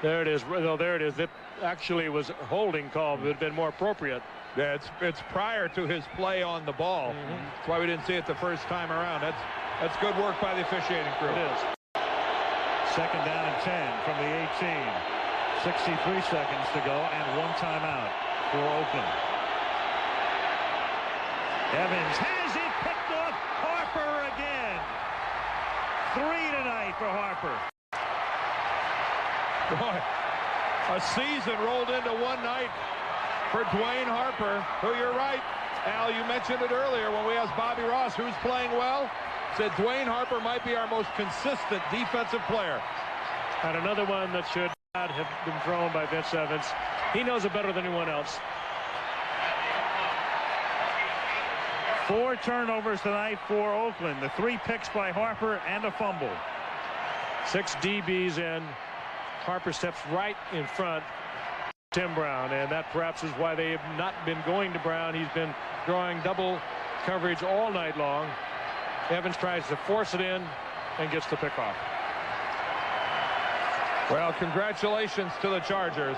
There it is. Well, there it is. It actually was a holding call, but it would have been more appropriate.
Yeah, it's prior to his play on the ball. That's why we didn't see it the first time around. That's good work by the officiating crew.
It is.
2nd down and 10 from the 18. 63 seconds to go and 1 timeout for Oakland. Evans has it picked off. Harper again. 3 tonight for Harper.
Boy, a season rolled into one night for Dwayne Harper, who, you're right, Al, you mentioned it earlier when we asked Bobby Ross who's playing well. Said Dwayne Harper might be our most consistent defensive player.
And another one that should not have been thrown by Vince Evans. He knows it better than anyone else.
4 turnovers tonight for Oakland. The 3 picks by Harper and a fumble.
6 DBs in. Harper steps right in front. Tim Brown, and that perhaps is why they have not been going to Brown. He's been drawing double coverage all night long. Evans tries to force it in and gets the pick off.
Well, congratulations to the Chargers.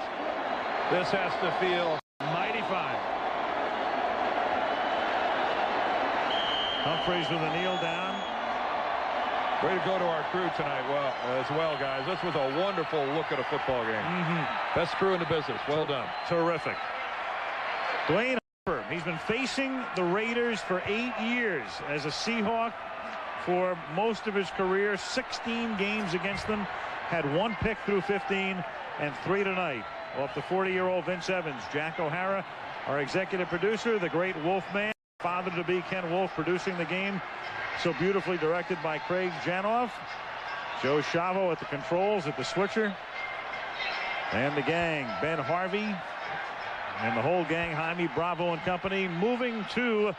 This has to feel mighty fine.
Humphreys with a kneel down.
Way to go to our crew tonight as well, guys. This was a wonderful look at a football game. Best crew in the business. Well done.
Terrific. Dwayne Harper, he's been facing the Raiders for 8 years as a Seahawk for most of his career. 16 games against them. Had 1 pick through 15 and 3 tonight off the 40-year-old Vince Evans. Jack O'Hara, our executive producer, the great Wolfman, father-to-be Ken Wolf, producing the game. So beautifully directed by Craig Janoff. Joe Chavo at the controls at the switcher. And the gang, Ben Harvey and the whole gang, Jaime Bravo and company, moving to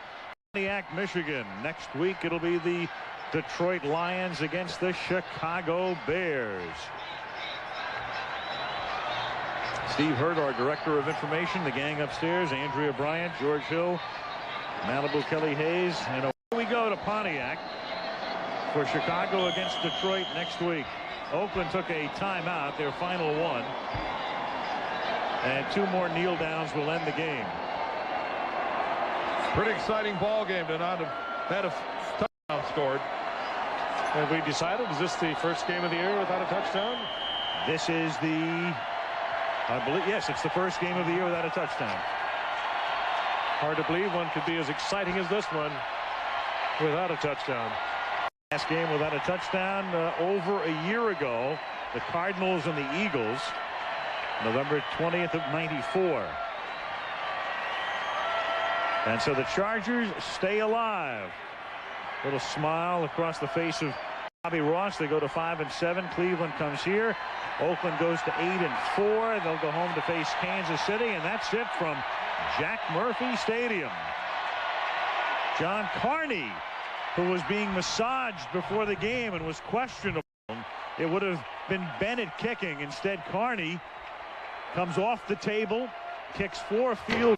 Pontiac, Michigan. Next week it'll be the Detroit Lions against the Chicago Bears. Steve Hurt, our director of information, the gang upstairs, Andrea Bryant, George Hill, Malibu Kelly Hayes, and away we go to Pontiac for Chicago against Detroit next week. Oakland took a timeout, their final one, and 2 more kneel downs will end the game.
Pretty exciting ball game to not have had a touchdown scored.
Have we decided, is this the first game of the year without a touchdown?
This is the, I believe, yes, it's the first game of the year without a touchdown.
Hard to believe one could be as exciting as this one without a touchdown.
Last game without a touchdown over a year ago. The Cardinals and the Eagles, November 20th of '94. And so the Chargers stay alive. Little smile across the face of Bobby Ross. They go to 5-7. Cleveland comes here. Oakland goes to 8-4. They'll go home to face Kansas City, and that's it from Jack Murphy Stadium. John Carney, who was being massaged before the game and was questionable. It would have been Bennett kicking. Instead, Carney comes off the table, kicks 4 field